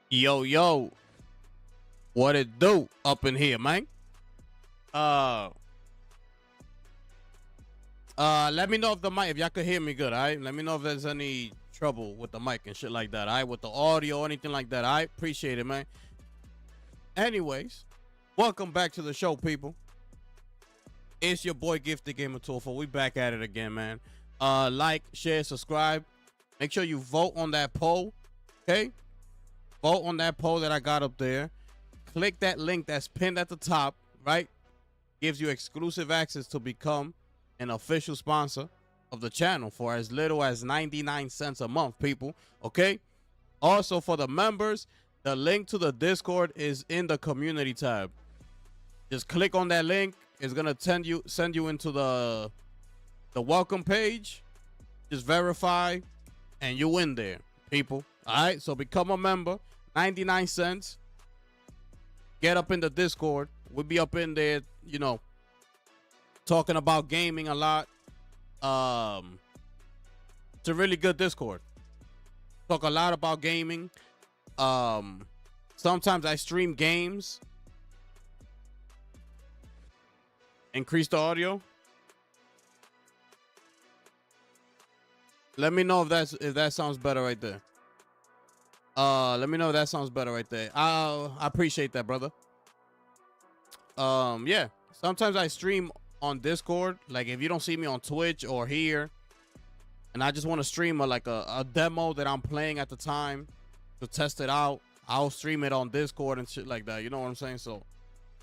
Yo, yo, what it do up in here, man? Uh, let me know if the mic, if y'all could hear me good, all right? Let me know if there's any trouble with the mic and shit like that, all right? With the audio or anything like that, all right? Appreciate it, man. Anyways, welcome back to the show, people. It's your boy Gifted Gamer 204. We back at it again, man. Like, share, subscribe. Make sure you vote on that poll, okay? Vote on that poll that I got up there. Click that link that's pinned at the top, right? Gives you exclusive access to become an official sponsor of the channel for as little as 99 cents a month, people, okay? Also, for the members, the link to the Discord is in the community tab. Just click on that link. It's gonna send you into the welcome page. Just verify, and you in there, people. All right, so become a member. 99 cents. Get up in the Discord. We'll be up in there, you know, talking about gaming a lot. It's a really good Discord. Talk a lot about gaming. Sometimes I stream games. Increase the audio. Let me know if that sounds better right there. Let me know if that sounds better right there. I appreciate that, brother. Yeah. Sometimes I stream on Discord. Like if you don't see me on Twitch or here, and I just want to stream a demo that I'm playing at the time to test it out, I'll stream it on Discord and shit like that. You know what I'm saying? So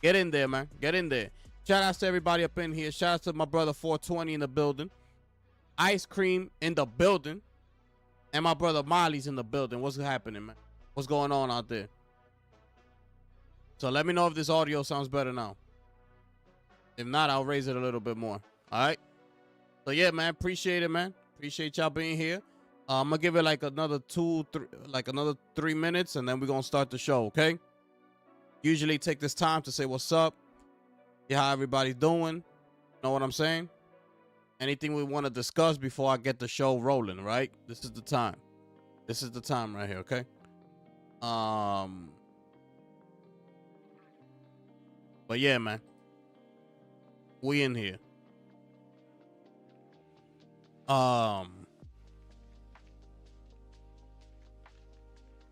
get in there, man. Get in there. Shout out to everybody up in here. Shout out to my brother 420 in the building. Ice Cream in the building. And my brother Molly's in the building. What's happening, man? What's going on out there? So let me know if this audio sounds better now. If not, I'll raise it a little bit more. All right? So yeah, man. Appreciate it, man. Appreciate y'all being here. I'm going to give it like another 3 minutes, and then we're going to start the show, okay? Usually take this time to say what's up. See how everybody's doing. Know what I'm saying? Anything we want to discuss before I get the show rolling, right? This is the time. This is the time right here, okay? But yeah, man. We in here.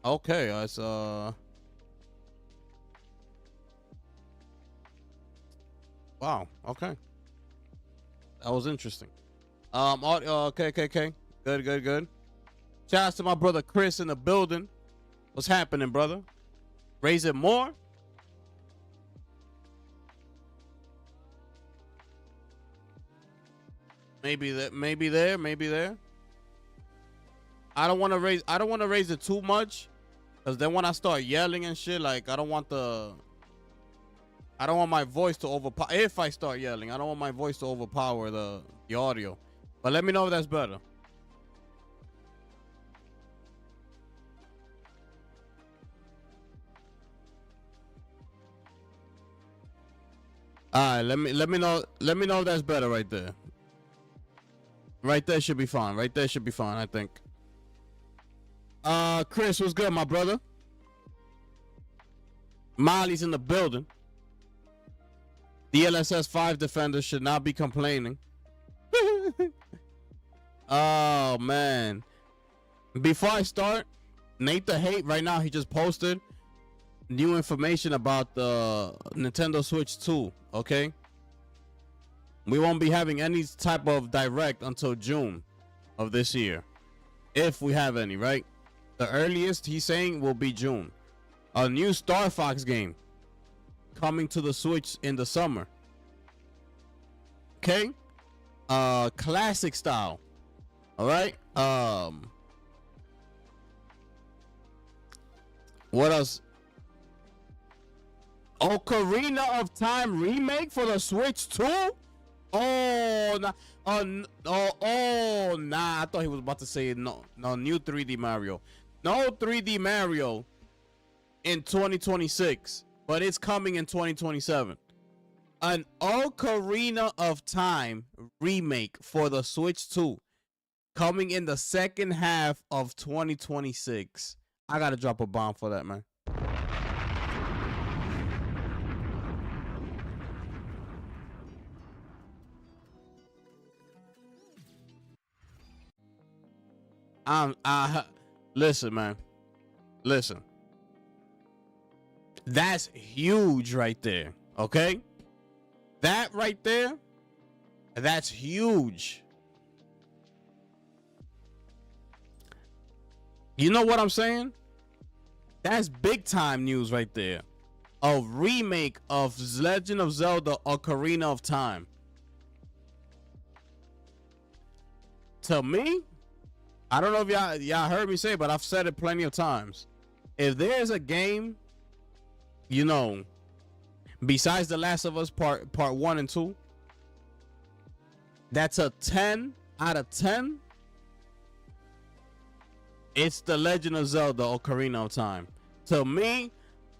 Okay, it's wow, okay. That was interesting. Okay. Good. Shout out to my brother Chris in the building. What's happening, brother? Raise it more? Maybe there. I don't want to raise it too much, because then when I start yelling and shit, like I don't want my voice to overpower. If I start yelling, I don't want my voice to overpower the audio. But let me know if that's better. All right, let me know if that's better right there. Right there should be fine. I think. Chris, what's good, my brother? Molly's in the building. The LSS 5 defender should not be complaining. Oh, man. Before I start, Nate the Hate, right now, he just posted new information about the Nintendo Switch 2, okay? We won't be having any type of direct until June of this year. If we have any, right? The earliest he's saying will be June. A new Star Fox game coming to the Switch in the summer. Okay? Classic style. All right? What else? Ocarina of Time remake for the Switch 2? Oh, nah. Nah. I thought he was about to say no, new 3D Mario. No 3D Mario in 2026, but it's coming in 2027. An Ocarina of Time remake for the Switch 2 coming in the second half of 2026. I gotta drop a bomb for that, man. Listen, man. Listen. That's huge right there. Okay? That right there, that's huge. You know what I'm saying? That's big time news right there. A remake of Legend of Zelda Ocarina of Time. To me, I don't know if y'all heard me say, but I've said it plenty of times. If there's a game, you know, besides The Last of Us part 1 and 2, that's a 10 out of 10, it's The Legend of Zelda Ocarina of Time. To me,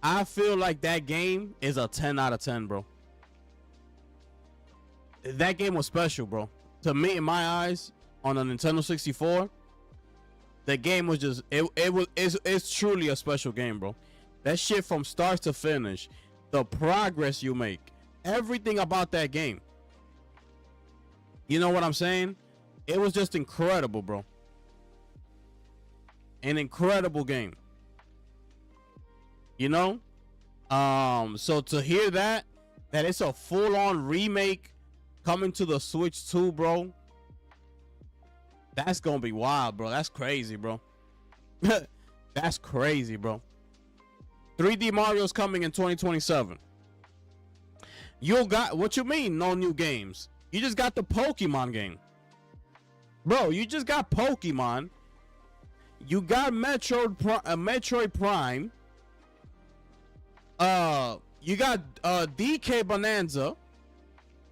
I feel like that game is a 10 out of 10, bro. That game was special, bro. To me, in my eyes, on a Nintendo 64, the game was just it's truly a special game, bro. That shit from start to finish, the progress you make, everything about that game. You know what I'm saying? It was just incredible, bro. An incredible game. You know? So to hear that it's a full-on remake coming to the Switch 2, bro. That's gonna be wild, bro. That's crazy, bro. That's crazy, bro. 3D Mario's coming in 2027. You got, what you mean no new games? You just got the Pokemon game. Bro, you just got Pokemon. You got Metroid Prime. You got DK Bonanza.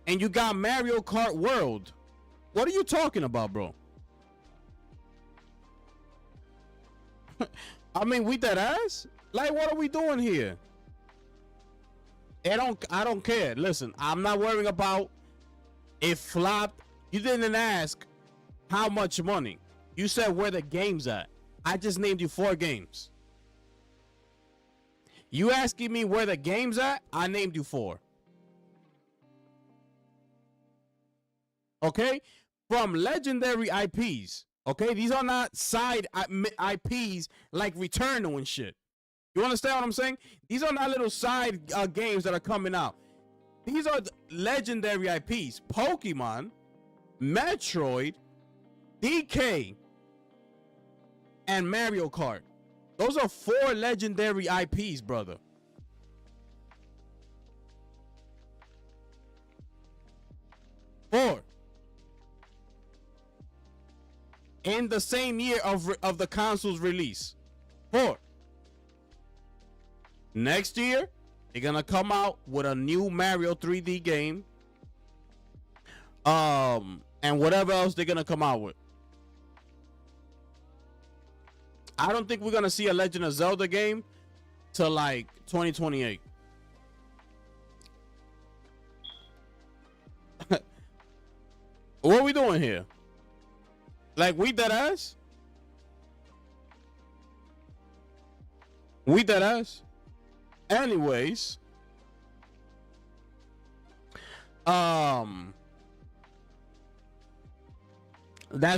And you got Mario Kart World. What are you talking about, bro? I mean, we that ass? Like, what are we doing here? I don't care. Listen, I'm not worrying about it flopped. You didn't ask how much money. You said where the game's at. I just named you 4 games. You asking me where the game's at? I named you 4. Okay? From legendary IPs. Okay? These are not side IPs like Returnal and shit. You understand what I'm saying? These are not little side games that are coming out. These are legendary IPs. Pokemon, Metroid, DK, and Mario Kart. Those are 4 legendary IPs, brother. Four. In the same year of the console's release. 4. Next year, they're gonna come out with a new Mario 3D game. And whatever else they're gonna come out with. I don't think we're gonna see a Legend of Zelda game till like 2028. What are we doing here? Like, we dead ass? We dead ass? Anyways, that's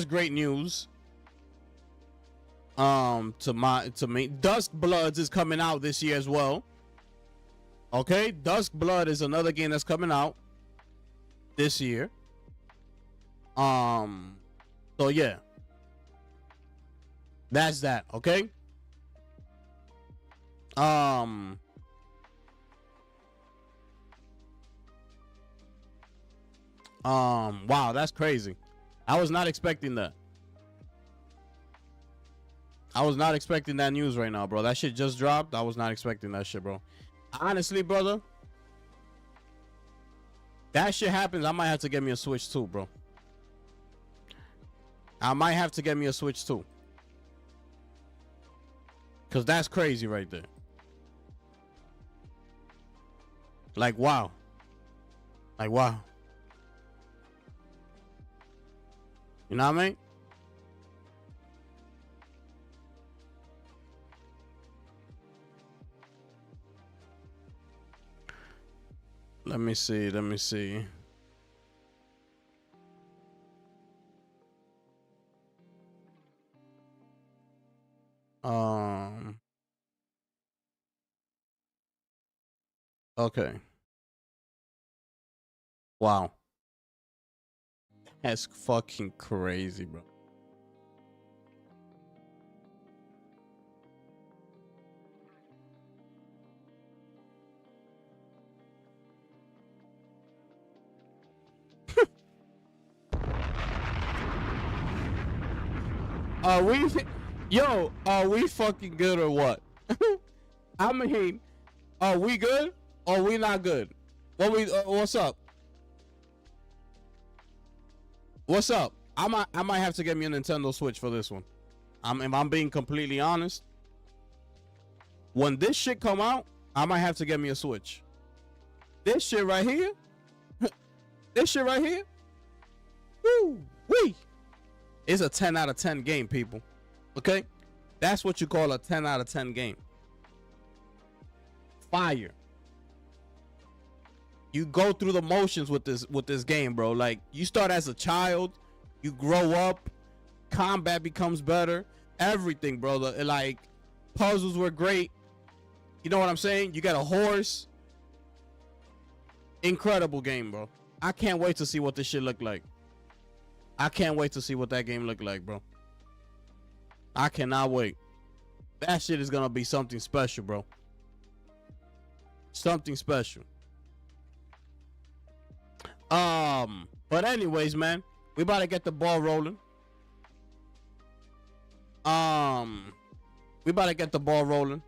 great news. To me, Dusk Bloods is coming out this year as well. Okay, Dusk Blood is another game that's coming out this year. So yeah, that's that. Okay. Wow, that's crazy. I was not expecting that. I was not expecting that news right now, bro. That shit just dropped. I was not expecting that shit, bro. Honestly, brother, that shit happens, I might have to get me a Switch too, bro. I might have to get me a Switch too. Cause that's crazy right there. Like wow. Like wow. You know what I mean? Let me see. Let me see. Okay. Wow. That's fucking crazy, bro. Are we, yo, are we fucking good or what? I mean, are we good or we not good? What's up? What's up? I might have to get me a Nintendo Switch for this one. If I'm being completely honest, when this shit come out, I might have to get me a Switch. This shit right here, this shit right here, woo wee, is a 10 out of 10 game, people. Okay, that's what you call a 10 out of 10 game. Fire. You go through the motions with this game, bro. Like, you start as a child, you grow up, combat becomes better, everything, bro. Like, puzzles were great. You know what I'm saying? You got a horse. Incredible game, bro. I can't wait to see what this shit look like. I can't wait to see what that game look like, bro. I cannot wait. That shit is gonna be something special, bro. Something special. But anyways, man, we about to get the ball rolling. We about to get the ball rolling.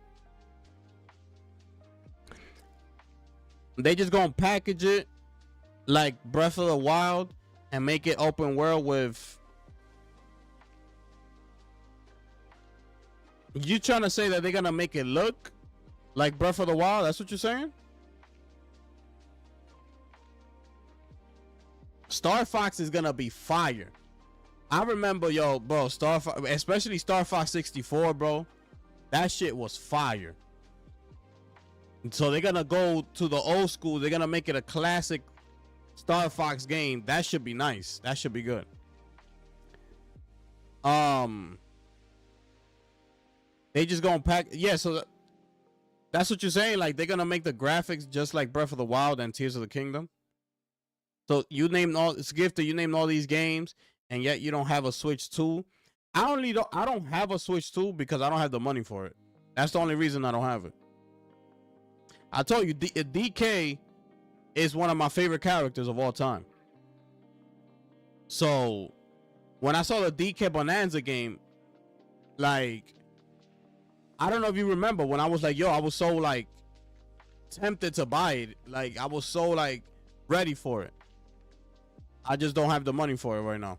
They just gonna package it like Breath of the Wild and make it open world with. You trying to say that they're gonna make it look like Breath of the Wild? That's what you're saying? Star Fox is gonna be fire. I remember, yo, bro, Star Fox, especially Star Fox 64, bro. That shit was fire. So they're gonna go to the old school. They're gonna make it a classic Star Fox game. That should be nice. That should be good. They just gonna pack. Yeah, so that's what you're saying. Like, they're gonna make the graphics just like Breath of the Wild and Tears of the Kingdom. So you named all, it's Gifted, you named all these games, and yet you don't have a Switch 2. I don't have a Switch 2 because I don't have the money for it. That's the only reason I don't have it. I told you, DK is one of my favorite characters of all time. So when I saw the DK Bonanza game, like, I don't know if you remember when I was like, yo, I was so like tempted to buy it. Like, I was so like ready for it. I just don't have the money for it right now.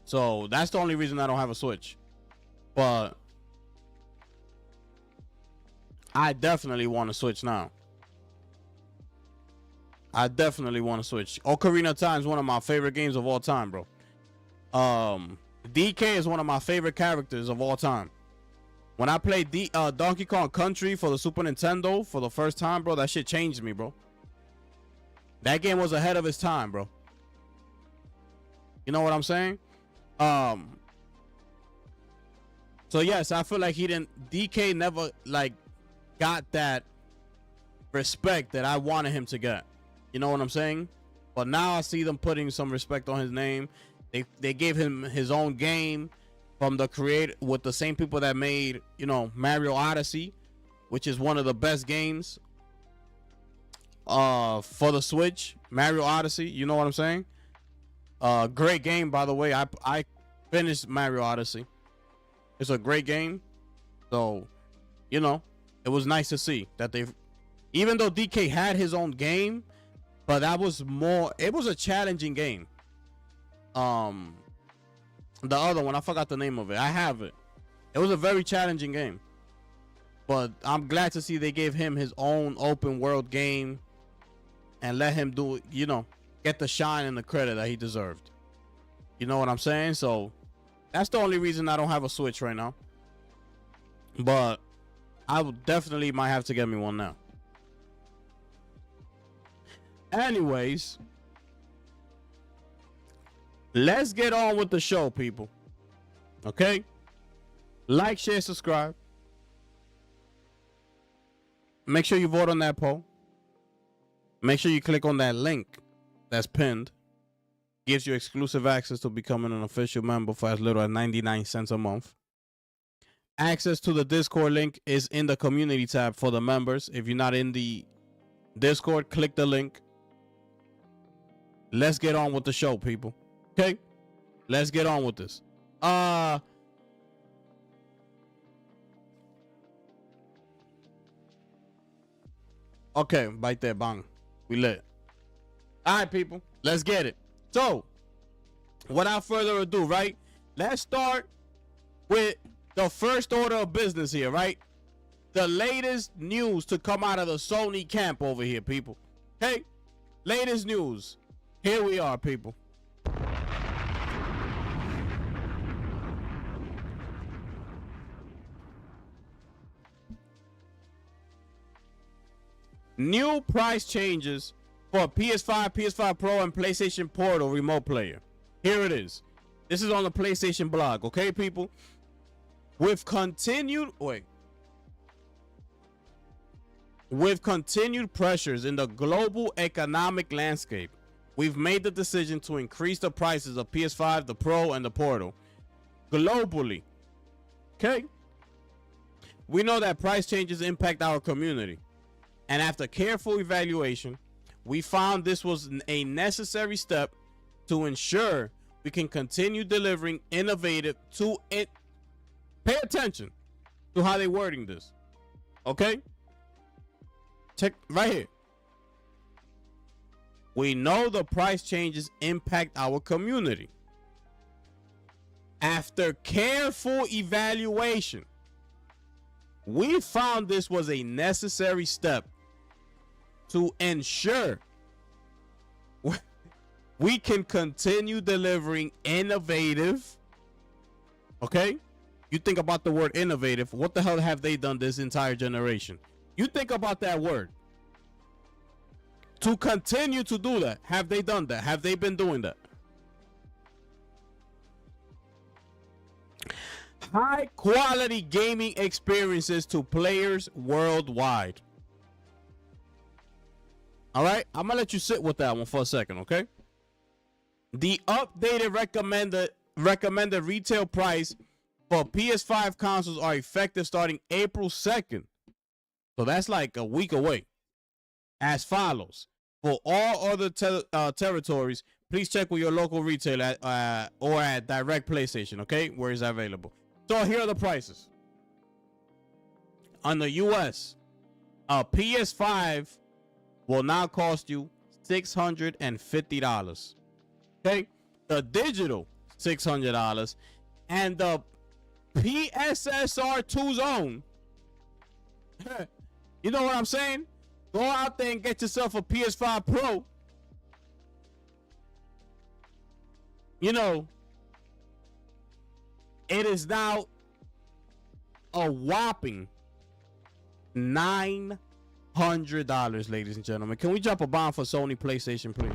So that's the only reason I don't have a Switch. But I definitely want to Switch now. I definitely want to Switch. Ocarina of Time is one of my favorite games of all time, bro. DK is one of my favorite characters of all time. When I played Donkey Kong Country for the Super Nintendo for the first time, bro, that shit changed me, bro. That game was ahead of its time, bro. You know what I'm saying? So yes, I feel like DK never like got that respect that I wanted him to get. You know what I'm saying? But now I see them putting some respect on his name. They gave him his own game from the creator with the same people that made, you know, Mario Odyssey, which is one of the best games for the Switch. Mario Odyssey, you know what I'm saying? Great game, by the way. I finished Mario Odyssey. It's a great game. So, you know, it was nice to see that even though DK had his own game, but that was more, it was a challenging game. The other one, I forgot the name of it. I have it. It was a very challenging game, but I'm glad to see they gave him his own open world game and let him do, get the shine and the credit that he deserved. You know what I'm saying? So that's the only reason I don't have a Switch right now. But I will definitely might have to get me one now. Anyways, let's get on with the show, people. Okay? Like, share, subscribe. Make sure you vote on that poll. Make sure you click on that link that's pinned. Gives you exclusive access to becoming an official member for as little as 99 cents a month. Access to the Discord link is in the community tab for the members. If you're not in the Discord, click the link. Let's get on with the show, people. Okay? Let's get on with this. Okay, right there, bang. We lit. All right, people. Let's get it. So, without further ado, right? Let's start with the first order of business here, right? The latest news to come out of the Sony camp over here, people. Okay? Latest news. Here we are, people. New price changes for PS5, PS5 Pro, and PlayStation Portal remote player. Here it is. This is on the PlayStation blog, okay, people? With continued pressures in the global economic landscape, we've made the decision to increase the prices of PS5, the Pro, and the Portal globally. Okay? We know that price changes impact our community. And after careful evaluation, we found this was a necessary step to ensure we can continue delivering innovative to it. Pay attention to how they're wording this. Okay? Check right here. We know the price changes impact our community. After careful evaluation, we found this was a necessary step to ensure we can continue delivering innovative. Okay? You think about the word innovative. What the hell have they done this entire generation? You think about that word. To continue to do that, have they done that? Have they been doing that? High quality gaming experiences to players worldwide. All right, I'm gonna let you sit with that one for a second, okay? The updated recommended retail price for PS5 consoles are effective starting April 2nd. So that's like a week away. As follows. For all other territories, please check with your local retailer or at Direct PlayStation, okay? Where is available. So here are the prices. On the US, a PS5 will now cost you $650. Okay? The digital, $600. And the PSSR 2 zone, you know what I'm saying? Go out there and get yourself a PS5 Pro. You know, it is now a whopping $900, ladies and gentlemen. Can we drop a bomb for Sony PlayStation, please?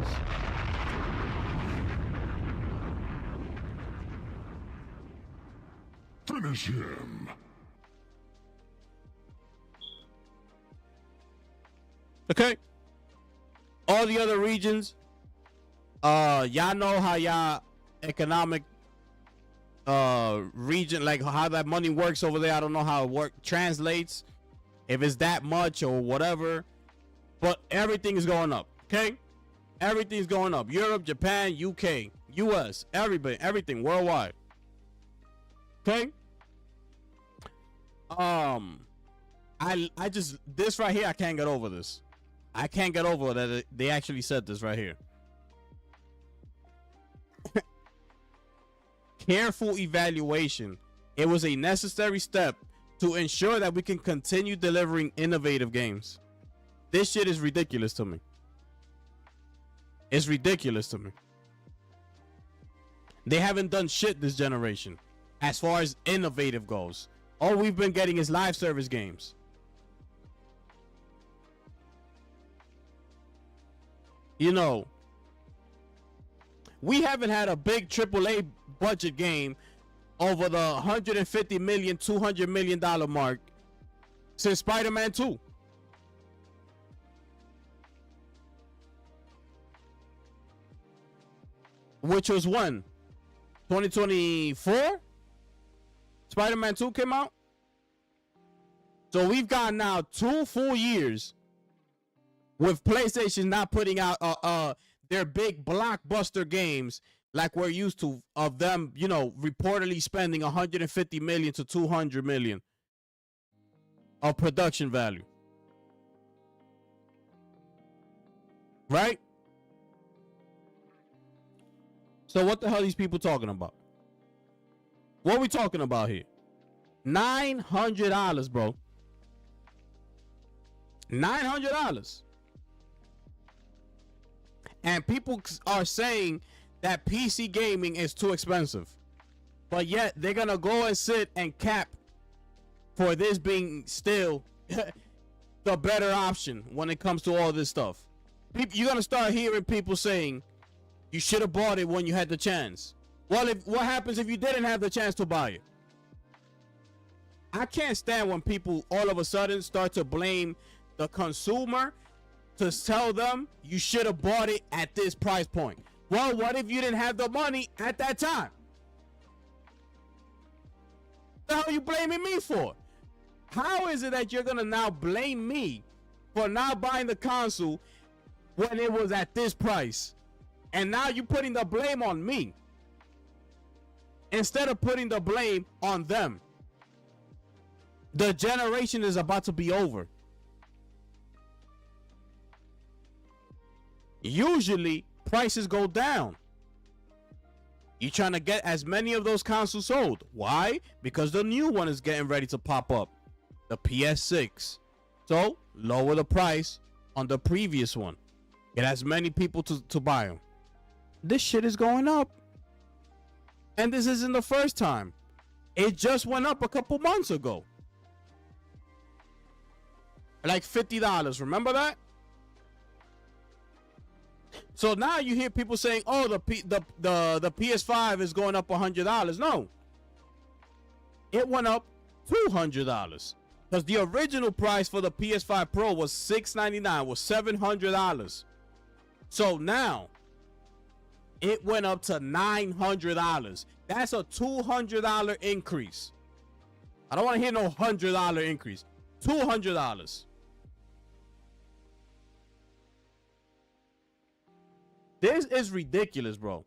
Finish him. Okay. All the other regions, y'all know how y'all economic region, like how that money works over there. I don't know how it translates, if it's that much or whatever, but everything is going up. Okay, everything's going up. Europe, Japan, UK, US, everybody, everything worldwide. Okay. I just, this right here, I can't get over this. I can't get over that they actually said this right here. careful evaluation. It was a necessary step to ensure that we can continue delivering innovative games. This shit is ridiculous to me. It's ridiculous to me. They haven't done shit this generation as far as innovative goes. All we've been getting is live service games. You know, we haven't had a big AAA budget game over the $150 million, $200 million mark since Spider-Man 2. Which was when? 2024? Spider-Man 2 came out? So we've got now 2 full years with PlayStation not putting out their big blockbuster games like we're used to, of them, you know, reportedly spending 150 million to 200 million of production value. Right? So what the hell are these people talking about? What are we talking about here? $900, bro. $900. And people are saying that PC gaming is too expensive. But yet they're going to go and sit and cap for this being still the better option when it comes to all this stuff. You're going to start hearing people saying, you should have bought it when you had the chance. Well, what happens if you didn't have the chance to buy it? I can't stand when people all of a sudden start to blame the consumer to tell them you should have bought it at this price point. Well, what if you didn't have the money at that time? What the hell are you blaming me for? How is it that you're gonna now blame me for not buying the console when it was at this price? And now you're putting the blame on me instead of putting the blame on them. The generation is about to be over. Usually prices go down. You're trying to get as many of those consoles sold. Why? Because the new one is getting ready to pop up, the PS6. So lower the price on the previous one. Get as many people to buy them. This shit is going up. And this isn't the first time. It just went up a couple months ago. Like $50. Remember that? So now you hear people saying, "Oh, the PS5 is going up $100." No, it went up $200 because the original price for the PS5 Pro was $699, was $700. So now it went up to $900. That's a $200 increase. I don't want to hear no $100 increase. $200. This is ridiculous, bro.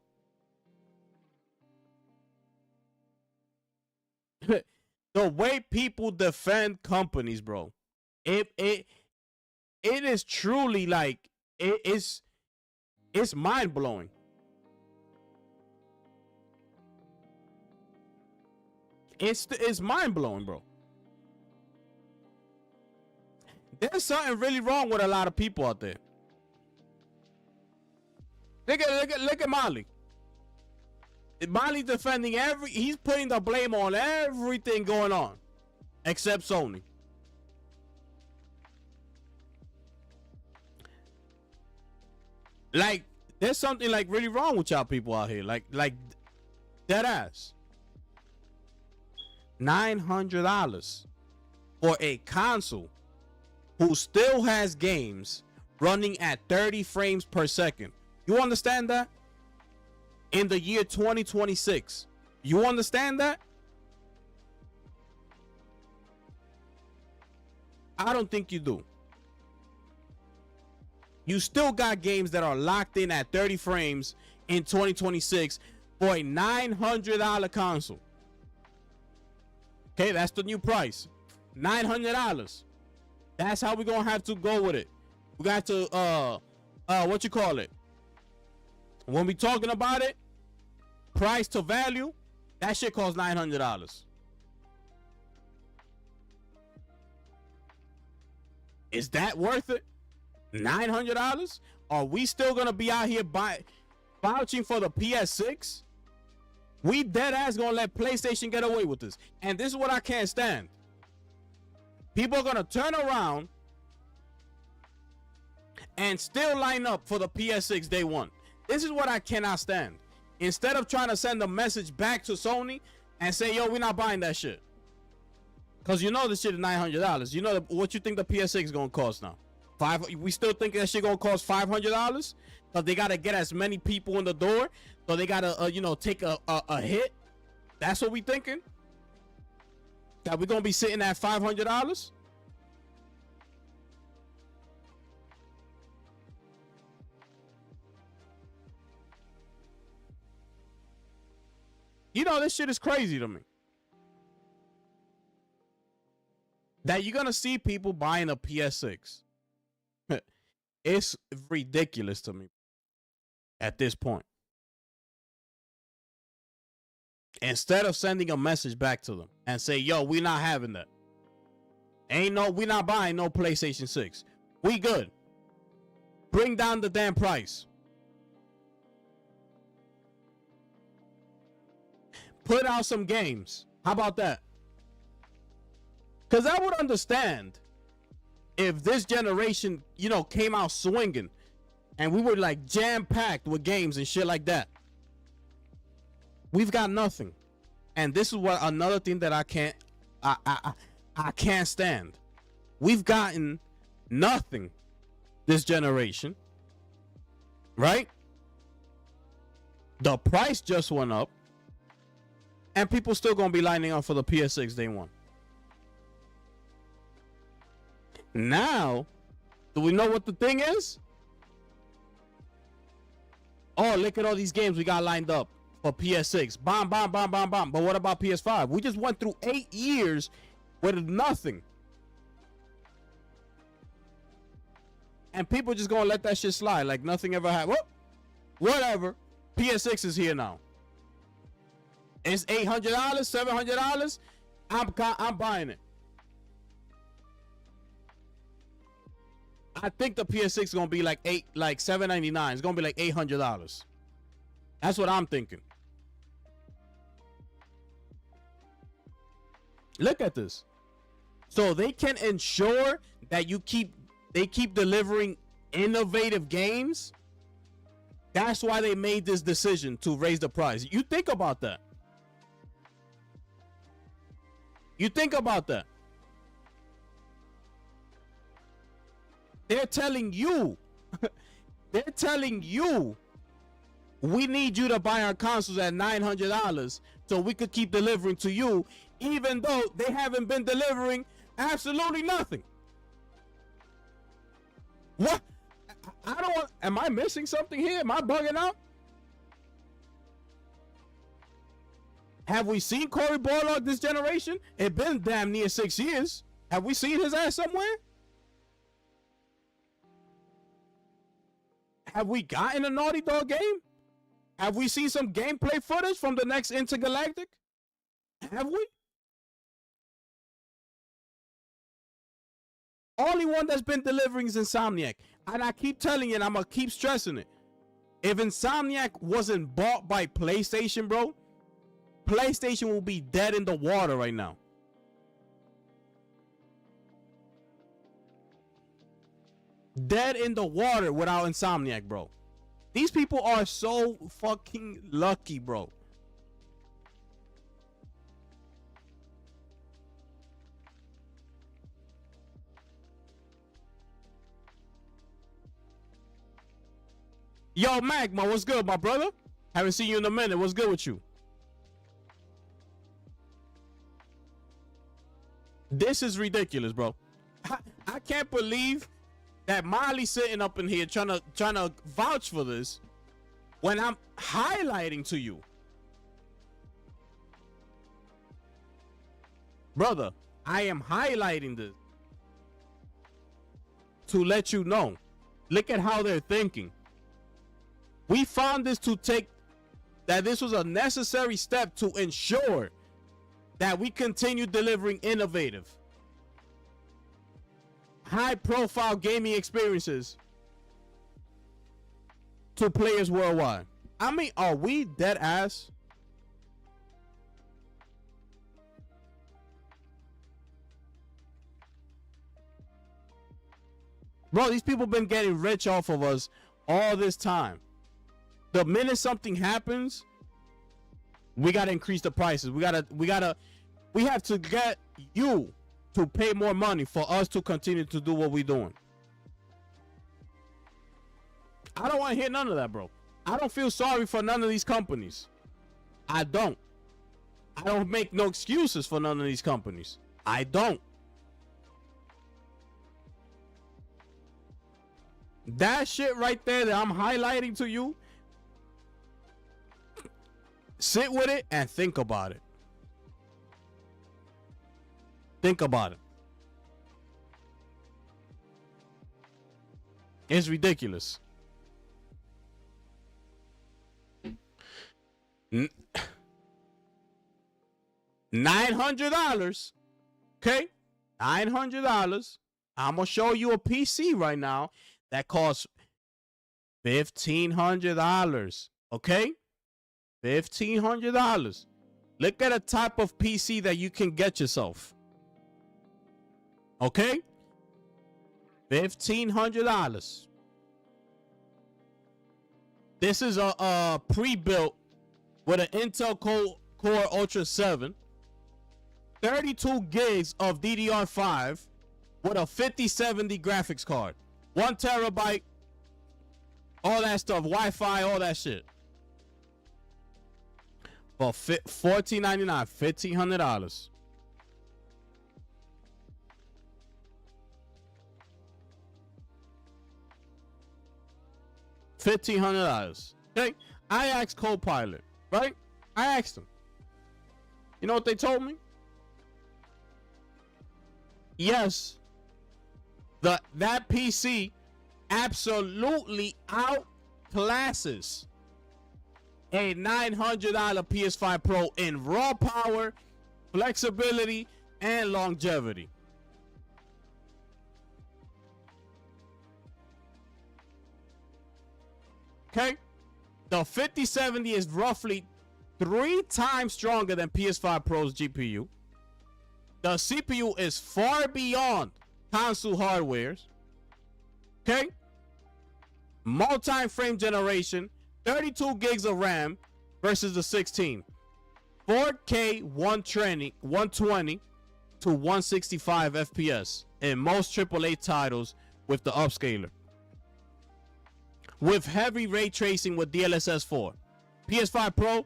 The way people defend companies, bro. It is truly like it's mind blowing. It's mind blowing, bro. There's something really wrong with a lot of people out there. Look at Molly. Molly defending he's putting the blame on everything going on except Sony. Like there's something like really wrong with y'all people out here. Like dead ass. $900 for a console who still has games running at 30 frames per second. You understand that? In the year 2026. You understand that? I don't think you do. You still got games that are locked in at 30 frames in 2026 for a $900 console. Okay, that's the new price. $900. That's how we're gonna have to go with it. We got to what you call it? When we talking about it, price to value, That shit costs $900. Is that worth it? $900? Are we still gonna be out here vouching for the PS6? We dead ass gonna let PlayStation get away with this. And this is what I can't stand. People are gonna turn around and still line up for the PS6 day one. This is what I cannot stand. Instead of trying to send a message back to Sony and say, yo, we're not buying that shit. Because you know this shit is $900. You know what you think the PS6 is going to cost now? We still think that shit going to cost $500? Because they got to get as many people in the door. So they got to, take a hit. That's what we thinking? That we're going to be sitting at $500? This shit is crazy to me. That you're going to see people buying a PS6. It's ridiculous to me at this point. Instead of sending a message back to them and say, yo, we're not having that. We're not buying no PlayStation 6. We good. Bring down the damn price. Put out some games. How about that? Because I would understand if this generation, came out swinging and we were like jam-packed with games and shit like that. We've got nothing. And this is what another thing that I can't stand. We've gotten nothing this generation. Right? The price just went up. And people still gonna be lining up for the PS6 day one. Now, do we know what the thing is? Oh, look at all these games we got lined up for PS6. Bomb, bomb, bomb, bomb, bomb. But what about PS5? We just went through 8 years with nothing. And people just gonna let that shit slide like nothing ever happened. Whatever. PS6 is here now. It's $800, $700. I'm buying it. I think the PS6 is gonna be like $799. It's gonna be like $800. That's what I'm thinking. Look at this. So they can ensure that they keep delivering innovative games. That's why they made this decision to raise the price. You think about that. You think about that. They're telling you, we need you to buy our consoles at $900 so we could keep delivering to you, even though they haven't been delivering absolutely nothing. What? Am I missing something here? Am I bugging out? Have we seen Cory Barlog this generation? It's been damn near 6 years. Have we seen his ass somewhere? Have we gotten a Naughty Dog game? Have we seen some gameplay footage from the next Intergalactic? Have we? Only one that's been delivering is Insomniac. And I keep telling you, and I'm going to keep stressing it. If Insomniac wasn't bought by PlayStation, bro, PlayStation will be dead in the water right now. Dead in the water without Insomniac, bro. These people are so fucking lucky, bro. Yo, Magma, what's good, my brother? Haven't seen you in a minute. What's good with you? This is ridiculous, bro. I can't believe that Molly's sitting up in here trying to vouch for this when I'm highlighting to you. Brother, I am highlighting this to let you know. Look at how they're thinking. We found this to take that this was a necessary step to ensure that we continue delivering innovative, high-profile gaming experiences to players worldwide. I mean, are we dead ass? Bro, these people been getting rich off of us all this time. The minute something happens, we gotta increase the prices. We have to get you to pay more money for us to continue to do what we're doing. I don't want to hear none of that, bro. I don't feel sorry for none of these companies. I don't make no excuses for none of these companies. I don't. That shit right there that I'm highlighting to you, sit with it and think about it. Think about it. It's ridiculous. $900. Okay? $900. I'm going to show you a PC right now that costs $1,500. Okay? $1,500. Look at a type of PC that you can get yourself. Okay? $1,500. This is a pre-built with an Intel Core Ultra 7, 32 gigs of DDR5 with a 5070 graphics card, 1 terabyte, all that stuff, Wi-Fi, all that shit. For $1,499, $1,500. $1,500. Okay, I asked Copilot, right? I asked them. You know what they told me? Yes, that PC absolutely outclasses a $900 PS5 Pro in raw power, flexibility, and longevity. Okay, the 5070 is roughly 3 times stronger than PS5 Pro's GPU. The CPU is far beyond console hardwares. Okay, multi-frame generation, 32 gigs of RAM versus the 16, 4K 120 to 165 FPS in most AAA titles with the upscaler, with heavy ray tracing with DLSS 4. PS5 Pro,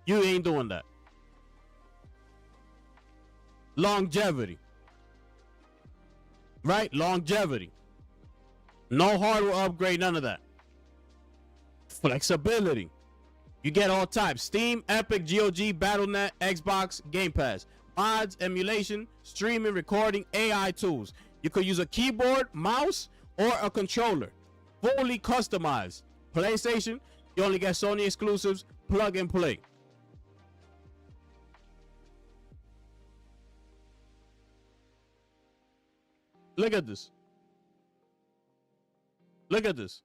you ain't doing that. Longevity, right? Longevity. No hardware upgrade, none of that. Flexibility. You get all types: Steam, Epic, GOG, Battle.net, Xbox, Game Pass, mods, emulation, streaming, recording, AI tools. You could use a keyboard, mouse, or a controller. Fully customized. PlayStation, you only get Sony exclusives, plug and play. Look at this. Look at this.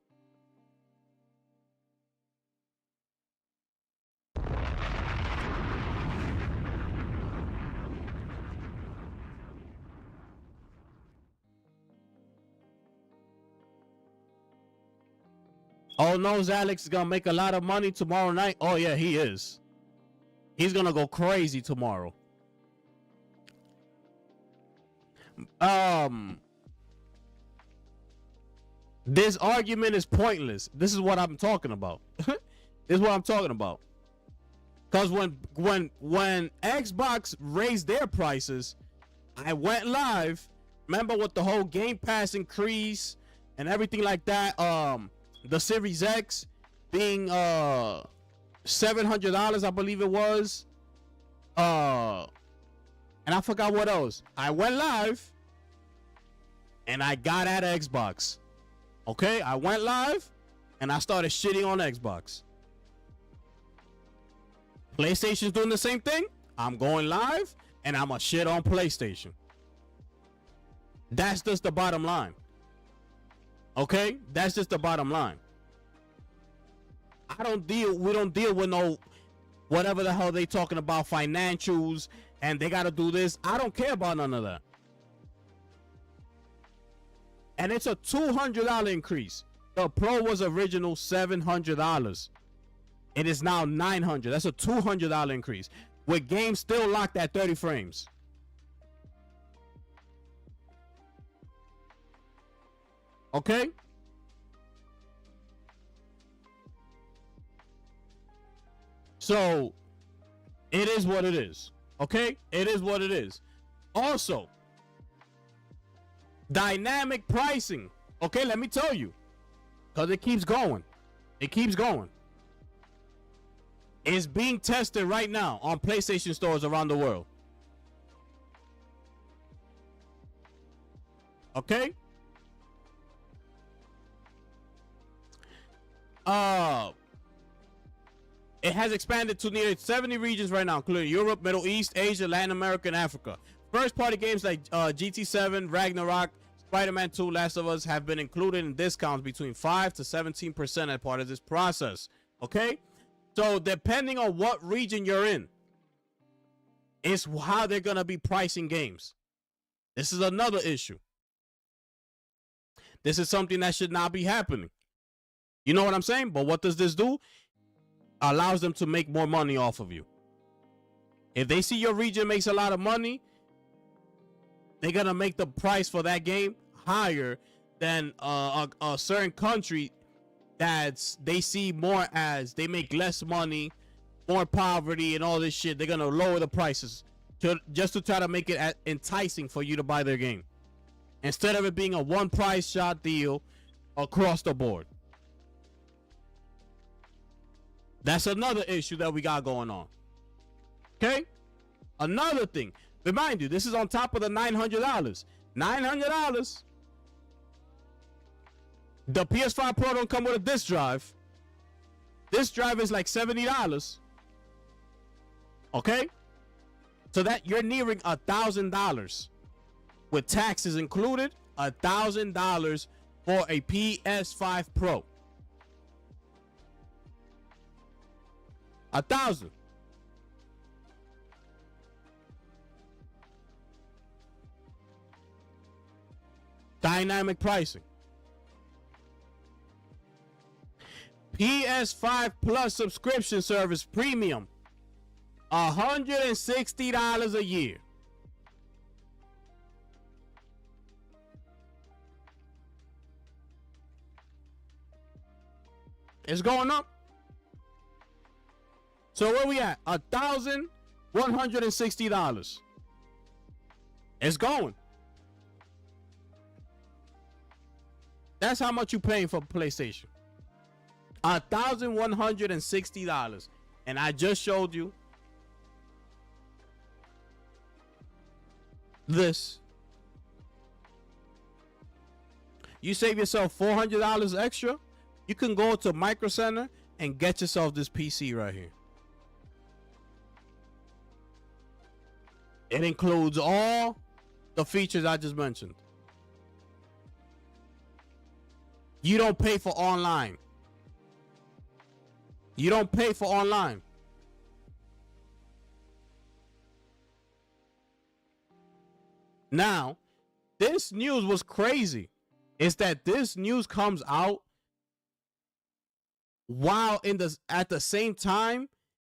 Oh no, Alex is gonna make a lot of money tomorrow night. Oh yeah, he is. He's gonna go crazy tomorrow. This argument is pointless. This is what I'm talking about. This is what I'm talking about. Because when Xbox raised their prices, I went live. Remember with the whole Game Pass increase and everything like that. The Series X being $700, I believe it was. And I forgot what else. I went live and I got at Xbox. Okay, I went live and I started shitting on Xbox. PlayStation's doing the same thing. I'm going live and I'm a shit on PlayStation. That's just the bottom line. Okay? That's just the bottom line. We don't deal with no whatever the hell they talking about, financials, and they gotta do this. I don't care about none of that. And it's a $200 increase. The Pro was original $700. It is now $900. That's a $200 increase. With games still locked at 30 frames. Okay? So, it is what it is. Okay? It is what it is. Also, dynamic pricing. Okay, let me tell you. Because it keeps going. It keeps going. It's being tested right now on PlayStation stores around the world. Okay? It has expanded to nearly 70 regions right now, including Europe, Middle East, Asia, Latin America, and Africa. First-party games like GT7, Ragnarok, Spider-Man 2, Last of Us have been included in discounts between 5 to 17% as part of this process. Okay? So depending on what region you're in, is how they're going to be pricing games. This is another issue. This is something that should not be happening. You know what I'm saying? But what does this do? Allows them to make more money off of you. If they see your region makes a lot of money, they're going to make the price for that game higher than a certain country that they see more as they make less money, more poverty, and all this shit. They're going to lower the prices just to try to make it enticing for you to buy their game, instead of it being a one price shot deal across the board. That's another issue that we got going on. Okay? Another thing. Remind you, this is on top of the $900. $900. The PS5 Pro don't come with a disc drive. This drive is like $70. Okay? So that you're nearing $1,000. With taxes included, $1,000 for a PS5 Pro. 1,000. Dynamic pricing. PS5 Plus subscription service premium, $160 a year. It's going up. So where we at? $1,160. It's going. That's how much you paying for PlayStation. $1,160. And I just showed you this. You save yourself $400 extra. You can go to Micro Center and get yourself this PC right here. It includes all the features I just mentioned. You don't pay for online. You don't pay for online. Now, this news was crazy. Is that this news comes out while at the same time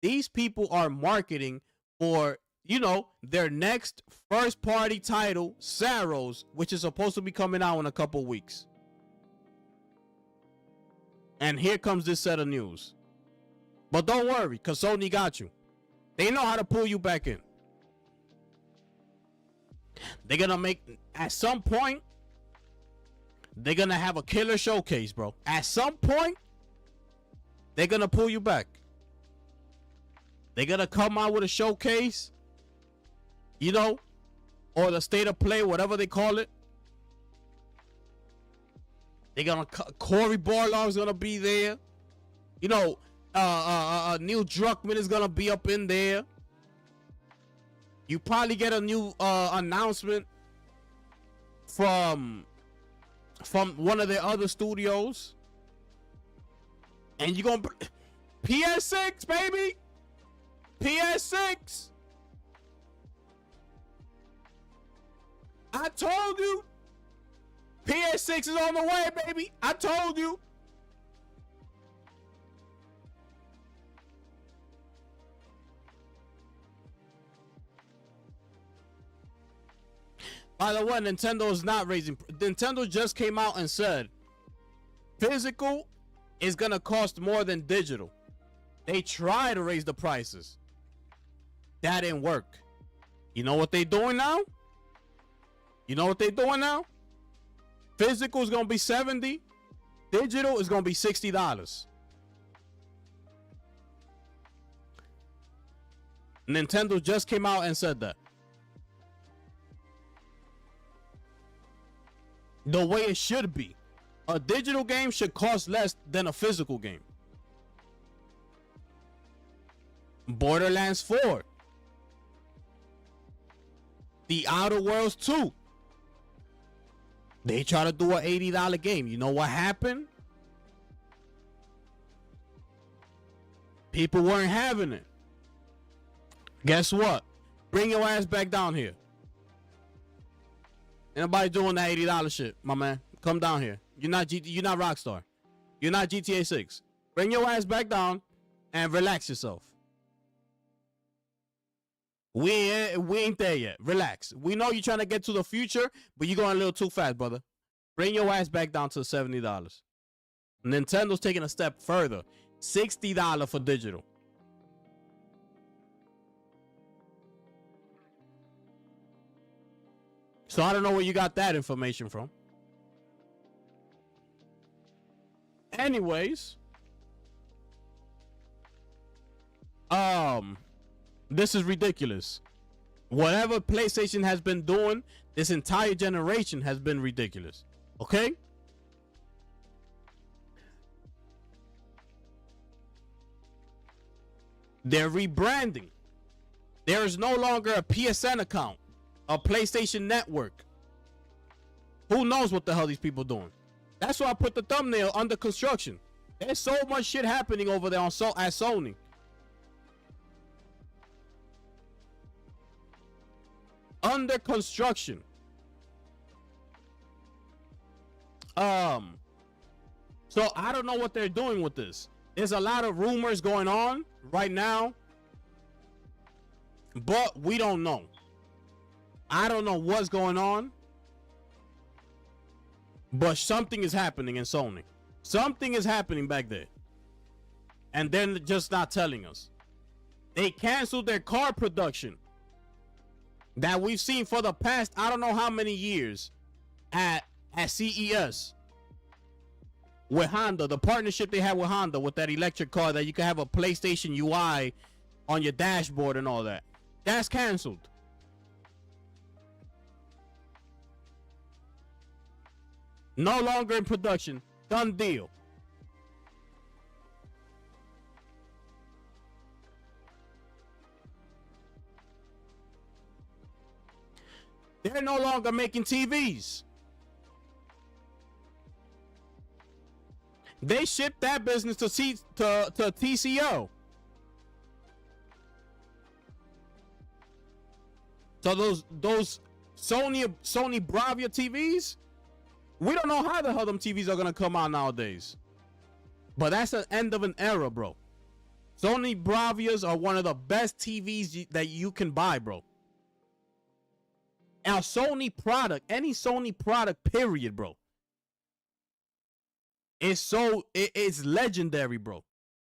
these people are marketing for, you know, their next first party title, Saros, which is supposed to be coming out in a couple weeks. And here comes this set of news. But don't worry, because Sony got you. They know how to pull you back in. They're going to make, at some point, they're going to have a killer showcase, bro. At some point, they're going to pull you back. They're going to come out with a showcase, you know, or the state of play, whatever they call it. They're going to, Corey Barlog's going to be there. You know, Neil Druckmann is gonna be up in there. You probably get a new announcement from one of their other studios, and you're gonna PS6, baby, PS6. I told you, PS6 is on the way, baby. I told you. By the way, Nintendo is not raising. Nintendo just came out and said physical is gonna cost more than digital. They try to raise the prices. That didn't work. You know what they doing now? Physical is gonna be $70. Digital is gonna be $60. Nintendo just came out and said that. The way it should be. A digital game should cost less than a physical game. Borderlands 4. The Outer Worlds 2. They try to do an $80 game. You know what happened? People weren't having it. Guess what? Bring your ass back down here. Anybody doing that $80 shit, my man? Come down here. You're not Rockstar. You're not GTA 6. Bring your ass back down and relax yourself. We ain't there yet. Relax. We know you're trying to get to the future, but you're going a little too fast, brother. Bring your ass back down to $70. Nintendo's taking a step further. $60 for digital. So I don't know where you got that information from. Anyways, this is ridiculous. Whatever PlayStation has been doing this entire generation has been ridiculous. Okay? They're rebranding. There is no longer a PSN account, a PlayStation Network. Who knows what the hell these people doing? That's why I put the thumbnail under construction. There's so much shit happening over there at Sony. Under construction. So I don't know what they're doing with this. There's a lot of rumors going on right now, but we don't know. I don't know what's going on, but something is happening in Sony. Something is happening back there, and they're just not telling us. They canceled their car production that we've seen for the past I don't know how many years at CES with Honda. The partnership they had with Honda with that electric car that you can have a PlayStation UI on your dashboard and all that. That's canceled. No longer in production. Done deal. They're no longer making TVs. They shipped that business to TCO. So those Sony Bravia TVs, we don't know how the hell them TVs are gonna come out nowadays. But that's the end of an era, bro. Sony Bravias are one of the best TVs that you can buy, bro. Our Sony product, any Sony product, period, bro. It's legendary, bro.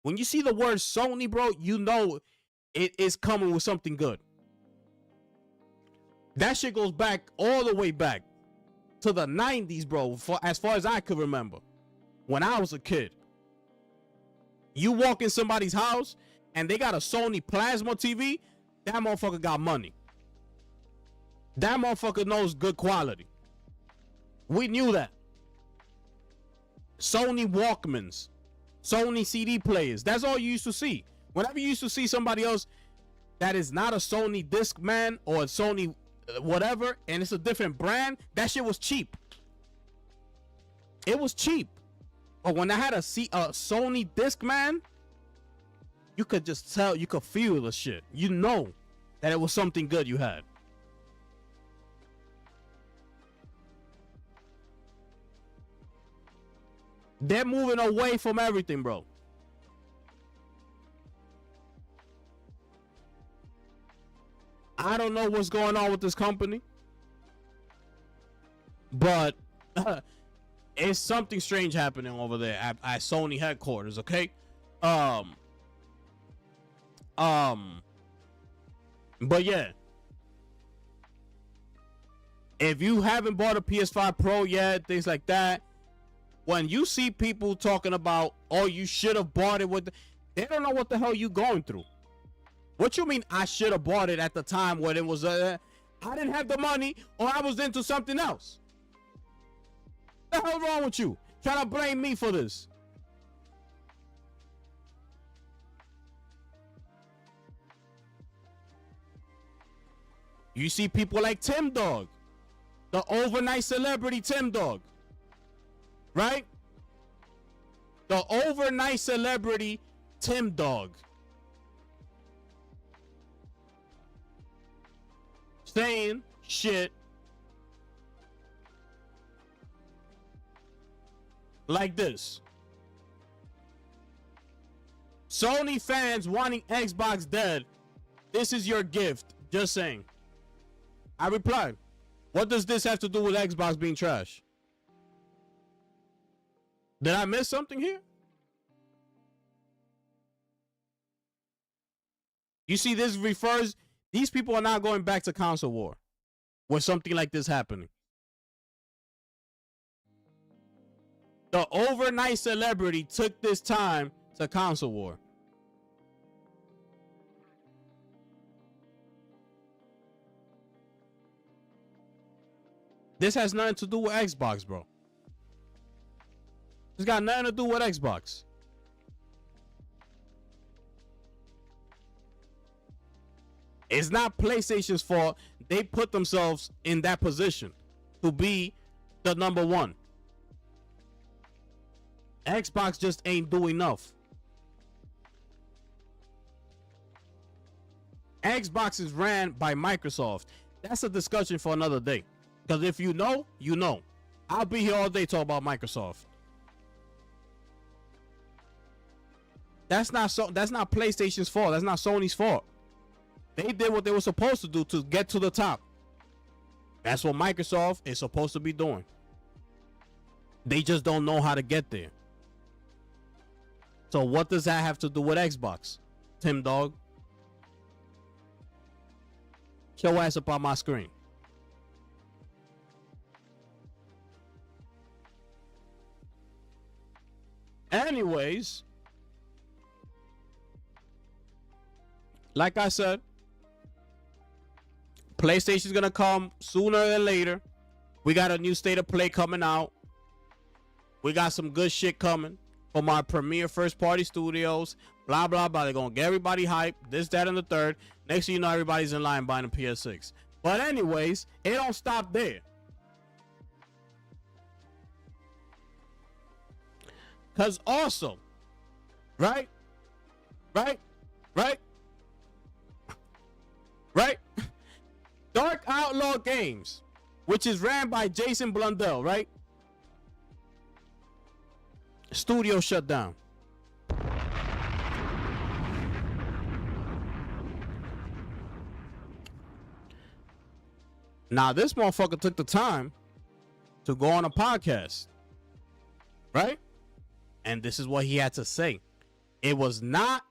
When you see the word Sony, bro, you know it is coming with something good. That shit goes back all the way back to the 90s, bro, as far as I could remember. When I was a kid. You walk in somebody's house and they got a Sony Plasma TV, that motherfucker got money. That motherfucker knows good quality. We knew that. Sony Walkmans. Sony CD players. That's all you used to see. Whenever you used to see somebody else that is not a Sony Discman or a Sony whatever, and it's a different brand, that shit was cheap. It was cheap. But when I had a Sony Discman, you could just tell, you could feel the shit. You know that it was something good you had. They're moving away from everything, bro. I don't know what's going on with this company, but it's something strange happening over there at Sony headquarters, okay? But yeah. If you haven't bought a PS5 Pro yet, things like that, when you see people talking about, oh, you should have bought it with, they don't know what the hell you going through. What you mean I should have bought it at the time when it was, I didn't have the money or I was into something else? What the hell wrong with you? Trying to blame me for this. You see people like Tim Dog, the overnight celebrity Tim Dog, right? The overnight celebrity Tim Dog saying shit like this. Sony fans wanting Xbox dead. This is your gift. Just saying. I replied, what does this have to do with Xbox being trash? Did I miss something here? You see, this refers, these people are not going back to console war with something like this happening. The overnight celebrity took this time to console war. This has nothing to do with Xbox, bro. It's got nothing to do with Xbox. It's not PlayStation's fault. They put themselves in that position to be the number one. Xbox just ain't doing enough. Xbox is ran by Microsoft. That's a discussion for another day. Because if you know, you know. I'll be here all day talking about Microsoft. That's not PlayStation's fault. That's not Sony's fault. They did what they were supposed to do to get to the top. That's what Microsoft is supposed to be doing. They just don't know how to get there. So what does that have to do with Xbox? Tim Dog? Show ass up on my screen. Anyways, like I said, PlayStation's gonna come sooner than later. We got a new State of Play coming out. We got some good shit coming from our premier first party studios. Blah, blah, blah. They're gonna get everybody hyped. This, that, and the third. Next thing you know, everybody's in line buying a PS6. But anyways, it don't stop there. Because also, right? Dark Outlaw Games, which is ran by Jason Blundell, right? Studio shut down. Now, this motherfucker took the time to go on a podcast, right? And this is what he had to say. It was not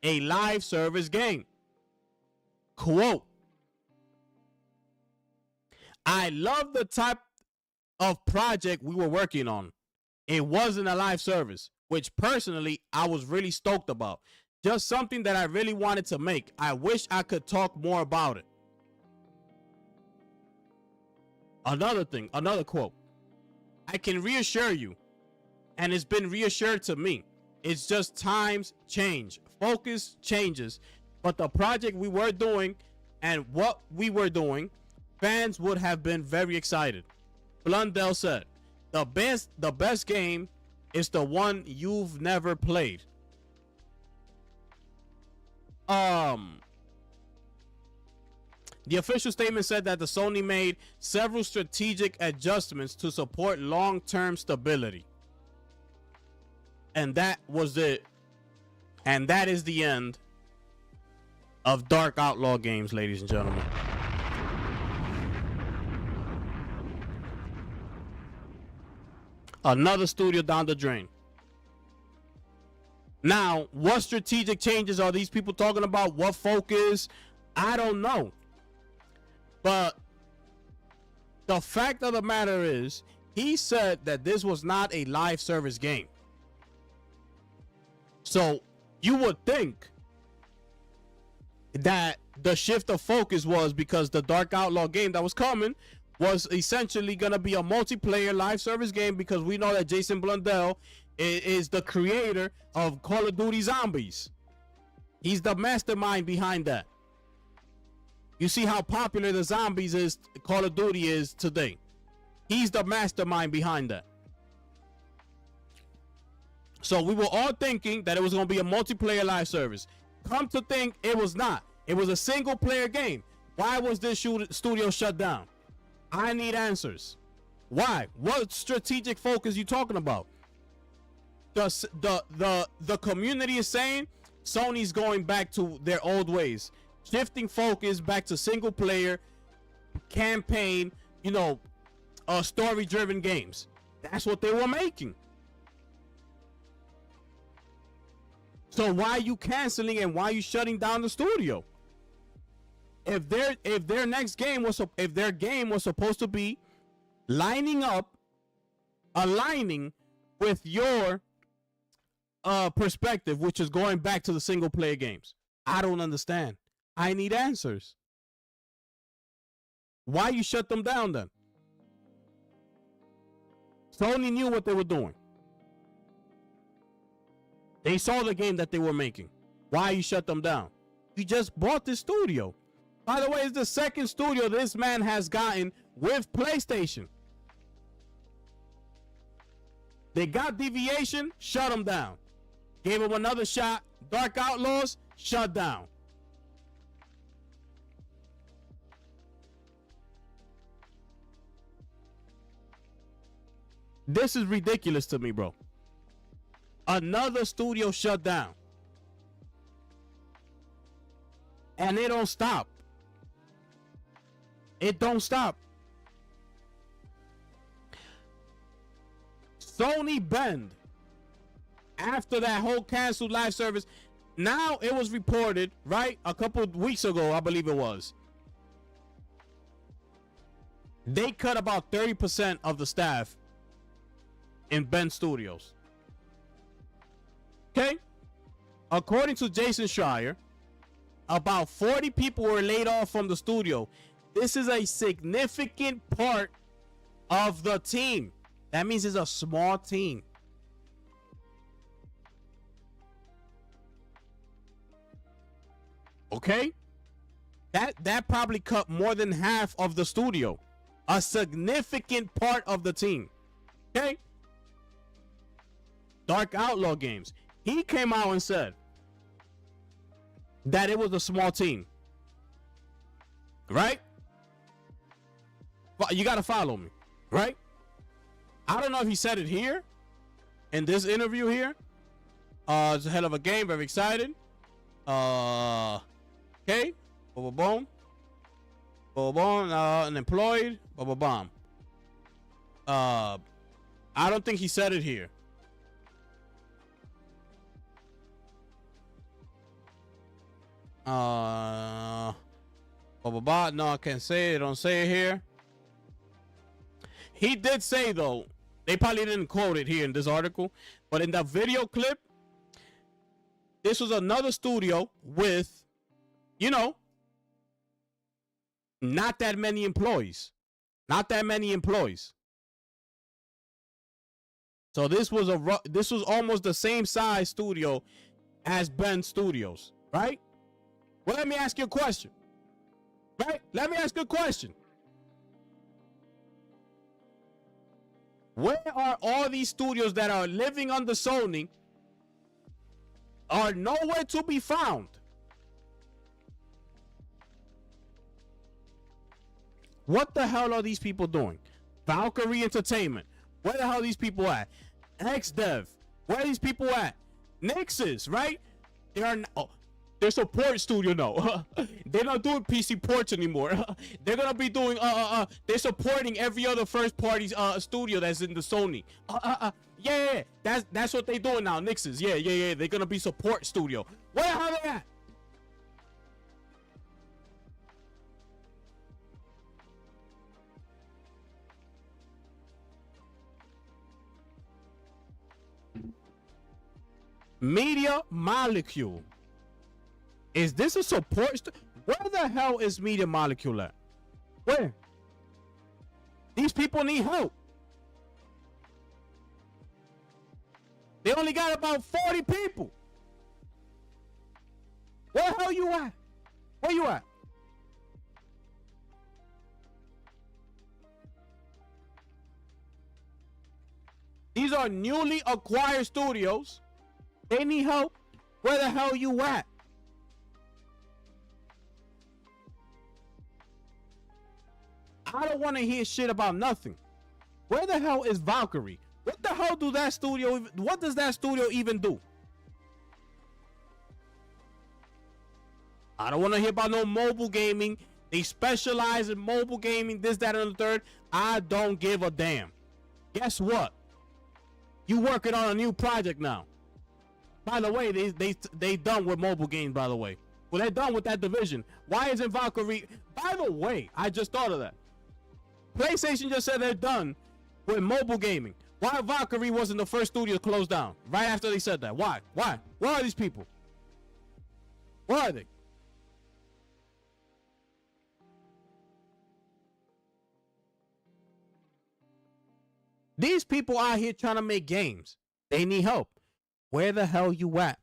a live service game. Quote, I love the type of project we were working on. It wasn't a live service, which personally I was really stoked about. Just something that I really wanted to make. I wish I could talk more about it. Another thing, another quote. I can reassure you, and it's been reassured to me, It's just times change, focus changes. But the project we were doing and what we were doing, fans would have been very excited. Blundell said, the best game is the one you've never played. The official statement said that the Sony made several strategic adjustments to support long-term stability. And that was it. And that is the end of Dark Outlaw Games, ladies and gentlemen. Another studio down the drain. Now, what strategic changes are these people talking about? What focus? I don't know. But the fact of the matter is, he said that this was not a live service game. So you would think that the shift of focus was because the Dark Outlaw game that was coming was essentially going to be a multiplayer live service game, because we know that Jason Blundell is the creator of Call of Duty Zombies. He's the mastermind behind that. You see how popular the Zombies is, Call of Duty is today. He's the mastermind behind that. So we were all thinking that it was going to be a multiplayer live service. Come to think, it was not. It was a single player game. Why was this studio shut down? I need answers. Why? What strategic focus you talking about? The community is saying Sony's going back to their old ways, shifting focus back to single player campaign, story driven games. That's what they were making. So why are you canceling and why are you shutting down the studio? If their next game was, if their game was supposed to be aligning with your perspective, which is going back to the single player games, I don't understand. I need answers. Why you shut them down then? Sony knew what they were doing. They saw the game that they were making. Why you shut them down? You just bought this studio. By the way, it's the second studio this man has gotten with PlayStation. They got Deviation, shut them down. Gave him another shot. Dark Outlaws, shut down. This is ridiculous to me, bro. Another studio shut down. And it don't stop. It don't stop. Sony bend after that whole canceled live service. Now it was reported, right? A couple of weeks ago, I believe it was. They cut about 30% of the staff in Bend Studios. Okay? According to Jason Schreier, about 40 people were laid off from the studio. This is a significant part of the team. That means it's a small team. Okay? That probably cut more than half of the studio. A significant part of the team. Okay? Dark Outlaw Games. He came out and said that it was a small team. Right? You got to follow me. Right? I don't know if he said it here in this interview here. It's a hell of a game. Very excited. Okay. Boom, boom, boom, boom. Unemployed. Boom, boom, boom. I don't think he said it here. Blah, blah, blah. No, I can't say it. Don't say it here. He did say, though, they probably didn't quote it here in this article, but in that video clip, this was another studio with, not that many employees. Not that many employees. So this was almost the same size studio as Ben Studios, right? Well, let me ask you a question. Right? Let me ask you a question. Where are all these studios that are living under Sony are nowhere to be found? What the hell are these people doing? Valkyrie Entertainment. Where the hell are these people at? XDev. Where are these people at? Nixes, right? They are they're support studio now. They're not doing PC ports anymore. They're gonna be doing they're supporting every other first party studio that's in the Sony. Yeah, that's what they doing now. Nixes. Yeah. They're gonna be support studio. Where the hell are they at? Media Molecule. Is this a support? Where the hell is Media Molecule at? Where? These people need help. They only got about 40 people. Where the hell you at? Where you at? These are newly acquired studios. They need help. Where the hell you at? I don't want to hear shit about nothing. Where the hell is Valkyrie? What the hell do that studio? What does that studio even do? I don't want to hear about no mobile gaming. They specialize in mobile gaming, this, that, and the third. I don't give a damn. Guess what? You working on a new project now. By the way, they done with mobile games, by the way. Well, they're done with that division. Why isn't Valkyrie? By the way, I just thought of that. PlayStation just said they're done with mobile gaming. Why Valkyrie wasn't the first studio to close down right after they said that? Why? Why? Where are these people? Where are they? These people out here trying to make games. They need help. Where the hell you at?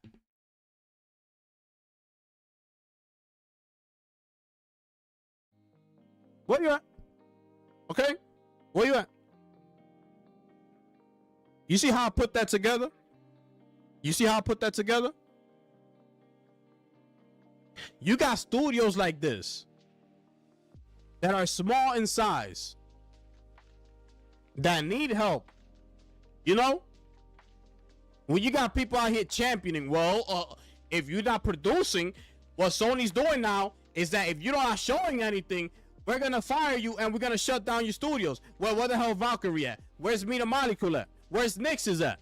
Where you at? Okay? Where you at? You see how I put that together? You see how I put that together? You got studios like this that are small in size that need help. You know? When you got people out here championing, well, if you're not producing, what Sony's doing now is that if you're not showing anything, we're gonna fire you and we're gonna shut down your studios. Well, where the hell Valkyrie at? Where's Media Molecule at? Where's Nixes at?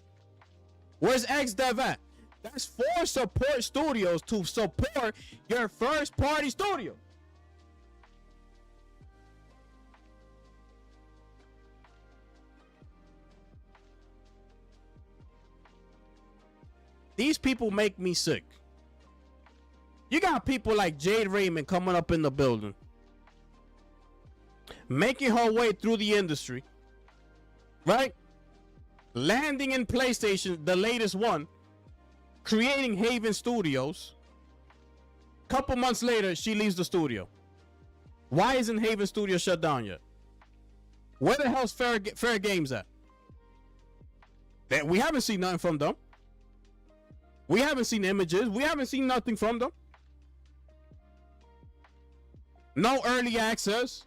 Where's XDev at? That's 4 support studios to support your first party studio. These people make me sick. You got people like Jade Raymond coming up in the building, making her way through the industry, right? Landing in PlayStation, the latest one, creating Haven Studios. Couple months later, she leaves the studio. Why isn't Haven Studio shut down yet? Where the hell's Fair Games at? That we haven't seen nothing from them. We haven't seen images. We haven't seen nothing from them. No early access.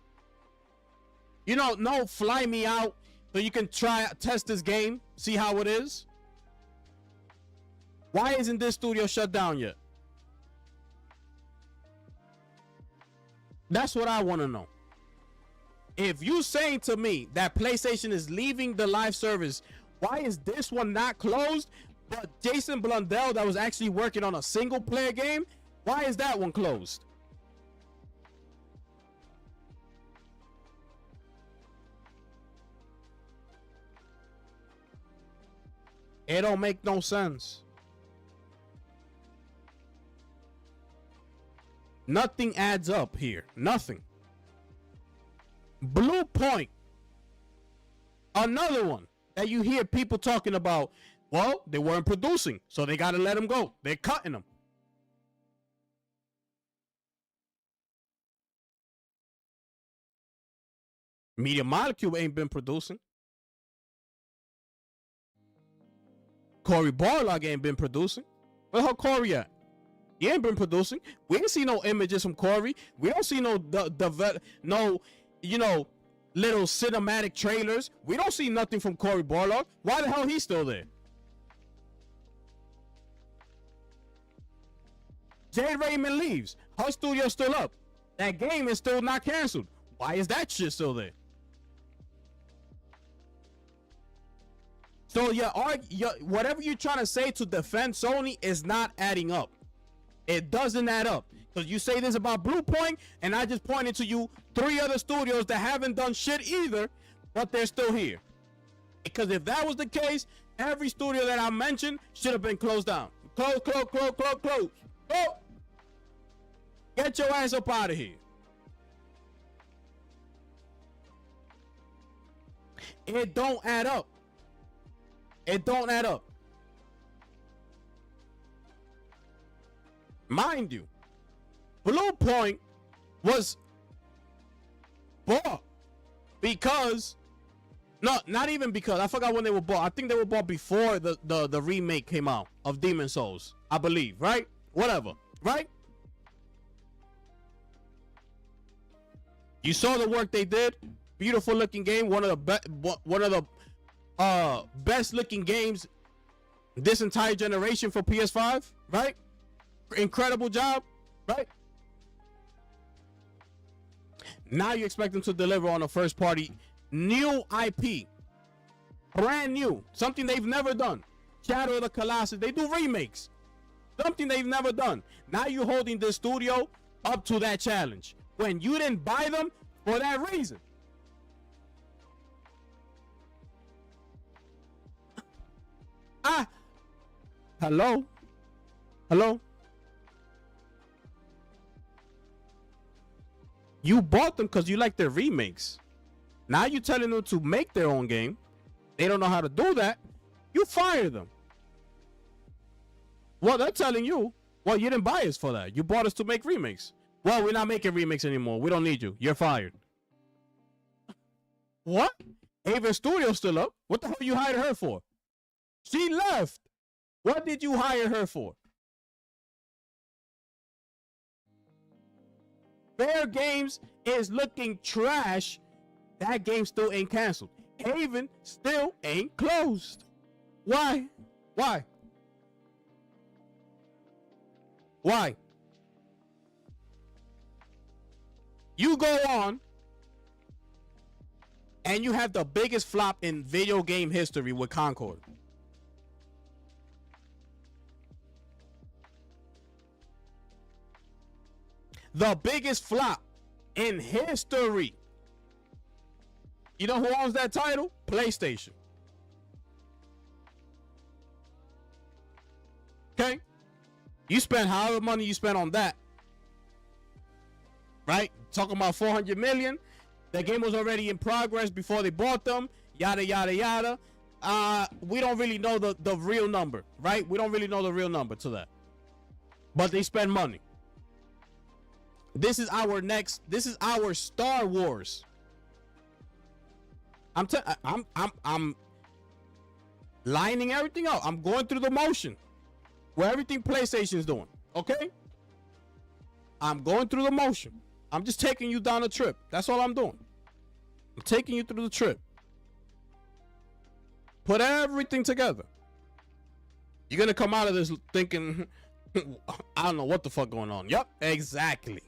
You know, no fly me out so you can test this game, see how it is. Why isn't this studio shut down yet? That's what I want to know. If you saying to me that PlayStation is leaving the live service, why is this one not closed? But Jason Blundell, that was actually working on a single player game, why is that one closed? It don't make no sense. Nothing adds up here. Nothing. Blue Point. Another one that you hear people talking about, well, they weren't producing, so they got to let them go. They're cutting them. Media Molecule ain't been producing. Corey Barlog ain't been producing. Where the hell Corey at? He ain't been producing. We ain't see no images from Corey. We don't see no little cinematic trailers. We don't see nothing from Corey Barlog. Why the hell he's still there? Jade Raymond leaves. Her studio's still up. That game is still not canceled. Why is that shit still there? So whatever you're trying to say to defend Sony is not adding up. It doesn't add up. Because you say this about Blue Point, and I just pointed to you 3 other studios that haven't done shit either, but they're still here. Because if that was the case, every studio that I mentioned should have been closed down. Close. Go. Get your ass up out of here. It don't add up. It don't add up. Mind you, Blue Point was bought because, no, not even because, I forgot when they were bought. I think they were bought before the remake came out of Demon Souls, I believe, right? Whatever, right? You saw the work they did. Beautiful looking game. One of the best looking games this entire generation for PS5, right? Incredible job, right? Now you expect them to deliver on a first party new IP, brand new, something they've never done. Shadow of the Colossus, they do remakes, something they've never done. Now you're holding this studio up to that challenge when you didn't buy them for that reason. Hello. You bought them because you like their remakes. Now you're telling them to make their own game. They don't know how to do that. You fire them. Well, they're telling you, well, you didn't buy us for that. You bought us to make remakes. Well, we're not making remakes anymore. We don't need you. You're fired. What? Haven Studio's still up. What the hell you hired her for? She left. What did you hire her for? Fair Games is looking trash. That game still ain't canceled. Haven still ain't closed. Why? You go on and you have the biggest flop in video game history with Concord. The biggest flop in history. You know who owns that title? PlayStation. Okay? You spend however money you spent on that. Right? Talking about 400 million. The game was already in progress before they bought them. Yada, yada, yada. We don't really know the real number. Right? We don't really know the real number to that. But they spend money. This is our Star Wars. I'm lining everything up. I'm going through the motion where everything PlayStation's doing. Okay? I'm going through the motion. I'm just taking you down a trip. That's all I'm doing. I'm taking you through the trip. Put everything together. You're gonna come out of this thinking, I don't know what the fuck going on. Yep, exactly.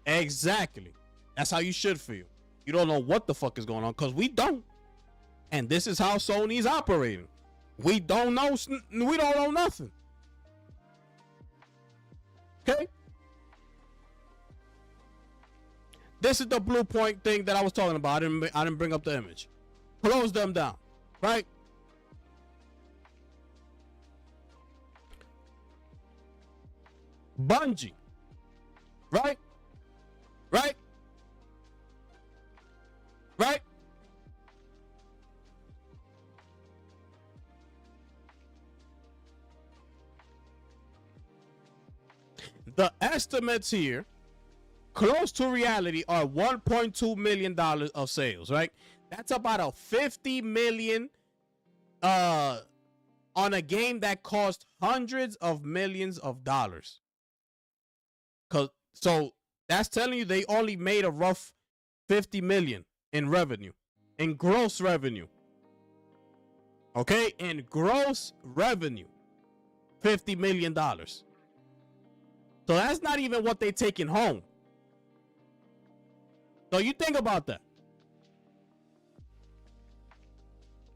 That's how you should feel. You don't know what the fuck is going on, because we don't. And this is how Sony's operating. We don't know nothing. Okay? This is the Blue Point thing that I was talking about. I didn't bring up the image. Close them down. Right? Bungie. Right? estimates here, close to reality, are $1.2 million of sales, right? That's about a 50 million on a game that cost hundreds of millions of dollars. So that's telling you they only made a rough 50 million in revenue, in gross revenue. Okay, in gross revenue, $50 million. So that's not even what they taking home. So you think about that.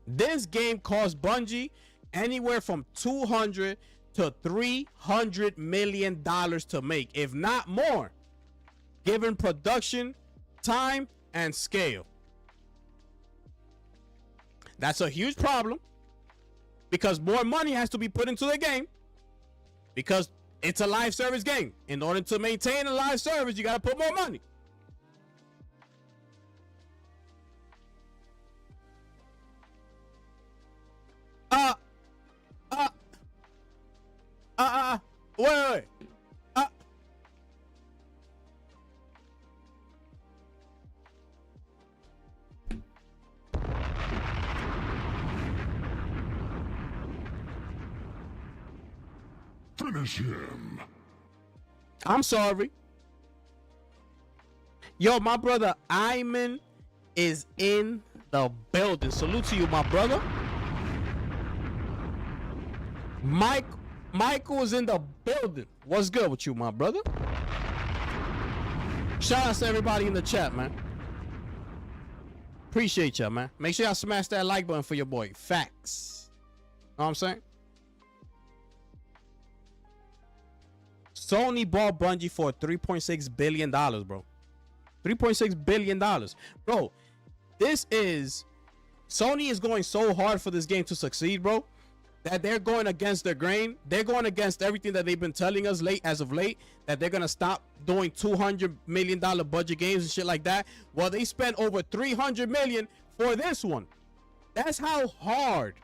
This game cost Bungie anywhere from $200 to $300 million to make, if not more, given production, time, and scale. That's a huge problem because more money has to be put into the game because it's a live service game. In order to maintain a live service, you got to put more money. Wait. Finish him. I'm sorry. Yo, my brother Iman is in the building. Salute to you, my brother. Michael is in the building. What's good with you, my brother? Shout out to everybody in the chat, man. Appreciate y'all, man. Make sure y'all smash that like button for your boy. Facts. Know what I'm saying? Sony bought Bungie for $3.6 billion, bro. $3.6 billion. Bro, this is... Sony is going so hard for this game to succeed, bro, that they're going against their grain. They're going against everything that they've been telling us as of late, that they're going to stop doing $200 million budget games and shit like that. Well, they spent over $300 million for this one. That's how hard,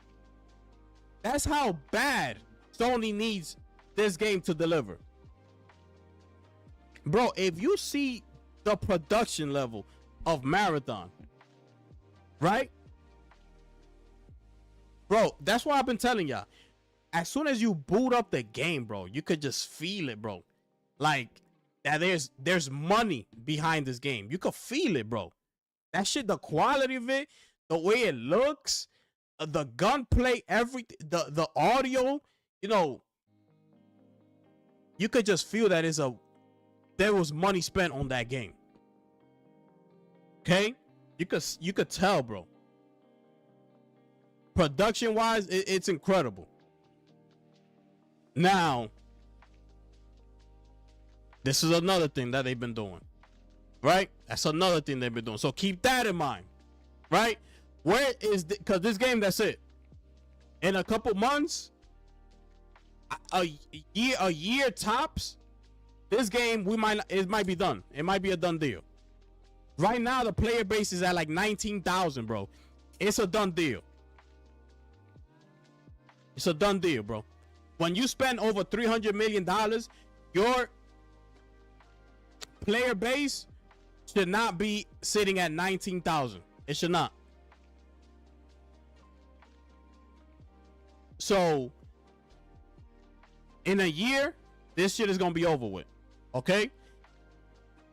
that's how bad Sony needs this game to deliver. Bro, if you see the production level of Marathon, right? Bro, that's why I've been telling y'all. As soon as you boot up the game, bro, you could just feel it, bro. Like, that there's money behind this game. You could feel it, bro. That shit, the quality of it, the way it looks, the gunplay, everything, the audio, you know, you could just feel that there was money spent on that game. Okay? You could tell, bro. Production wise, it's incredible. Now, this is another thing that they've been doing, right? That's another thing they've been doing. So keep that in mind, right? Where is because this game, that's it. In a couple months, a year tops, this game it might be done. It might be a done deal. Right now, the player base is at like 19,000, bro. It's a done deal. It's a done deal, bro. When you spend over $300 million, your player base should not be sitting at 19,000. It should not. So, in a year, this shit is going to be over with. Okay?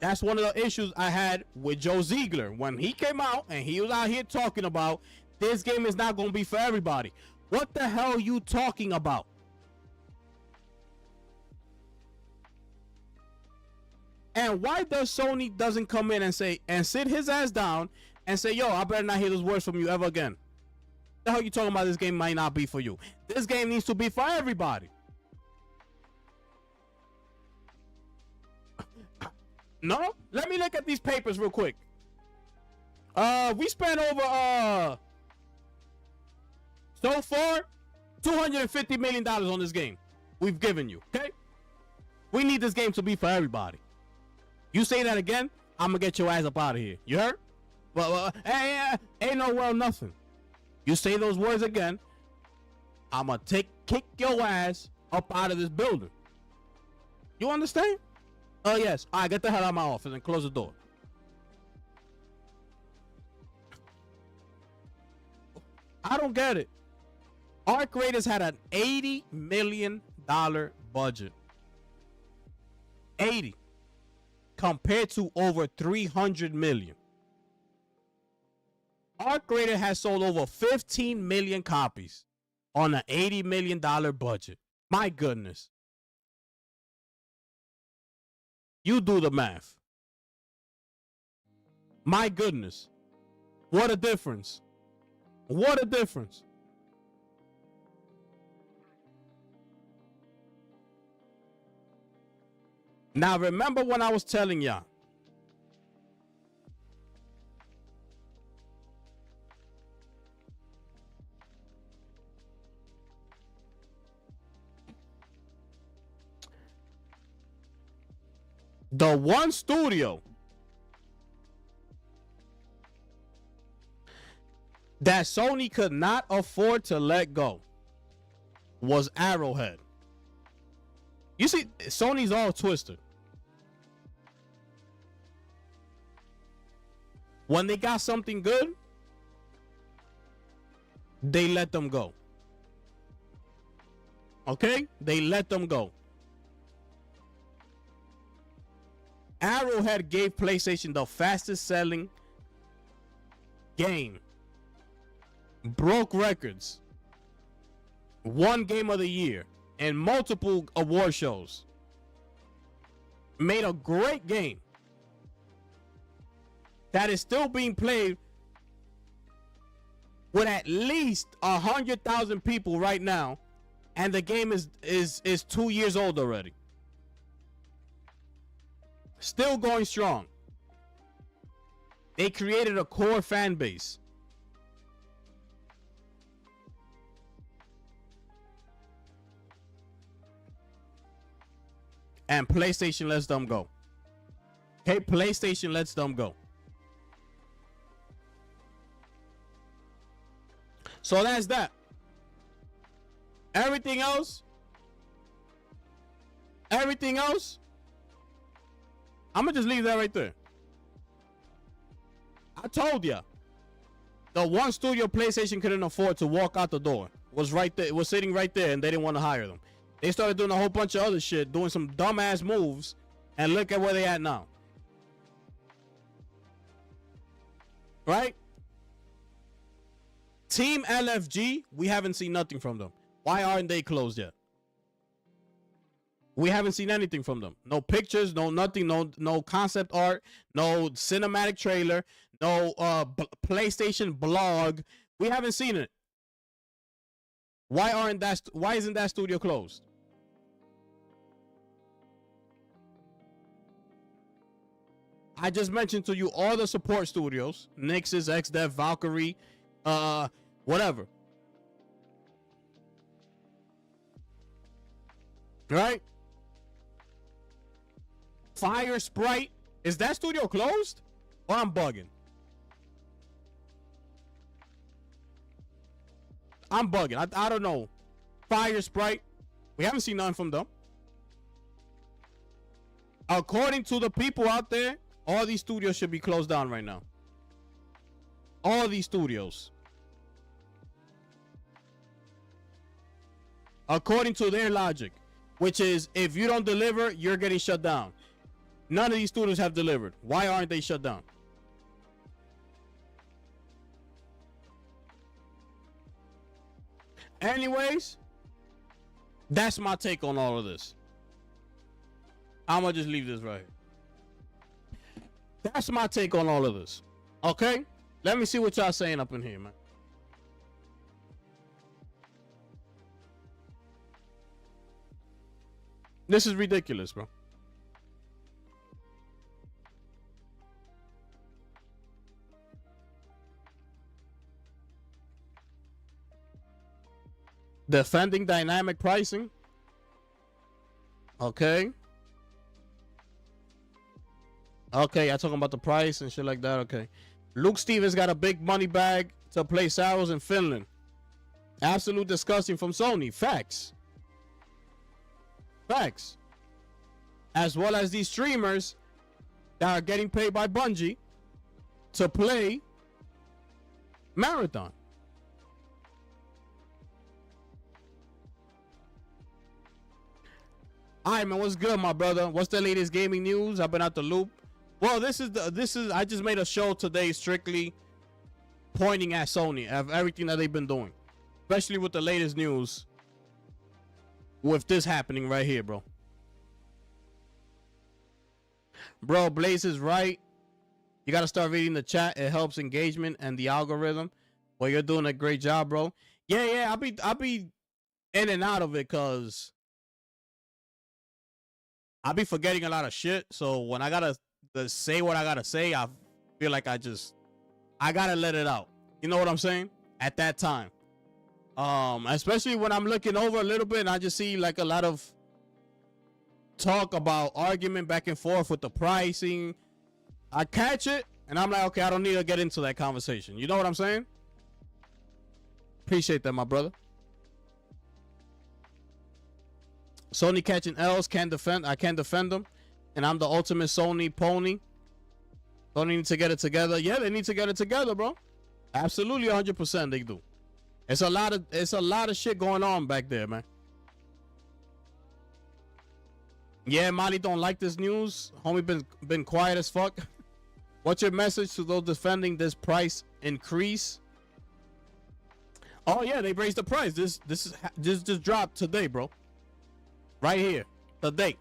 That's one of the issues I had with Joe Ziegler. When he came out and he was out here talking about this game is not going to be for everybody. What the hell are you talking about? And why does Sony doesn't come in and say and sit his ass down and say, yo, I better not hear those words from you ever again? The hell you talking about? This game might not be for you. This game needs to be for everybody. No? Let me look at these papers real quick. We spent over so far $250 million on this game. We've given you, okay? We need this game to be for everybody. You say that again, I'm gonna get your ass up out of here. You heard? Well, hey, ain't no well nothing. You say those words again, I'm gonna kick your ass up out of this building. You understand? Oh, yes. All right, get the hell out of my office and close the door. I don't get it. Arc Raiders had an $80 million budget. 80 compared to over 300 million. Arc Raider has sold over 15 million copies on an $80 million budget. My goodness. You do the math. My goodness. What a difference. What a difference. Now, remember when I was telling y'all, the one studio that Sony could not afford to let go was Arrowhead. You see, Sony's all twisted. When they got something good, they let them go. Okay? They let them go. Arrowhead gave PlayStation the fastest selling game. Broke records. Won Game of the Year and multiple award shows. Made a great game that is still being played with at least 100,000 people right now, and the game is 2 years old already. Still going strong. They created a core fan base. And PlayStation lets them go. Okay, PlayStation lets them go. So that's that. Everything else, I'm gonna just leave that right there. I told ya, the one studio PlayStation couldn't afford to walk out the door was right there. It was sitting right there, and they didn't want to hire them. They started doing a whole bunch of other shit, doing some dumbass moves, and look at where they at now. Right? Team LFG, we haven't seen nothing from them. Why aren't they closed yet? We haven't seen anything from them. No pictures, no nothing, no concept art, no cinematic trailer, no PlayStation blog. We haven't seen it. Why isn't that studio closed? I just mentioned to you all the support studios, Nix's, XDev, Valkyrie, whatever. Right? Fire Sprite. Is that studio closed? Or I'm bugging? I'm bugging. I don't know. Fire Sprite. We haven't seen none from them. According to the people out there, all these studios should be closed down right now. All these studios. According to their logic, which is if you don't deliver, you're getting shut down. None of these studios have delivered. Why aren't they shut down? Anyways, that's my take on all of this. I'm gonna just leave this right here. That's my take on all of this. Okay? Let me see what y'all saying up in here, man. This is ridiculous, bro. Defending dynamic pricing. Okay. Okay, y'all talking about the price and shit like that. Okay. Luke Stevens got a big money bag to play Saros in Finland. Absolute disgusting from Sony. Facts. Facts. as well as these streamers that are getting paid by Bungie to play Marathon. All right, man, what's good, my brother? What's the latest gaming news? I've been out the loop. Well, this is I just made a show today strictly pointing at Sony of everything that they've been doing, especially with the latest news with this happening right here, bro. Bro, Blaze is right. You got to start reading the chat. It helps engagement and the algorithm. Well, you're doing a great job, bro. Yeah, I'll be in and out of it because I'll be forgetting a lot of shit. So when I gotta say what I gotta say, I feel like I gotta let it out. You know what I'm saying? At that time. Especially when I'm looking over a little bit and I just see like a lot of talk about argument back and forth with the pricing. I catch it and I'm like, okay, I don't need to get into that conversation. You know what I'm saying? Appreciate that, my brother. Sony catching L's, I can't defend them. And I'm the ultimate Sony pony. Sony need to get it together. Yeah, they need to get it together, bro. Absolutely 100% they do. It's a lot of shit going on back there, man. Yeah, Molly don't like this news. Homie been quiet as fuck. What's your message to those defending this price increase? Oh yeah, they raised the price. This just dropped today, bro. Right here, today.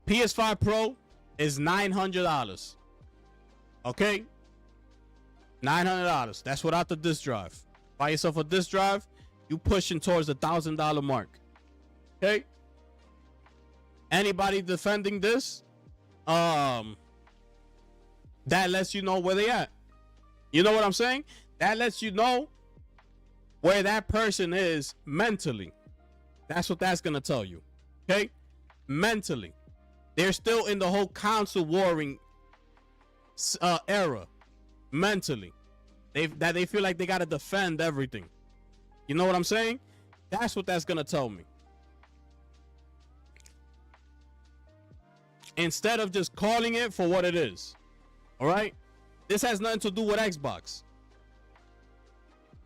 PS5 Pro is $900. Okay, $900. That's without the disk drive. Buy yourself a disk drive, you pushing towards the $1,000 mark. Okay. Anybody defending this, that lets you know where they at. You know what I'm saying? That lets you know where that person is mentally. That's what that's gonna tell you. Okay, mentally, they're still in the whole console warring era. Mentally, they feel like they gotta defend everything. You know what I'm saying? That's what that's gonna tell me. Instead of just calling it for what it is. All right, this has nothing to do with Xbox.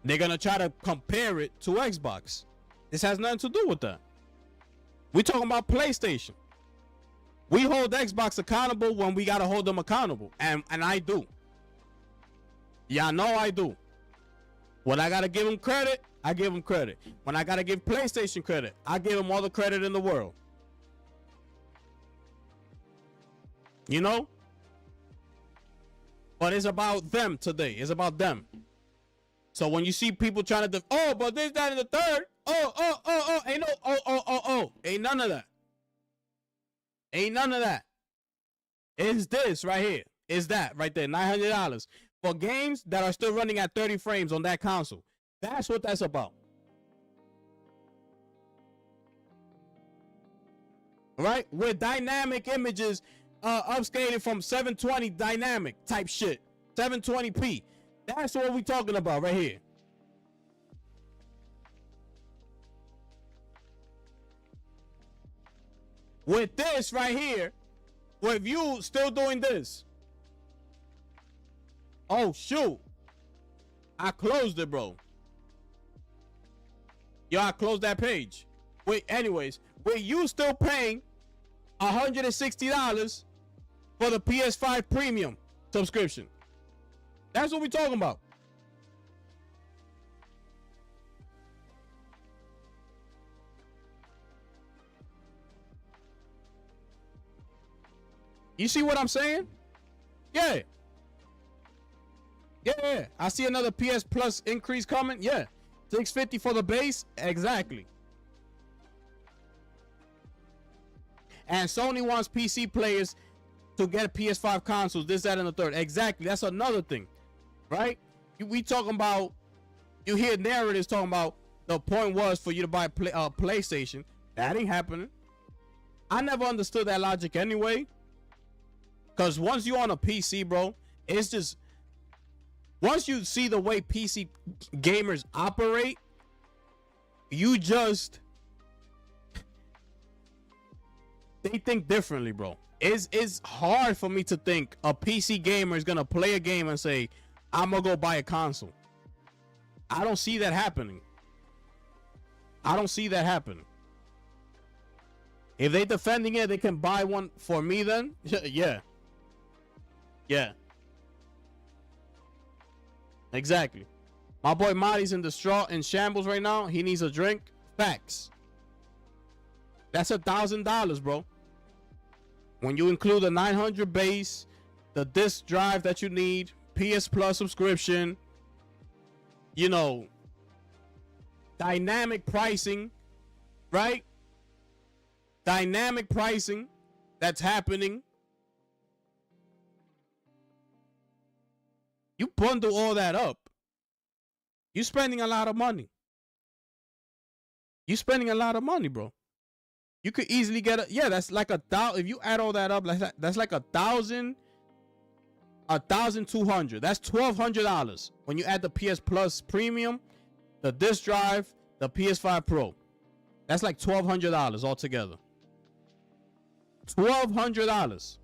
They're gonna try to compare it to Xbox. This has nothing to do with that. We're talking about PlayStation. We hold Xbox accountable when we gotta hold them accountable, and I do. Y'all know I do. When I gotta give them credit, I give them credit. When I gotta give PlayStation credit, I give them all the credit in the world. You know? But it's about them today. It's about them. So when you see people trying to but this, that, and the third. Ain't no, ain't none of that. Ain't none of that. It's this right here. It's that right there. $900 for games that are still running at 30 frames on that console. That's what that's about. Right? With dynamic images, upscaling from 720 dynamic type shit. 720p. That's what we talking about right here. With this right here, with you still doing this. Oh, shoot. I closed it, bro. Yo, I closed that page. Wait, anyways, with you still paying $160 for the PS5 premium subscription. That's what we're talking about. You see what I'm saying? Yeah. Yeah. I see another PS Plus increase coming. Yeah. $650 for the base. Exactly. And Sony wants PC players to get PS5 consoles, this, that, and the third. Exactly. That's another thing. Right? We talking about, you hear narratives talking about the point was for you to buy PlayStation. That ain't happening. I never understood that logic anyway. Because once you're on a PC, bro, it's just, once you see the way PC gamers operate, you just, they think differently, bro. It's hard for me to think a PC gamer is gonna play a game and say, I'm gonna go buy a console. I don't see that happening. I don't see that happening. If they defending it, they can buy one for me then. Yeah. Yeah. Exactly. My boy Marty's in distraught in shambles right now. He needs a drink. Facts. That's $1,000, bro. When you include the 900 base, the disc drive that you need, PS Plus subscription, you know, dynamic pricing, right? Dynamic pricing that's happening. You bundle all that up, you're spending a lot of money. You're spending a lot of money, bro. You could easily get that's like $1,000. If you add all that up, that's like $1,200. That's $1,200 when you add the PS Plus Premium, the disc drive, the PS5 Pro. That's like $1,200 altogether. $1,200.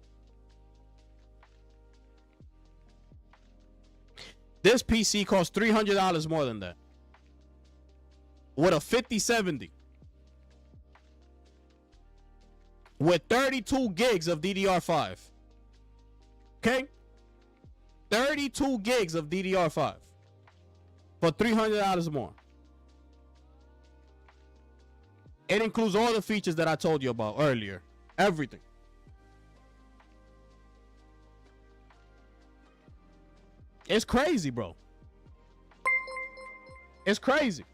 This PC costs $300 more than that. With a 5070. With 32 gigs of DDR5. Okay? 32 gigs of DDR5. For $300 more. It includes all the features that I told you about earlier. Everything. It's crazy, bro. It's crazy.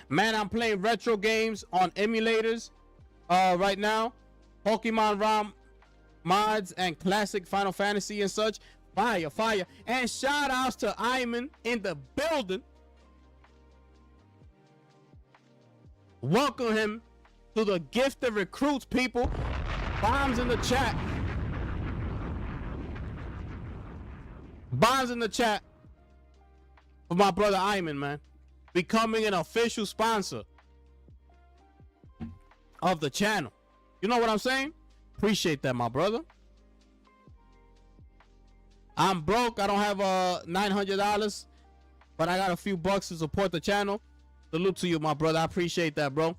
Man, I'm playing retro games on emulators right now. Pokemon ROM mods and classic Final Fantasy and such. Fire, fire. And shout outs to Iman in the building. Welcome him to the Gifted Recruits, people. Bombs in the chat. Bombs in the chat for my brother Iman, man. Becoming an official sponsor of the channel. You know what I'm saying? Appreciate that, my brother. I'm broke. I don't have $900, but I got a few bucks to support the channel. Salute to you, my brother. I appreciate that, bro.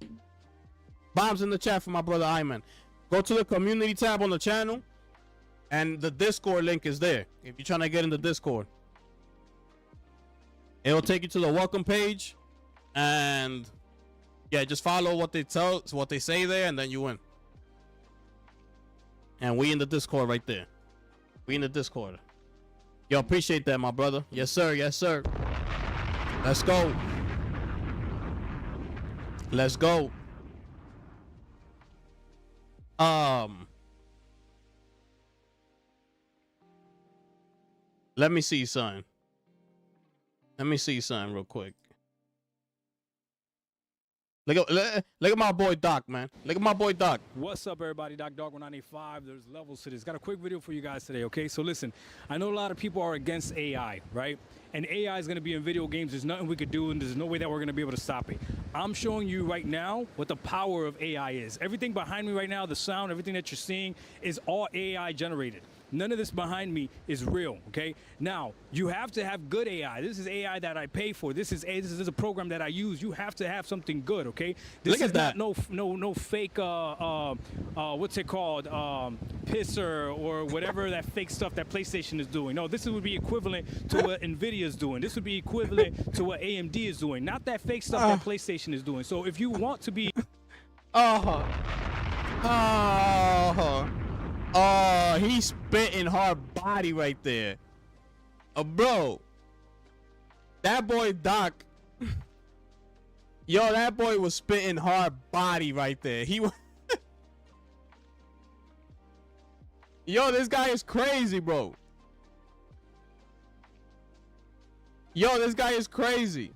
Bombs in the chat for my brother Iman. Go to the community tab on the channel, and the Discord link is there if you're trying to get in the Discord. It'll take you to the welcome page, and yeah, just follow what they say there, and then you win. And we in the Discord right there. We in the Discord. Yo, appreciate that, my brother. Yes, sir. Yes, sir. Let's go. Let's go. Let me see, son. Let me see something real quick. Look at my boy Doc, man. Look at my boy Doc. What's up, everybody? Doc Dog 195. There's levels to this. Got a quick video for you guys today, okay? So listen, I know a lot of people are against AI, right? And AI is going to be in video games. There's nothing we could do, and there's no way that we're going to be able to stop it. I'm showing you right now what the power of AI is. Everything behind me right now, the sound, everything that you're seeing is all AI generated. None of this behind me is real, okay? Now, you have to have good AI. This is AI that I pay for. This is a program that I use. You have to have something good, okay? This Look at is that. not no fake what's it called? Pisser or whatever that fake stuff that PlayStation is doing. No, this would be equivalent to what Nvidia is doing. This would be equivalent to what AMD is doing. Not that fake stuff that PlayStation is doing. So if you want to be Oh, he's spitting hard body right there. Bro. That boy Doc. Yo, that boy was spitting hard body right there. He was Yo, this guy is crazy, bro. Yo, this guy is crazy.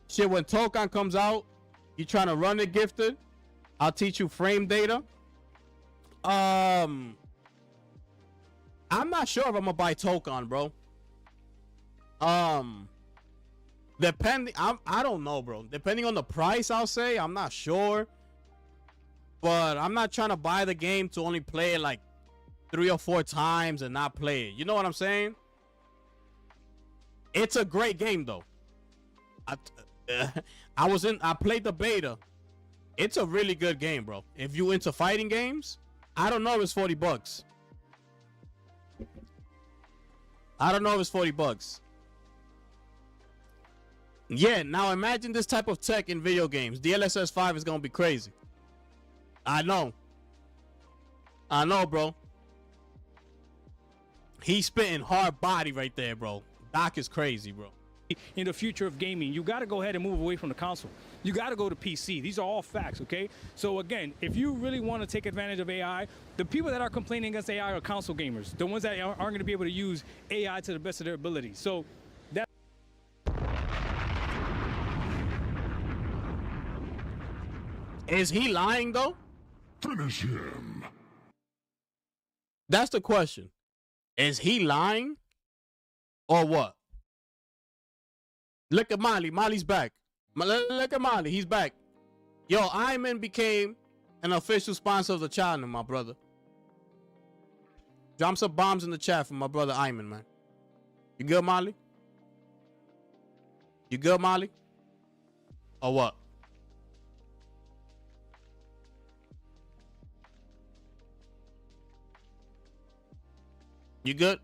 Shit, when Tokan comes out, you trying to run it, Gifted? I'll teach you frame data. I'm not sure if I'm gonna buy Tokan, bro. Depending, I don't know, bro. Depending on the price, I'll say. I'm not sure. But I'm not trying to buy the game to only play it like 3 or 4 times and not play it. You know what I'm saying? It's a great game though. I played the beta. It's a really good game, bro. If you into fighting games, I don't know if it's $40. I don't know if it's $40. Yeah, now imagine this type of tech in video games. DLSS 5 is gonna be crazy. I know, bro. He's spitting hard body right there, bro. Doc is crazy, bro. In the future of gaming, you got to go ahead and move away from the console. You got to go to PC. These are all facts, okay? So again, if you really want to take advantage of AI, the people that are complaining against AI are console gamers, the ones that aren't going to be able to use AI to the best of their ability. So that is he lying though? Finish him. That's the question. Is he lying or what? Look at Molly. Molly's back. Look at Molly. He's back. Yo, Iman became an official sponsor of the channel, my brother. Drop some bombs in the chat for my brother Iman, man. You good, Molly? You good, Molly? Or what? You good?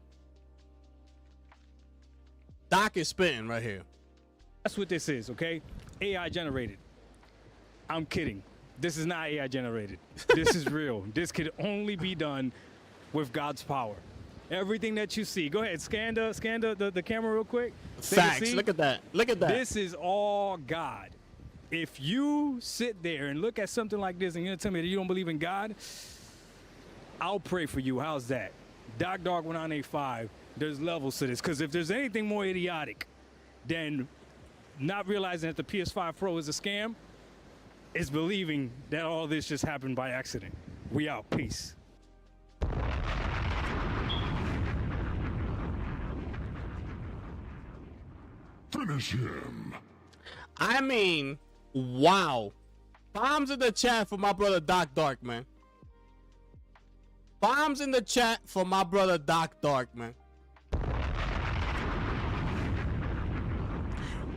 Doc is spitting right here. That's what this is, okay? AI generated. I'm kidding. This is not AI generated. This is real. This could only be done with God's power. Everything that you see. Go ahead, scan the camera real quick. Facts. Look at that. Look at that. This is all God. If you sit there and look at something like this and you're gonna tell me that you don't believe in God, I'll pray for you. How's that? Dog1985. There's levels to this, because if there's anything more idiotic than not realizing that the PS5 Pro is a scam, is believing that all this just happened by accident. We out. Peace. Finish him. I mean, wow. Bombs in the chat for my brother Doc Dark, man. Bombs in the chat for my brother Doc Dark, man.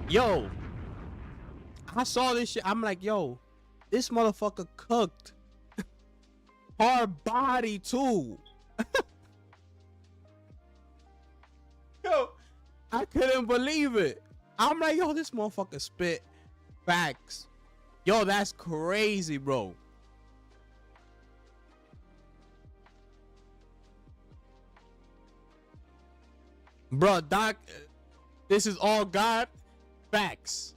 Yo, I saw this shit. I'm like, yo, this motherfucker cooked. Hard body too. Yo, I couldn't believe it. I'm like, yo, this motherfucker spit facts. Yo, that's crazy, bro. Bro, Doc, this is all God. Facts.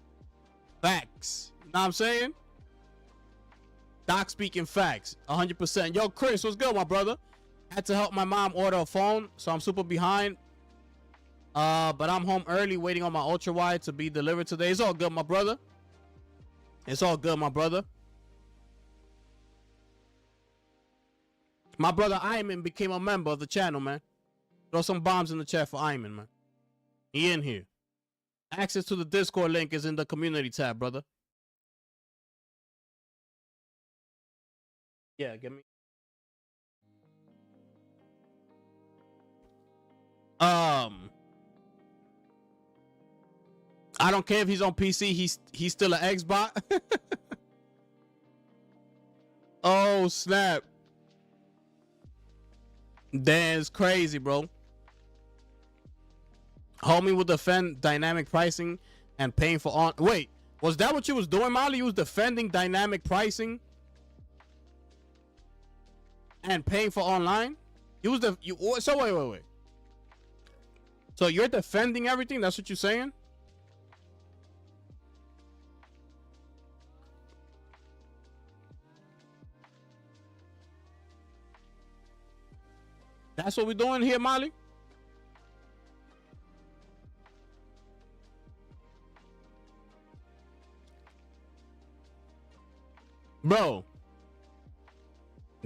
Facts. You know what I'm saying? Doc speaking facts. 100%. Yo, Chris, what's good, my brother? Had to help my mom order a phone, so I'm super behind. But I'm home early waiting on my ultra wide to be delivered today. It's all good, my brother. It's all good, my brother. My brother Iman became a member of the channel, man. Throw some bombs in the chat for Iman, man. He in here. Access to the Discord link is in the community tab, brother. Yeah, give me. I don't care if he's on PC. He's still an Xbot. Oh snap! That's crazy, bro. Homie will defend dynamic pricing and paying for on. Wait, was that what you was doing, Molly? You was defending dynamic pricing and paying for online. You was so wait. So you're defending everything? That's what you're saying? That's what we're doing here, Molly? Bro,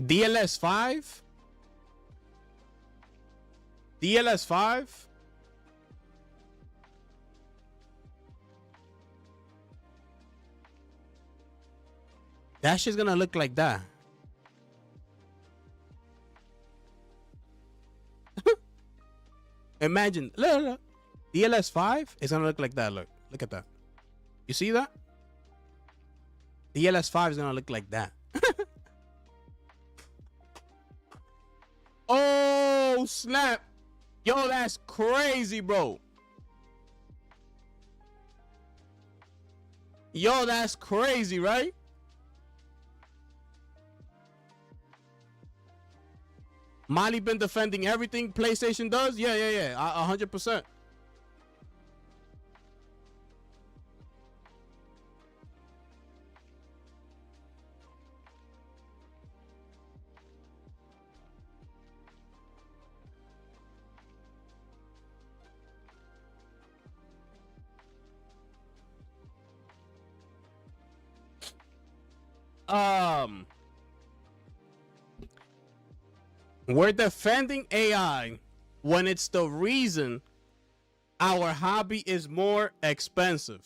DLS 5? DLS 5? That shit's gonna look like that. Imagine, look. The LS5 is gonna look like that. Look at that. You see that? The LS5 is gonna look like that. Oh snap! Yo, that's crazy, bro. Yo, that's crazy, right? Molly been defending everything PlayStation does? Yeah. 100%. We're defending AI when it's the reason our hobby is more expensive.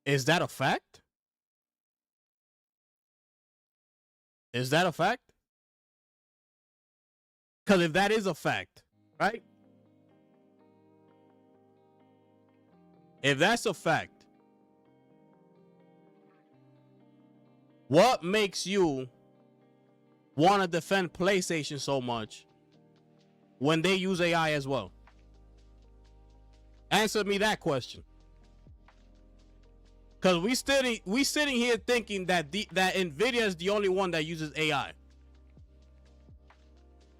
Is that a fact? Is that a fact? Because if that is a fact, right? If that's a fact, what makes you want to defend PlayStation so much when they use AI as well? Answer me that question. Because we sitting here thinking that that Nvidia is the only one that uses AI,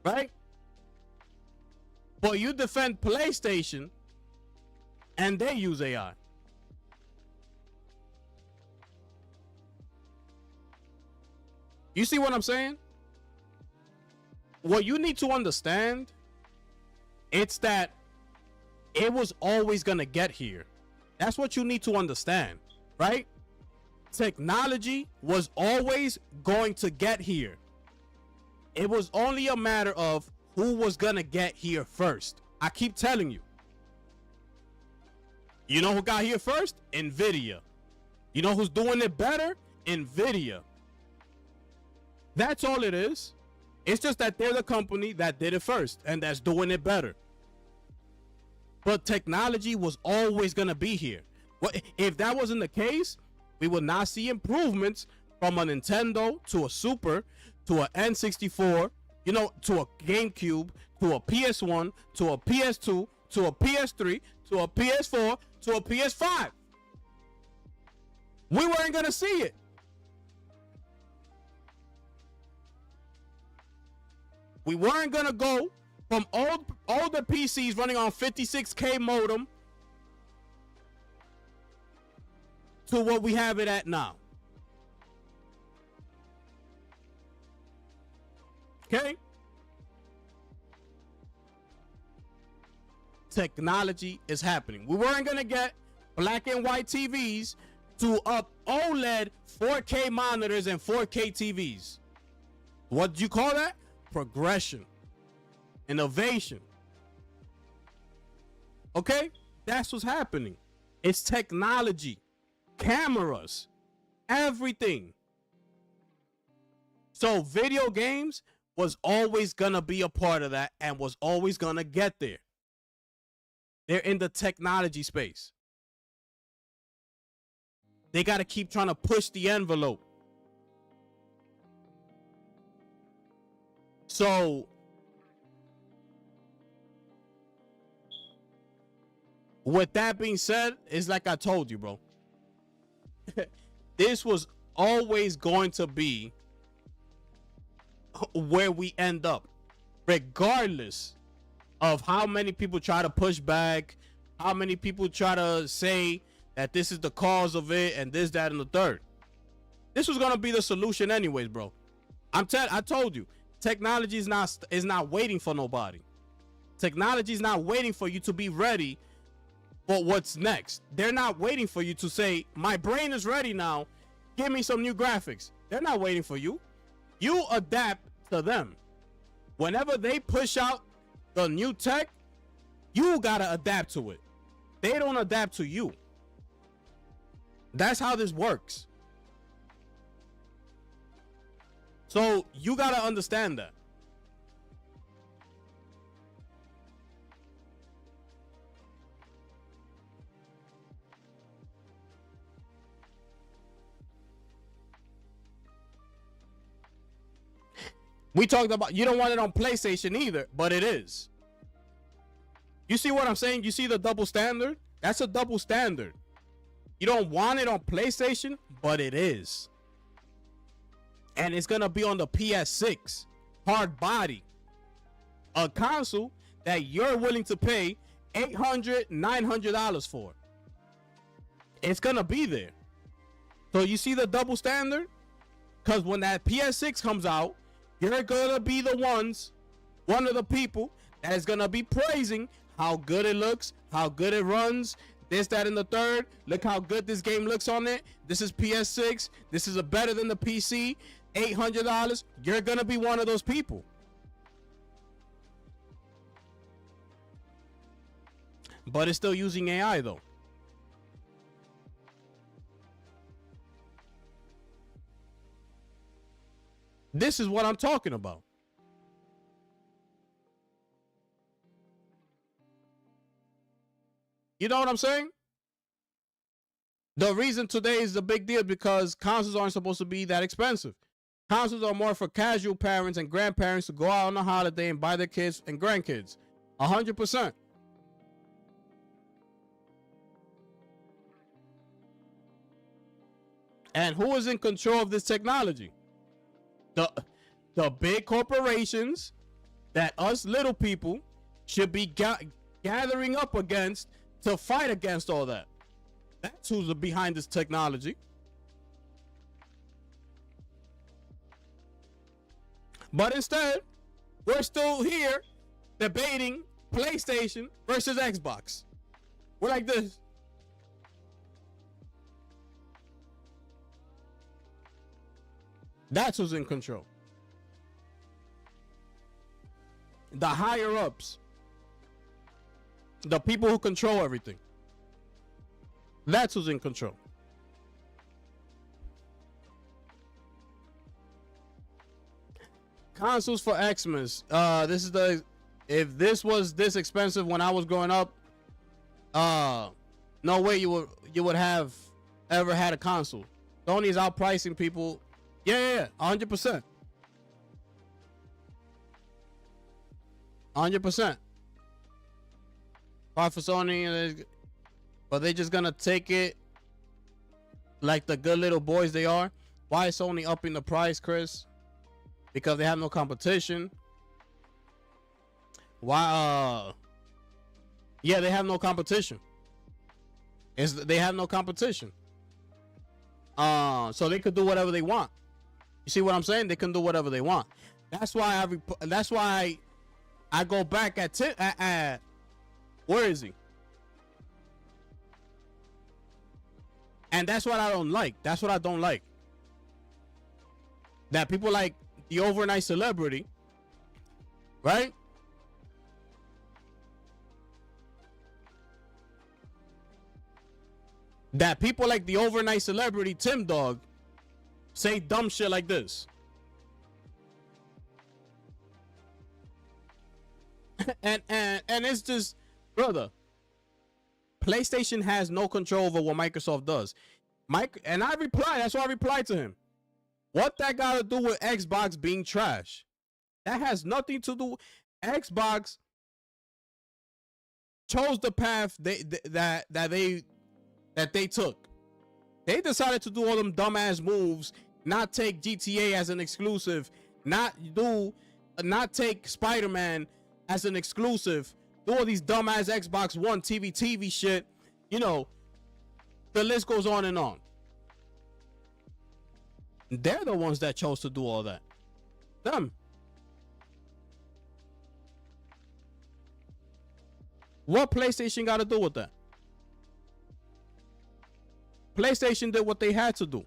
right? But you defend PlayStation, and they use AI. You see what I'm saying? What you need to understand, it's that it was always gonna get here. That's what you need to understand, right? Technology was always going to get here. It was only a matter of who was gonna get here first. I keep telling you. You know who got here first? Nvidia. You know who's doing it better? Nvidia. That's all it is. It's just that they're the company that did it first and that's doing it better. But technology was always going to be here. Well, if that wasn't the case, we would not see improvements from a Nintendo to a Super to an N64, you know, to a GameCube, to a PS1, to a PS2, to a PS3, to a PS4, to a PS5. We weren't going to see it. We weren't going to go from older PCs running on 56K modem to what we have it at now. Okay? Technology is happening. We weren't going to get black and white TVs to up OLED 4K monitors and 4K TVs. What do you call that? Progression, innovation. Okay, that's what's happening. It's technology, cameras, everything. So video games was always gonna be a part of that and was always gonna get there. They're in the technology space. They got to keep trying to push the envelope. So with that being said, it's like I told you, bro. This was always going to be where we end up, regardless of how many people try to push back, how many people try to say that this is the cause of it and this, that, and the third. This was going to be the solution anyways, bro. I told you. Technology is not waiting for nobody. Technology is not waiting for you to be ready for what's next. They're not waiting for you to say, my brain is ready now, give me some new graphics. They're not waiting for you. You adapt to them. Whenever they push out the new tech, you gotta adapt to it. They don't adapt to you. That's how this works. So you got to understand that. We talked about you don't want it on PlayStation either, but it is. You see what I'm saying? You see the double standard? That's a double standard. You don't want it on PlayStation, but it is. And it's going to be on the PS6. Hard body. A console that you're willing to pay $800, $900 for. It's going to be there. So you see the double standard? Because when that PS6 comes out, you're going to be one of the people that is going to be praising how good it looks, how good it runs, this, that, and the third. Look how good this game looks on it. This is PS6. This is better than the PC. $800. You're going to be one of those people. But it's still using AI though. This is what I'm talking about. You know what I'm saying? The reason today is a big deal because consoles aren't supposed to be that expensive. Consoles are more for casual parents and grandparents to go out on a holiday and buy their kids and grandkids. 100%. And who is in control of this technology? The big corporations that us little people should be gathering up against to fight against all that. That's who's behind this technology. But instead, we're still here debating PlayStation versus Xbox. We're like this. That's who's in control. The higher ups. The people who control everything. That's who's in control. Consoles for Xmas. This is the. If this was this expensive when I was growing up, no way you would have ever had a console. Sony is outpricing people. Yeah, 100%. 100%. Fight for Sony, but they just gonna take it like the good little boys they are. Why is Sony upping the price, Chris? Because they have no competition. Why? Yeah, they have no competition. They have no competition. So they could do whatever they want. You see what I'm saying? They can do whatever they want. That's why I go back at where is he? And that's what I don't like. That's what I don't like. That people like the overnight celebrity, right? That people like the overnight celebrity Tim Dog say dumb shit like this. and it's just, brother, PlayStation has no control over what Microsoft does. And I reply, that's why I replied to him. What that got to do with Xbox being trash? That has nothing to do. Xbox chose the path that they took. They decided to do all them dumbass moves, not take GTA as an exclusive, not take Spider-Man as an exclusive, do all these dumbass Xbox One TV shit. You know, the list goes on and on. They're the ones that chose to do all that. Them. What PlayStation got to do with that? PlayStation did what they had to do.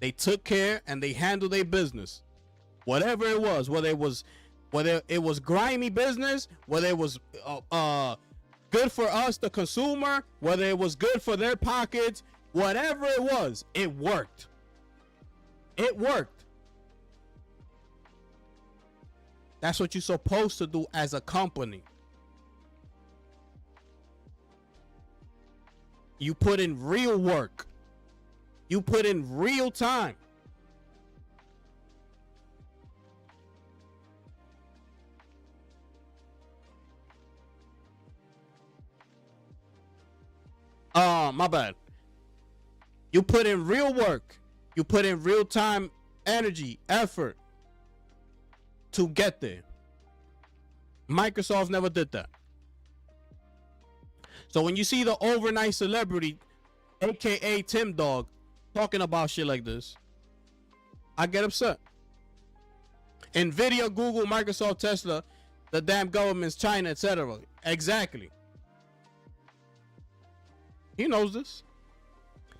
They took care and they handled their business. Whatever it was, whether it was grimy business, whether it was good for us, the consumer, whether it was good for their pockets, whatever it was, it worked. It worked. That's what you're supposed to do as a company. You put in real work. You put in real time. My bad. You put in real work. You put in real time, energy, effort to get there. Microsoft never did that. So when you see the overnight celebrity, aka Tim Dog, talking about shit like this, I get upset. Nvidia, Google, Microsoft, Tesla, the damn governments, China, etc. Exactly. He knows this.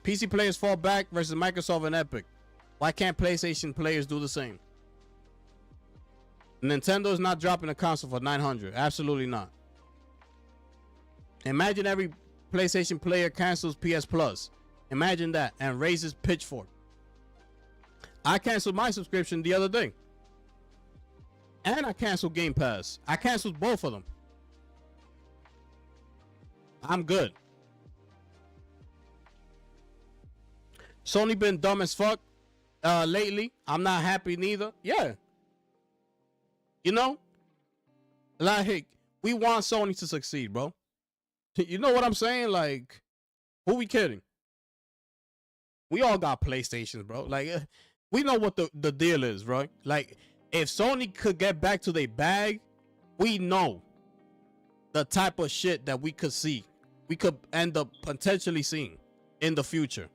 PC players fall back versus Microsoft and Epic. Why can't PlayStation players do the same? Nintendo is not dropping a console for $900. Absolutely not. Imagine every PlayStation player cancels PS Plus. Imagine that and raises Pitchfork. I canceled my subscription the other day. And I canceled Game Pass. I canceled both of them. I'm good. Sony been dumb as fuck lately. I'm not happy neither. Yeah. You know? Like, we want Sony to succeed, bro. You know what I'm saying? Like, who we kidding? We all got PlayStations, bro. Like, we know what the deal is, right? Like, if Sony could get back to their bag, we know the type of shit that we could see. We could end up potentially seeing in the future.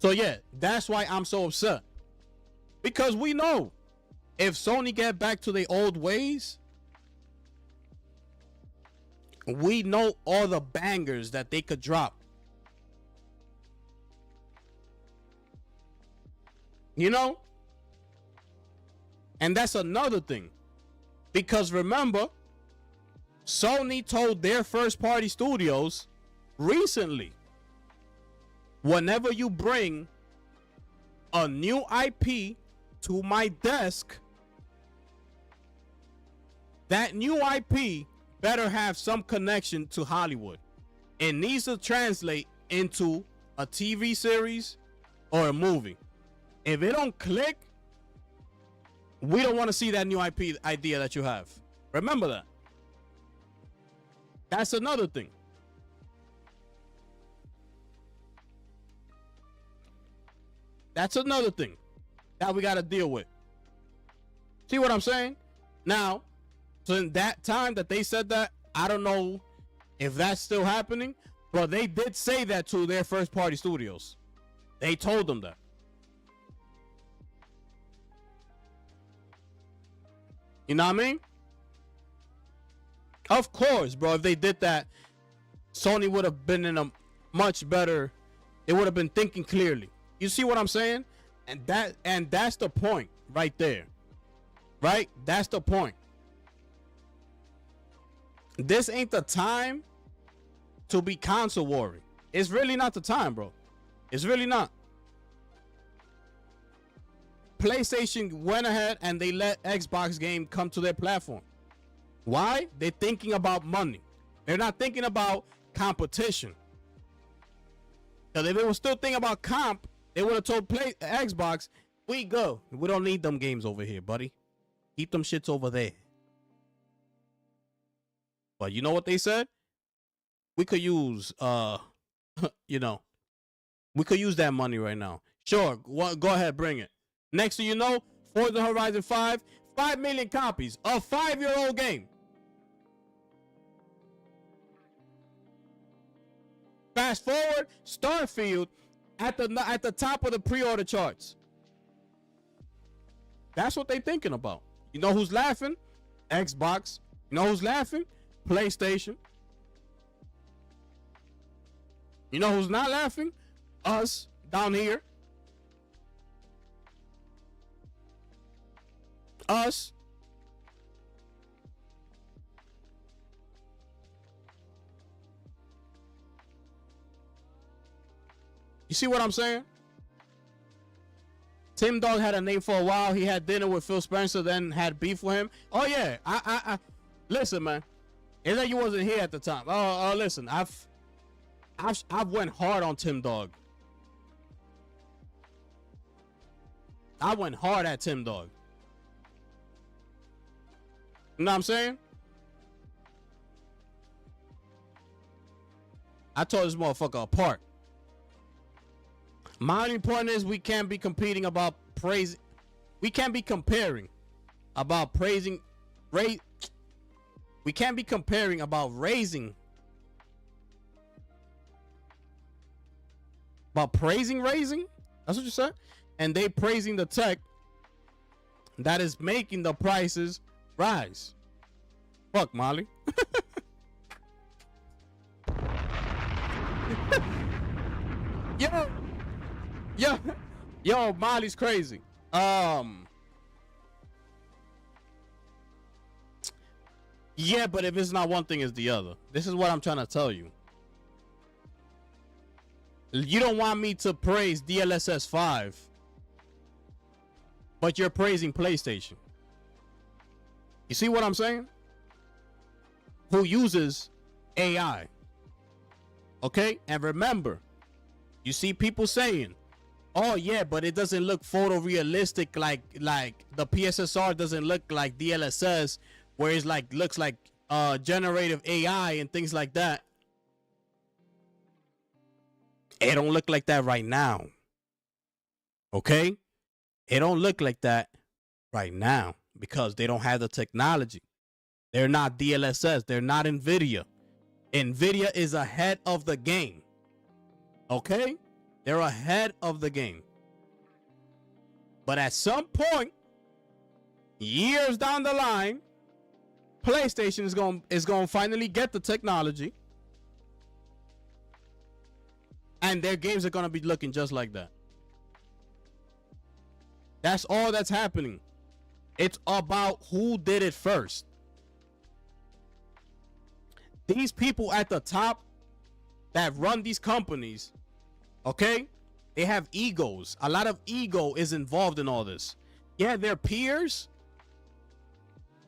So yeah, that's why I'm so upset. Because we know if Sony get back to their old ways, we know all the bangers that they could drop. You know? And that's another thing. Because remember, Sony told their first party studios recently, whenever you bring a new IP to my desk, that new IP better have some connection to Hollywood. It needs to translate into a TV series or a movie. If it don't click, we don't want to see that new IP idea that you have. Remember that. That's another thing. That's another thing that we got to deal with. See what I'm saying? Now, so in that time that they said that, I don't know if that's still happening, but they did say that to their first party studios. They told them that. You know what I mean? Of course, bro. If they did that, Sony would have been in a much better, they would have been thinking clearly. You see what I'm saying? And that's the point right there. Right? That's the point. This ain't the time to be console warring. It's really not the time, bro. It's really not. PlayStation went ahead and they let Xbox game come to their platform. Why? They're thinking about money. They're not thinking about competition. Because if they were still thinking about comp, they would have told Xbox, we go. We don't need them games over here, buddy. Keep them shits over there. But you know what they said? We could use, you know, we could use that money right now. Sure, go ahead, bring it. Next thing you know, Forza Horizon 5, 5 million copies, a 5-year-old game. Fast forward, Starfield at the top of the pre-order charts. That's what they thinking about. You know who's laughing? Xbox. You know who's laughing? PlayStation. You know who's not laughing? Us down here. Us. You see what I'm saying? Tim Dog had a name for a while. He had dinner with Phil Spencer, then had beef with him. Oh yeah, I listen, man. It's like you wasn't here at the time. Listen, I've went hard on Tim Dog. I went hard at Tim Dog. You know what I'm saying? I tore this motherfucker apart. My only point is we can't be competing about praise. We can't be comparing about praising. We can't be comparing about raising. About praising raising? That's what you said? And they praising the tech that is making the prices rise. Fuck, Molly. Yo, Molly's crazy. Yeah, but if it's not one thing, it's the other. This is what I'm trying to tell you. You don't want me to praise DLSS 5, but you're praising PlayStation. You see what I'm saying? Who uses AI? Okay, and remember, you see people saying, "Oh yeah, but it doesn't look photorealistic like the PSSR doesn't look like DLSS, where it's like looks like generative AI and things like that." It don't look like that right now. Okay? It don't look like that right now because they don't have the technology. They're not DLSS. They're not NVIDIA. NVIDIA is ahead of the game. Okay? They're ahead of the game. But at some point, years down the line, PlayStation is going to finally get the technology. And their games are going to be looking just like that. That's all that's happening. It's about who did it first. These people at the top that run these companies, okay, they have egos. A lot of ego is involved in all this. Yeah, they're peers,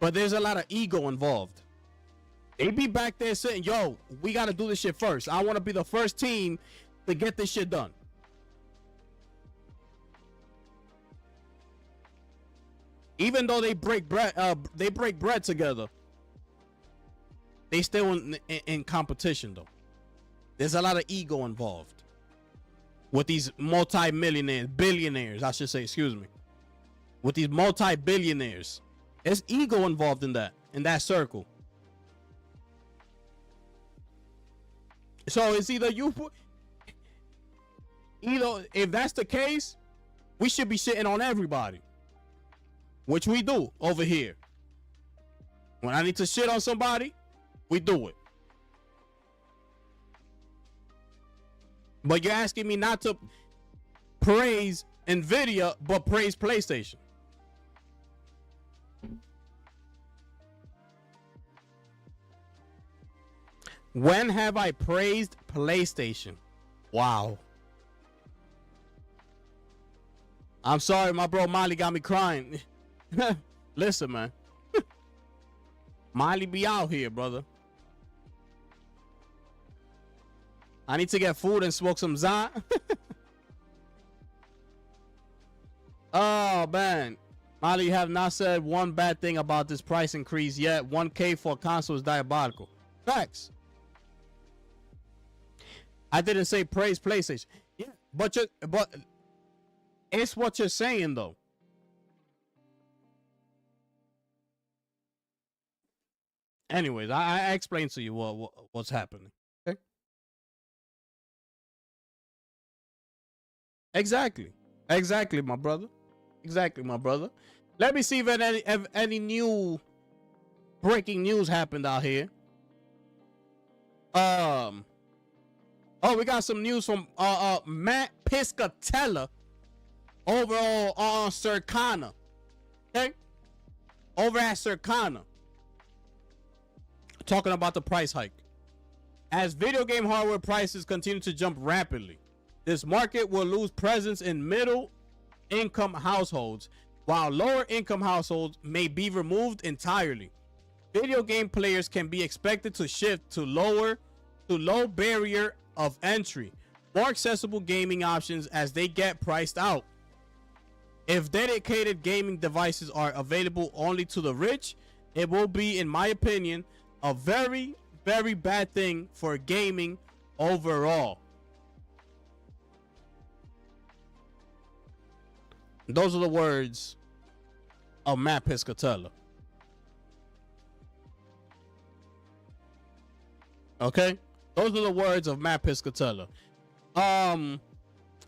but there's a lot of ego involved. They be back there saying, "Yo, we got to do this shit first. I want to be the first team to get this shit done." Even though they break bread together, they still in competition though. There's a lot of ego involved with these multi-millionaires, billionaires, I should say, excuse me. With these multi-billionaires, there's ego involved in that circle. So it's either if that's the case, we should be shitting on everybody, which we do over here. When I need to shit on somebody, we do it. But you're asking me not to praise NVIDIA, but praise PlayStation. When have I praised PlayStation? Wow. I'm sorry, my bro Molly got me crying. Listen, man. Molly be out here, brother. I need to get food and smoke some za. Oh, man. Molly, you have not said one bad thing about this price increase yet. 1K for a console is diabolical. Facts. I didn't say praise PlayStation. Yeah, but it's what you're saying though. Anyways, I explained to you what's happening. Okay. Exactly, my brother. Exactly, my brother. Let me see if any new breaking news happened out here. Oh, we got some news from Matt Piscatella over on Circana. Okay? Over at Circana. Talking about the price hike. As video game hardware prices continue to jump rapidly, This market will lose presence in middle income households, while lower income households may be removed entirely. Video game players can be expected to shift to low barrier of entry, more accessible gaming options as they get priced out. If dedicated gaming devices are available only to the rich, it will be, in my opinion, a very, very bad thing for gaming overall. Those are the words of Matt Piscatella. Okay? Those are the words of Matt Piscatella. And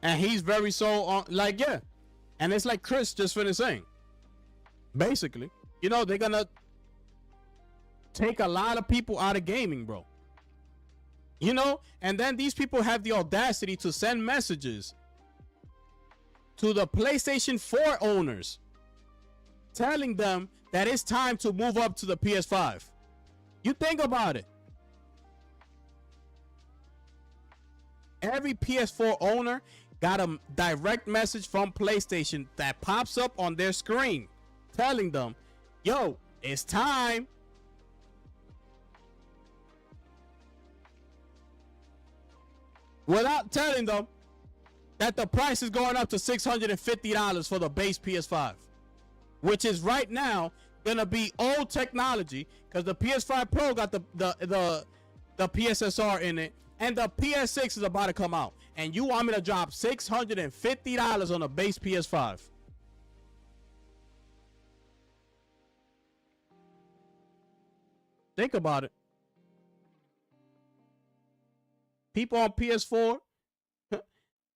he's very so on, like, yeah. And it's like Chris just finished saying. Basically, you know, they're gonna take a lot of people out of gaming, bro. You know, and then these people have the audacity to send messages to the PlayStation 4 owners telling them that it's time to move up to the PS5. You think about it. Every PS4 owner got a direct message from PlayStation that pops up on their screen telling them, yo, it's time. Without telling them that the price is going up to $650 for the base PS5, which is right now gonna be old technology because the PS5 Pro got the PSSR in it, and the PS6 is about to come out. And you want me to drop $650 on a base PS5? Think about it. People on PS4,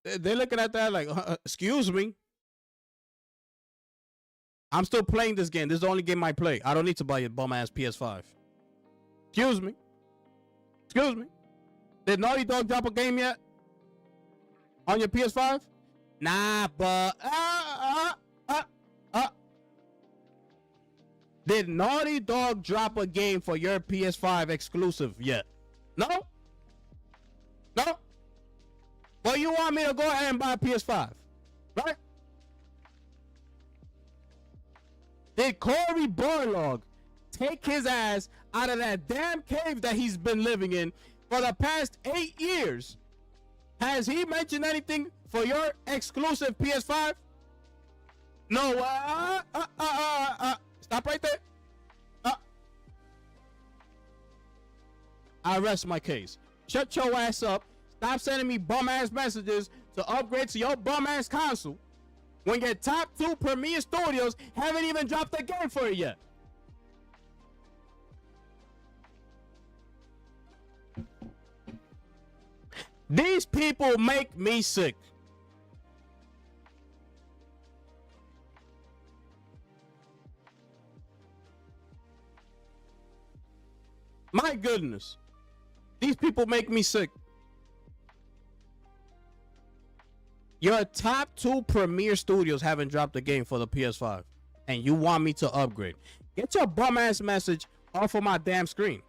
they're looking at that like, excuse me. I'm still playing this game. This is the only game I play. I don't need to buy a bum ass PS5. Excuse me. Excuse me. Did Naughty Dog drop a game yet? On your PS5? Nah, but did Naughty Dog drop a game for your PS5 exclusive yet? No? No? But you want me to go ahead and buy a PS5, right? Did Cory Barlog take his ass out of that damn cave that he's been living in for the past 8 years? Has he mentioned anything for your exclusive PS5? No. Stop right there. I rest my case. Shut your ass up. Stop sending me bum ass messages to upgrade to your bum ass console when your top 2 premier studios haven't even dropped a game for it yet. These people make me sick. My goodness. These people make me sick. Your top 2 premier studios haven't dropped a game for the PS5, and you want me to upgrade. Get your bum ass message off of my damn screen.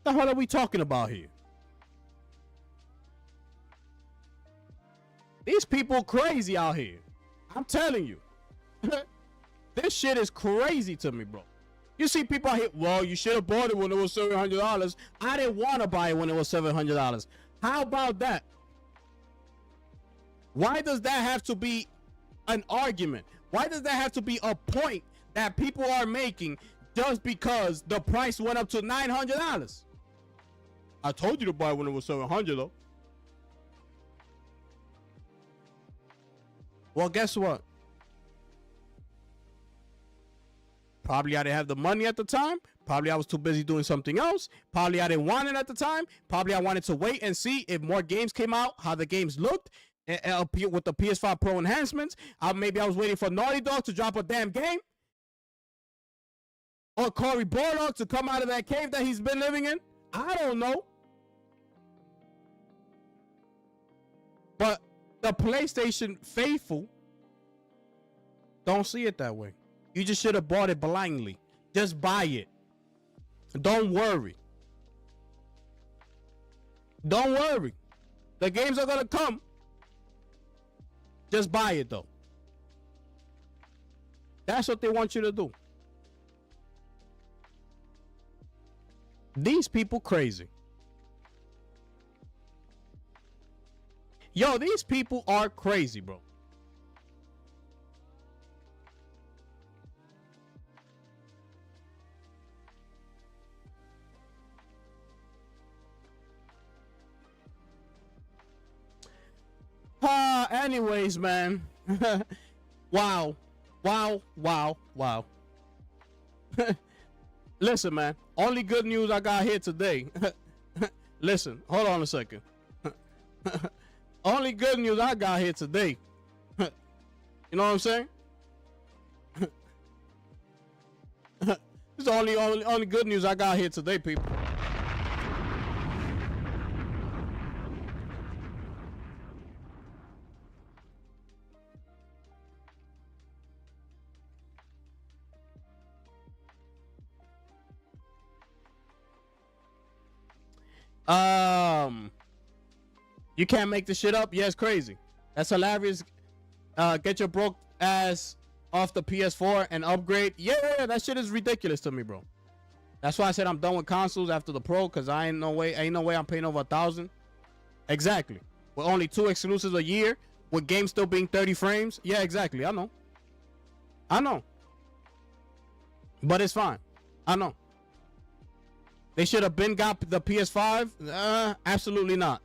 What the hell are we talking about here? These people crazy out here. I'm telling you. This shit is crazy to me, bro. You see people out here, well, you should have bought it when it was $700. I didn't want to buy it when it was $700. How about that? Why does that have to be an argument? Why does that have to be a point that people are making just because the price went up to $900? I told you to buy it when it was $700 though. Well, guess what? Probably I didn't have the money at the time. Probably I was too busy doing something else. Probably I didn't want it at the time. Probably I wanted to wait and see if more games came out, how the games looked with the PS5 Pro enhancements. Maybe I was waiting for Naughty Dog to drop a damn game. Or Cory Barlog to come out of that cave that he's been living in. I don't know. But the PlayStation faithful don't see it that way. You just should have bought it blindly. Just buy it. Don't worry. Don't worry. The games are gonna come. Just buy it though. That's what they want you to do. These people crazy. Yo, these people are crazy, bro. Anyways, man. Wow. Listen, man. Only good news I got here today. Listen, hold on a second. Only good news I got here today. You know what I'm saying? This is only good news I got here today, people. You can't make this shit up. Yeah, it's crazy. That's hilarious. Get your broke ass off the PS4 and upgrade. Yeah, that shit is ridiculous to me, bro. That's why I said I'm done with consoles after the Pro, because ain't no way I'm paying over 1,000. Exactly. With only 2 exclusives a year, with games still being 30 frames. Yeah, exactly. I know. But it's fine. I know. They should have been got the PS5. Absolutely not.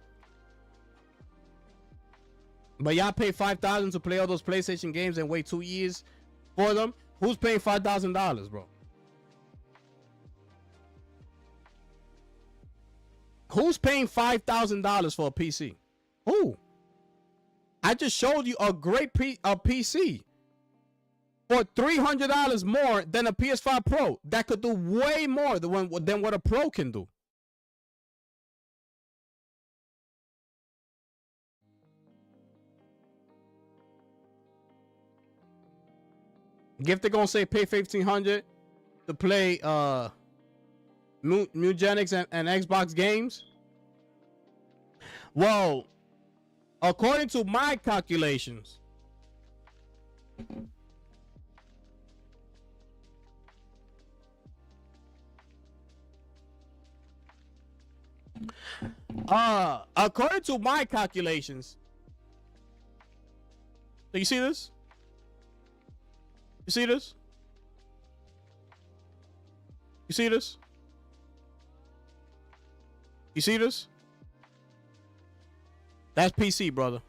But y'all pay $5,000 to play all those PlayStation games and wait 2 years for them. Who's paying $5,000, bro? Who's paying $5,000 for a PC? Who? I just showed you a great PC for $300 more than a PS5 Pro that could do way more than what a Pro can do. Gifted gonna say pay $1,500 to play Mugenics and Xbox games. Well, according to my calculations, do you see this? You see this? You see this? You see this? That's PC, brother.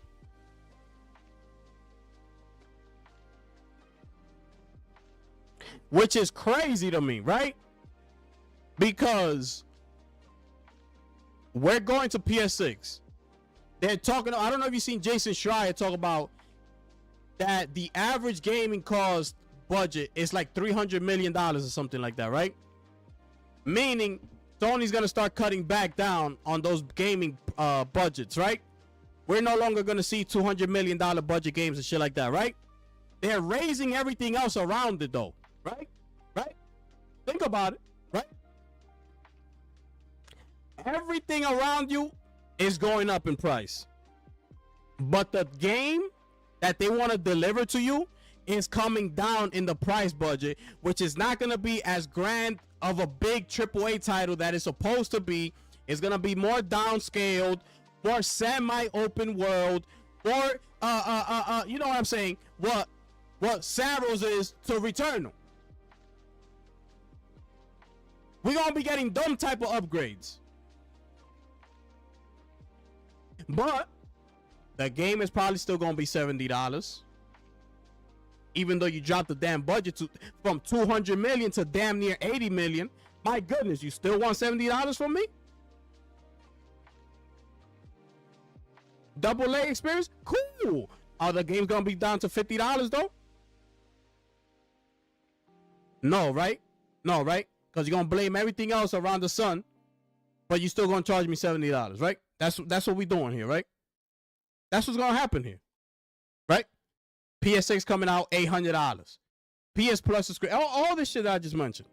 Which is crazy to me, right? Because we're going to PS6. They're talking, I don't know if you've seen Jason Schreier talk about that the average gaming cost budget is like $300 million or something like that, right? Meaning Sony's gonna start cutting back down on those gaming budgets, right? We're no longer gonna see $200 million budget games and shit like that, right? They're raising everything else around it though, right? Think about it, right? Everything around you is going up in price, but the game that they want to deliver to you is coming down in the price budget, which is not going to be as grand of a big AAA title that it's supposed to be. It's going to be more downscaled, more semi-open world, more you know what I'm saying, what Saros is to Returnal. We're going to be getting them type of upgrades. But the game is probably still going to be $70. Even though you dropped the damn budget from 200 million to damn near 80 million. My goodness, you still want $70 from me? Double A experience? Cool. Are the games going to be down to $50 though? No, right? No, right? Because you're going to blame everything else around the sun, but you still going to charge me $70, right? That's what we're doing here, right? That's what's going to happen here, right? PS6 coming out $800. PS Plus is great. All this shit that I just mentioned.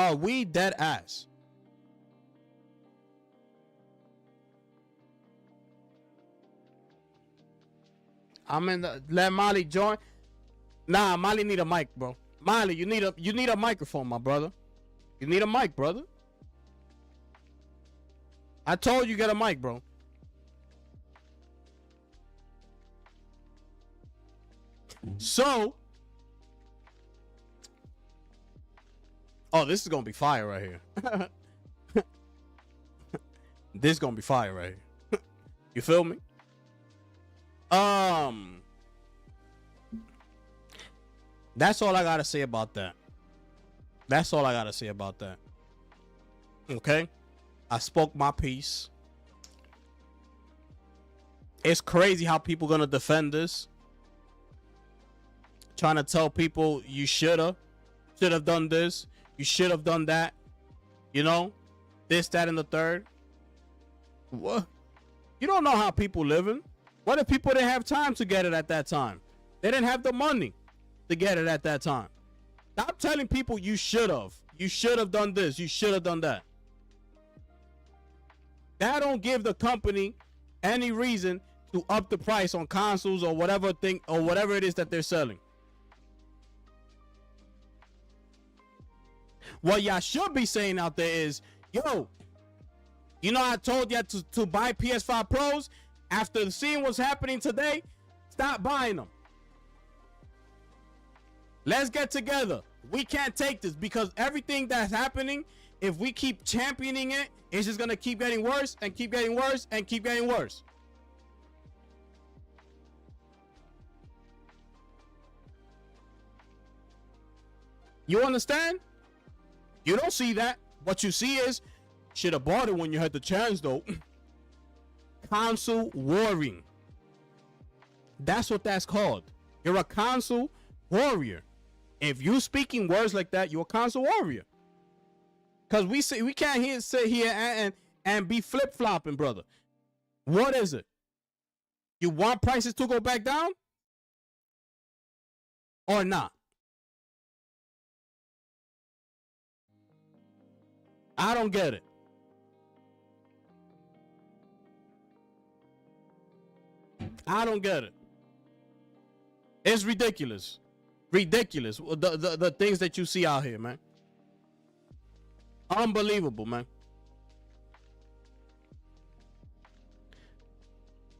Are we dead ass? I'm in the let Molly join. Nah, Molly need a mic, bro. Molly, you need a microphone, my brother. You need a mic, brother. I told you get a mic, bro. So, oh, this is gonna be fire right here. This is gonna be fire right here. You feel me? That's all I gotta say about that. That's all I gotta say about that. Okay? I spoke my piece. It's crazy how people gonna defend this. Trying to tell people you should have done this. You should have done that. You know? This, that, and the third. What? You don't know how people living. What if people didn't have time to get it at that time? They didn't have the money to get it at that time. Stop telling people you should have. You should have done this. You should have done that. That don't give the company any reason to up the price on consoles or whatever thing or whatever it is that they're selling. What y'all should be saying out there is, yo, you know I told you to buy PS5 Pros. After seeing what's happening today, stop buying them. Let's get together. We can't take this because everything that's happening, if we keep championing it, it's just going to keep getting worse and keep getting worse and keep getting worse. You understand? You don't see that. What you see is, should have bought it when you had the chance though. Console warring. That's what that's called. You're a console warrior. If you speaking words like that, you're a console warrior. Cause we can't sit here and be flip flopping, brother. What is it? You want prices to go back down or not? I don't get it. I don't get it. It's ridiculous. Ridiculous. The things that you see out here, man. Unbelievable, man.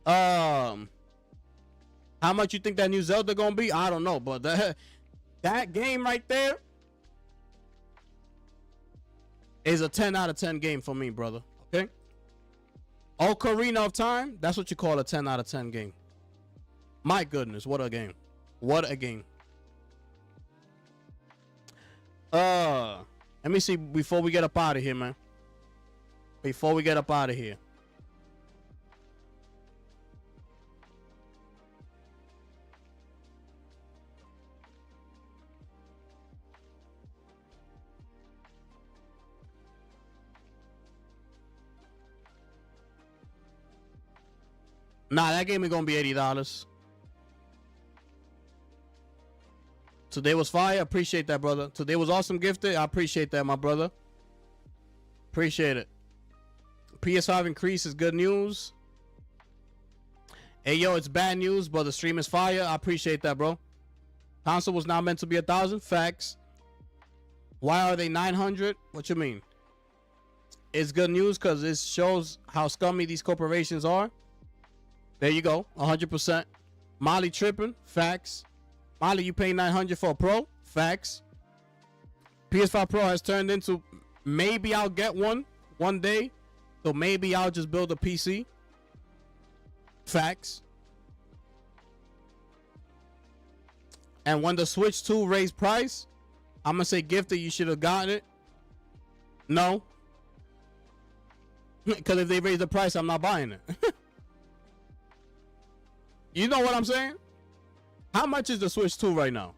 How much you think that new Zelda gonna be? I don't know, but that game right there is a 10 out of 10 game for me, brother. Okay? Ocarina of Time, that's what you call a 10 out of 10 game. My goodness, what a game. What a game. Let me see before we get up out of here, man. Before we get up out of here. Nah, that game is gonna be $80. Today was fire. Appreciate that, brother. Today was awesome gifted. I appreciate that, my brother. Appreciate it. PS5 increase is good news. Hey, yo, it's bad news, but the stream is fire. I appreciate that, bro. Console was not meant to be 1,000. Facts. Why are they 900? What you mean? It's good news because it shows how scummy these corporations are. There you go. 100%. Molly tripping. Facts. Molly, you pay 900 for a Pro? Facts. PS5 Pro has turned into maybe I'll get one day. So maybe I'll just build a PC. Facts. And when the Switch 2 raised price, I'm going to say, Gifted, you should have gotten it. No. Because if they raise the price, I'm not buying it. You know what I'm saying? How much is the Switch 2 right now?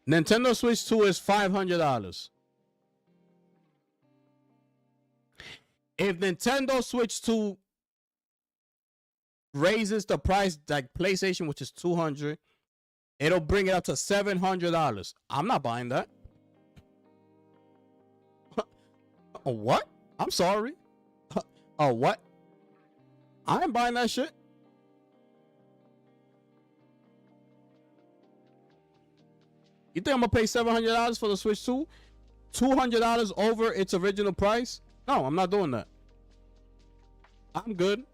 Nintendo Switch 2 is $500. If Nintendo Switch 2 raises the price like PlayStation, which is $200, it'll bring it up to $700. I'm not buying that. What? I'm sorry. Oh, what? I ain't buying that shit. You think I'm gonna pay $700 for the Switch 2? $200 over its original price? No, I'm not doing that. I'm good.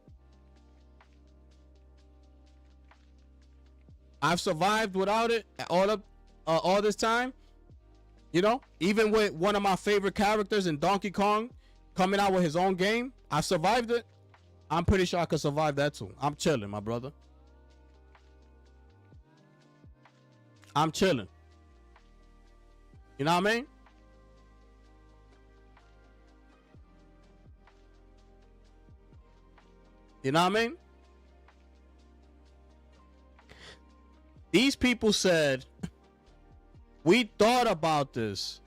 I've survived without it all this time. You know, even with one of my favorite characters in Donkey Kong coming out with his own game, I survived it. I'm pretty sure I could survive that too. I'm chilling, my brother. I'm chilling. You know what I mean? You know what I mean? These people said, we thought about this.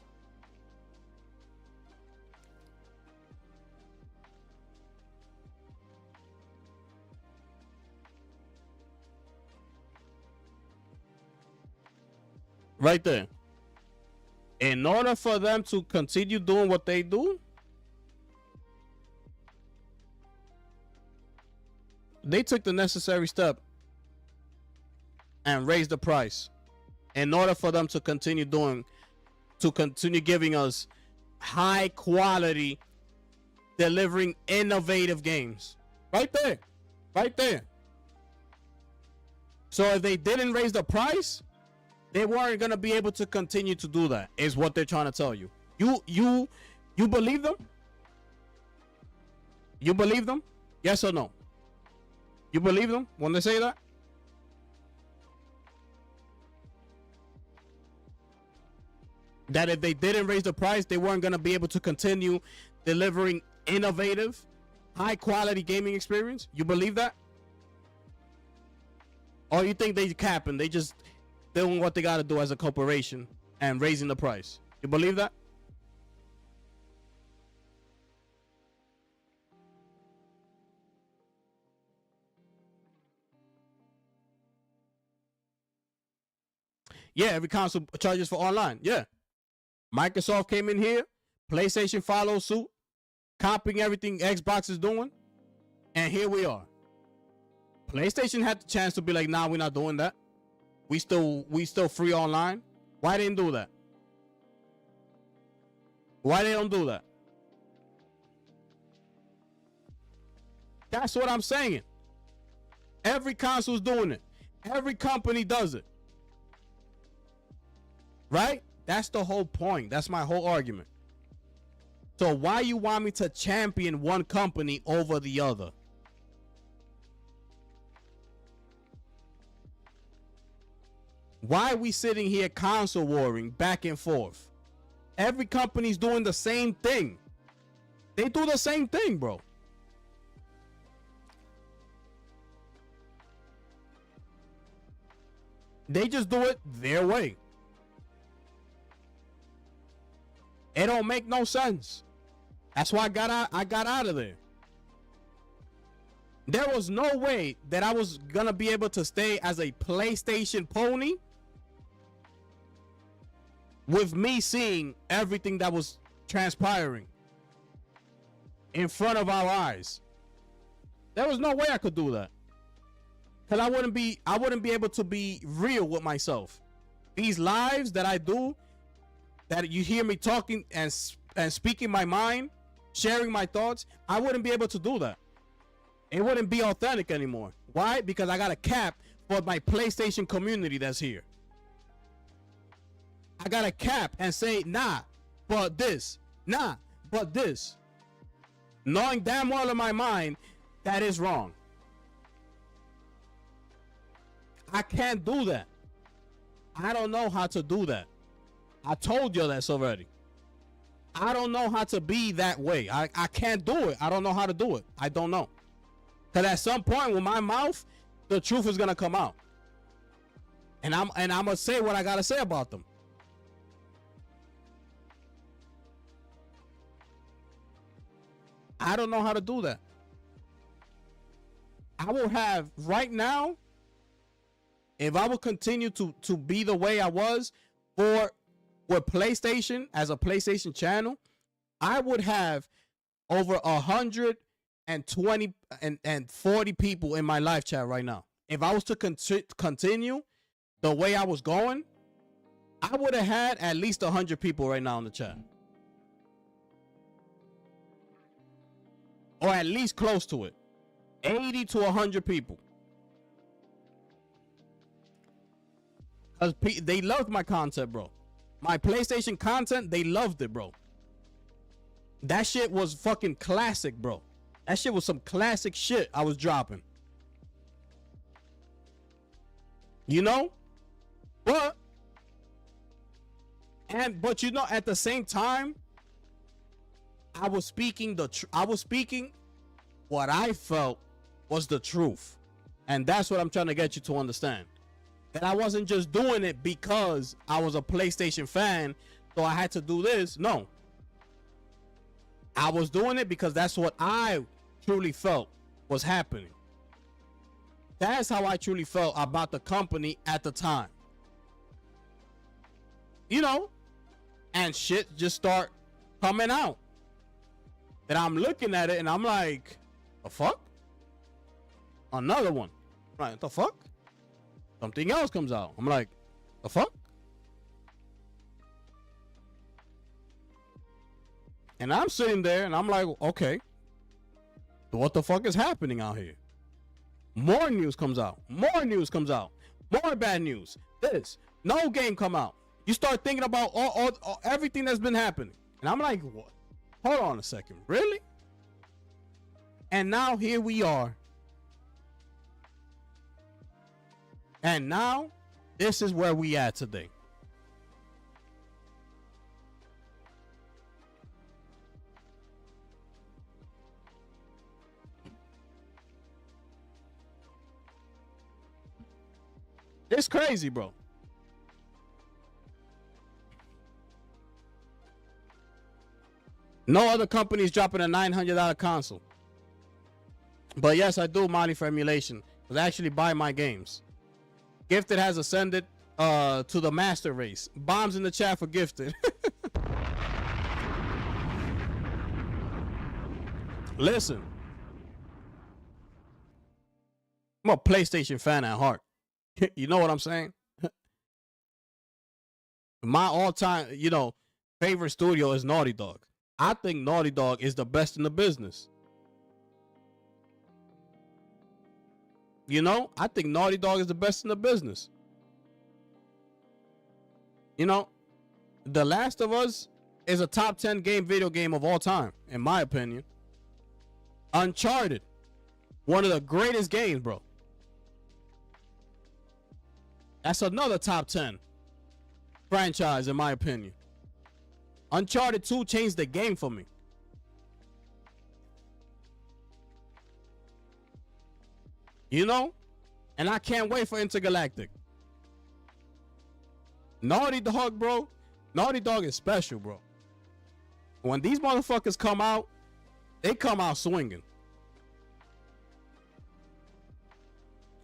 Right there. In order for them to continue doing what they do, they took the necessary step and raised the price in order for them to continue giving us high quality, delivering innovative games. Right there. Right there. So if they didn't raise the price, they weren't going to be able to continue to do that, is what they're trying to tell you. You believe them? You believe them? Yes or no? You believe them when they say that? That if they didn't raise the price, they weren't going to be able to continue delivering innovative, high quality gaming experience? You believe that? Or you think they capping? They just doing what they got to do as a corporation and raising the price? You believe that? Yeah, every console charges for online. Yeah. Microsoft came in here. PlayStation followed suit, copying everything Xbox is doing. And here we are. PlayStation had the chance to be like, nah, we're not doing that. We still free online. Why didn't do that? Why they don't do that? That's what I'm saying. Every console's doing it. Every company does it. Right? That's the whole point. That's my whole argument. So why you want me to champion one company over the other? Why are we sitting here console warring back and forth? Every company's doing the same thing. They do the same thing, bro. They just do it their way. It don't make no sense. That's why I got out of there. There was no way that I was gonna be able to stay as a PlayStation pony with me seeing everything that was transpiring in front of our eyes. There was no way I could do that. Cause I wouldn't be able to be real with myself. These lives that I do, that you hear me talking and speaking my mind, sharing my thoughts, I wouldn't be able to do that. It wouldn't be authentic anymore. Why? Because I got a cap for my PlayStation community that's here. I got a cap and say, nah, but this. Nah, but this. Knowing damn well in my mind that is wrong. I can't do that. I don't know how to do that. I told you this already. I don't know how to be that way. I can't do it. I don't know how to do it. I don't know. Because at some point with my mouth, the truth is going to come out. And I'm going to say what I got to say about them. I don't know how to do that. I will have right now, if I would continue to be the way I was with PlayStation as a PlayStation channel, I would have over 120 and 40 people in my live chat right now. If I was to continue the way I was going, I would have had at least 100 people right now in the chat. Or at least close to it. 80 to 100 people. Because they loved my content, bro. My PlayStation content, they loved it, bro. That shit was fucking classic, bro. That shit was some classic shit I was dropping. You know? But you know, at the same time, I was speaking what I felt was the truth. And that's what I'm trying to get you to understand. That I wasn't just doing it because I was a PlayStation fan, so I had to do this. No. I was doing it because that's what I truly felt was happening. That's how I truly felt about the company at the time. You know, and shit just start coming out. And I'm looking at it and I'm like, the fuck? Another one. Right, what the fuck? Something else comes out. I'm like, the fuck? And I'm sitting there and I'm like, okay, what the fuck is happening out here? More news comes out. More news comes out. More bad news. This. No game come out. You start thinking about all everything that's been happening. And I'm like, what? Hold on a second. Really? And now here we are. And now this is where we at today. It's crazy, bro. No other company is dropping a $900 console. But yes, I do money for emulation. Because I actually buy my games. Gifted has ascended to the master race. Bombs in the chat for Gifted. Listen. I'm a PlayStation fan at heart. You know what I'm saying? My all-time, favorite studio is Naughty Dog. I think Naughty Dog is the best in the business. I think Naughty Dog is the best in the business. The Last of Us is a top 10 video game of all time, in my opinion. Uncharted, one of the greatest games, bro. That's another top 10 franchise, in my opinion. Uncharted 2 changed the game for me. And I can't wait for Intergalactic. Naughty Dog, bro. Naughty Dog is special, bro. When these motherfuckers come out, they come out swinging.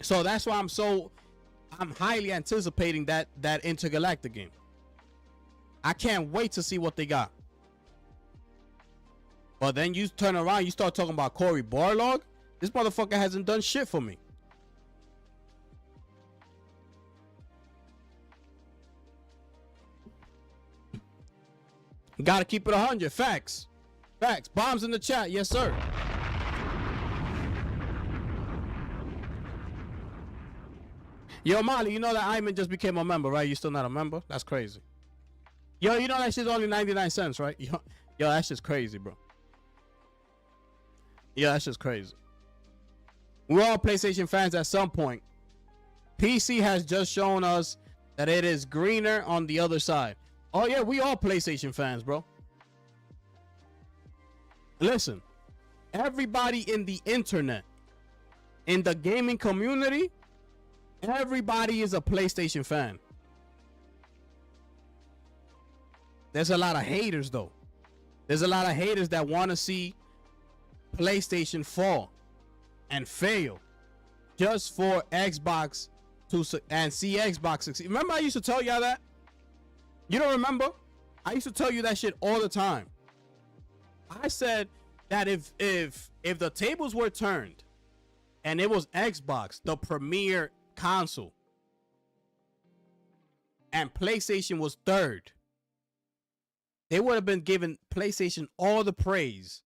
So that's why I'm highly anticipating that Intergalactic game. I can't wait to see what they got. But then you turn around, you start talking about Cory Barlog. This motherfucker hasn't done shit for me. Gotta keep it 100. Facts. Facts. Bombs in the chat. Yes, sir. Yo, Molly, you know that Iman just became a member, right? You still not a member? That's crazy. Yo, you know that shit's only 99 cents, right? Yo, that shit's crazy, bro. Yeah, that's just crazy. We're all PlayStation fans at some point. PC has just shown us that it is greener on the other side. Oh yeah, we all PlayStation fans, bro. Listen, everybody in the internet, in the gaming community, everybody is a PlayStation fan. There's a lot of haters, though. There's a lot of haters that want to see PlayStation fall and fail just for Xbox and see Xbox succeed. Remember I used to tell y'all that? You don't remember? I used to tell you that shit all the time. I said that if the tables were turned and it was Xbox, the premier console, and PlayStation was third, they would have been giving PlayStation all the praise.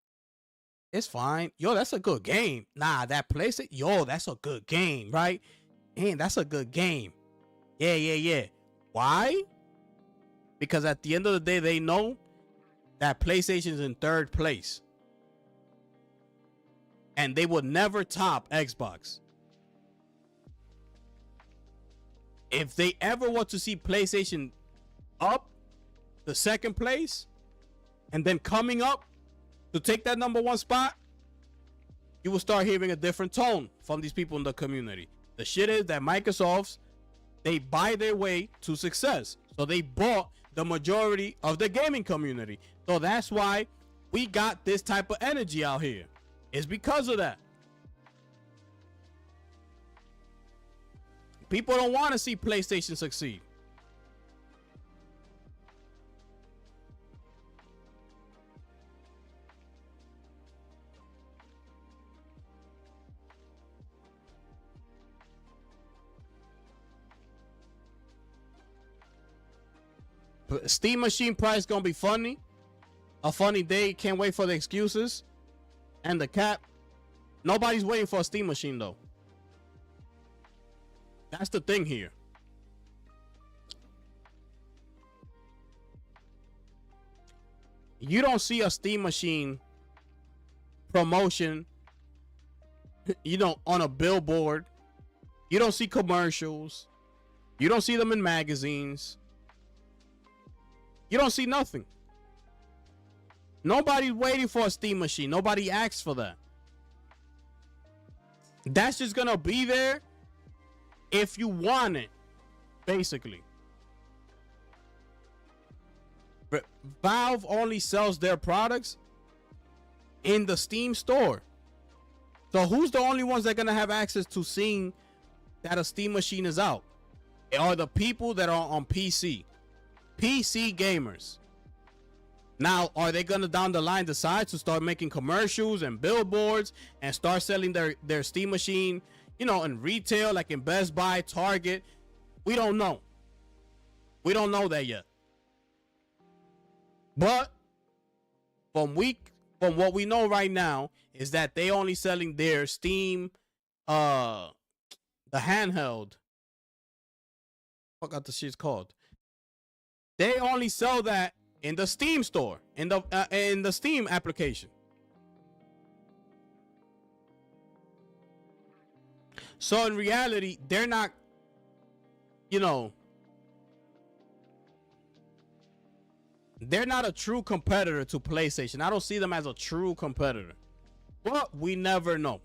It's fine. Yo, that's a good game. Nah, that PlayStation, yo, that's a good game, right? Man, that's a good game. Yeah. Why? Because at the end of the day, they know that PlayStation's in third place. And they would never top Xbox. If they ever want to see PlayStation up the second place and then coming up to take that number one spot, you will start hearing a different tone from these people in the community. The shit is that Microsoft's, they buy their way to success. So they bought the majority of the gaming community. So that's why we got this type of energy out here. It's because of that. People don't want to see PlayStation succeed. Steam machine price gonna be funny. A funny day. Can't wait for the excuses and the cap. Nobody's waiting for a Steam machine though. That's the thing here. You don't see a Steam machine promotion, on a billboard. You don't see commercials. You don't see them in magazines. You don't see nothing. Nobody's waiting for a Steam machine. Nobody asked for that. That's just gonna be there if you want it, basically. But Valve only sells their products in the Steam store. So who's the only ones that are gonna have access to seeing that a Steam machine is out? Are the people that are on PC. PC gamers. Now, are they gonna down the line decide to start making commercials and billboards and start selling their Steam machine, in retail, like in Best Buy, Target? We don't know. We don't know that yet. But from what we know right now is that they only selling their Steam, the handheld. Forgot the shit's called. They only sell that in the Steam store, in the Steam application. So in reality, they're not, they're not a true competitor to PlayStation. I don't see them as a true competitor. But we never know,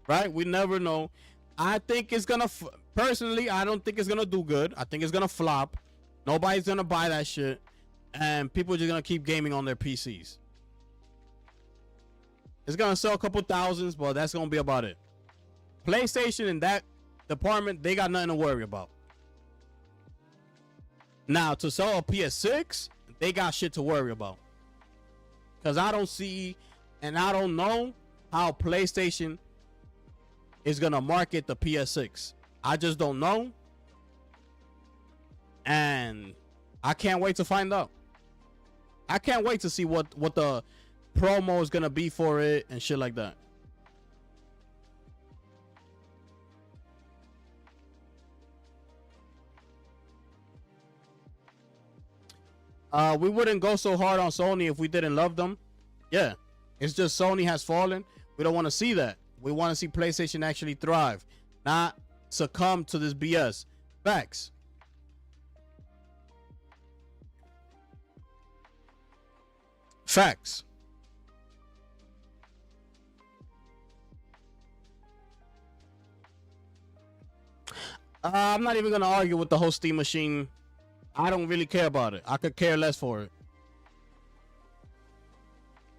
right? We never know. I think it's gonna, personally, I don't think it's gonna do good. I think it's gonna flop. Nobody's gonna buy that shit, and people are just gonna keep gaming on their PCs. It's gonna sell a couple thousands, but that's gonna be about it. PlayStation in that department, they got nothing to worry about. Now, to sell a PS6, they got shit to worry about. Because I don't see, and I don't know how PlayStation is gonna market the PS6. I just don't know. And I can't wait to find out. I can't wait to see what the promo is gonna be for it and shit like that. We wouldn't go so hard on Sony if we didn't love them. Yeah, it's just Sony has fallen. We don't want to see that. We want to see PlayStation actually thrive, not succumb to this BS. Facts. Facts. I'm not even gonna argue with the whole Steam machine. I don't really care about it. I could care less for it.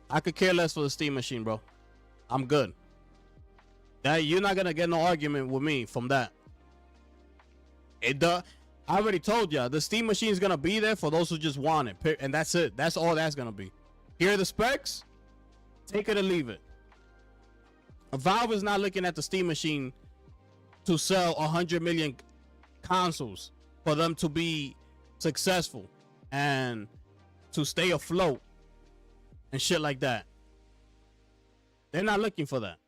I could care less for the Steam machine, bro. I'm good. That you're not gonna get no argument with me from that. I already told y'all the Steam machine is gonna be there for those who just want it, and that's it. That's all that's gonna be. Here are the specs. Take it or leave it. Valve is not looking at the Steam machine to sell 100 million consoles for them to be successful and to stay afloat and shit like that. They're not looking for that.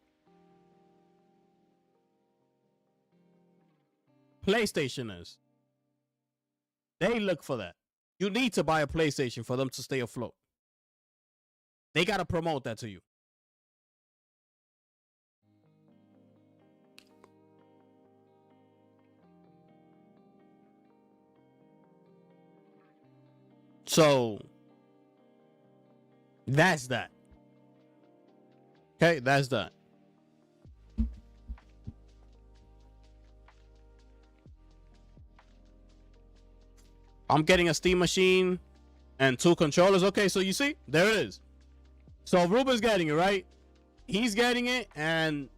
PlayStation is. They look for that. You need to buy a PlayStation for them to stay afloat. They got to promote that to you. So that's that. Okay, that's that. I'm getting a Steam machine and 2 controllers. Okay, so you see, there it is. So Ruben's getting it, right? He's getting it, and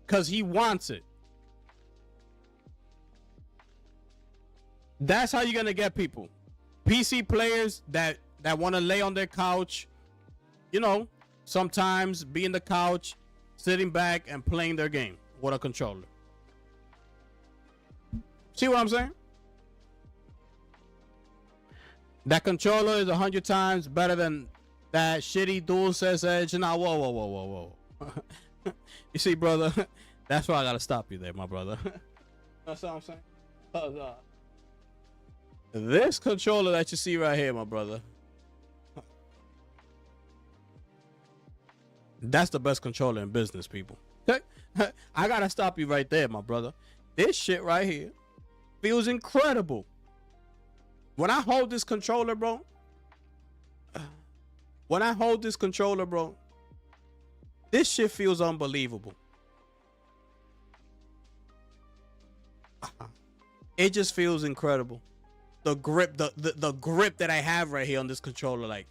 because he wants it. That's how you're gonna get people. PC players that want to lay on their couch, you know, sometimes be in the couch, sitting back and playing their game with a controller. See what I'm saying? That controller is 100 times better than that shitty DualSense Edge. Now, whoa. You see, brother, that's why I gotta stop you there, my brother. That's what I'm saying. This controller that you see right here, my brother, that's the best controller in business, people. I gotta stop you right there, my brother. This shit right here feels incredible. When I hold this controller, bro, this shit feels unbelievable. It just feels incredible. The grip, the grip that I have right here on this controller, like,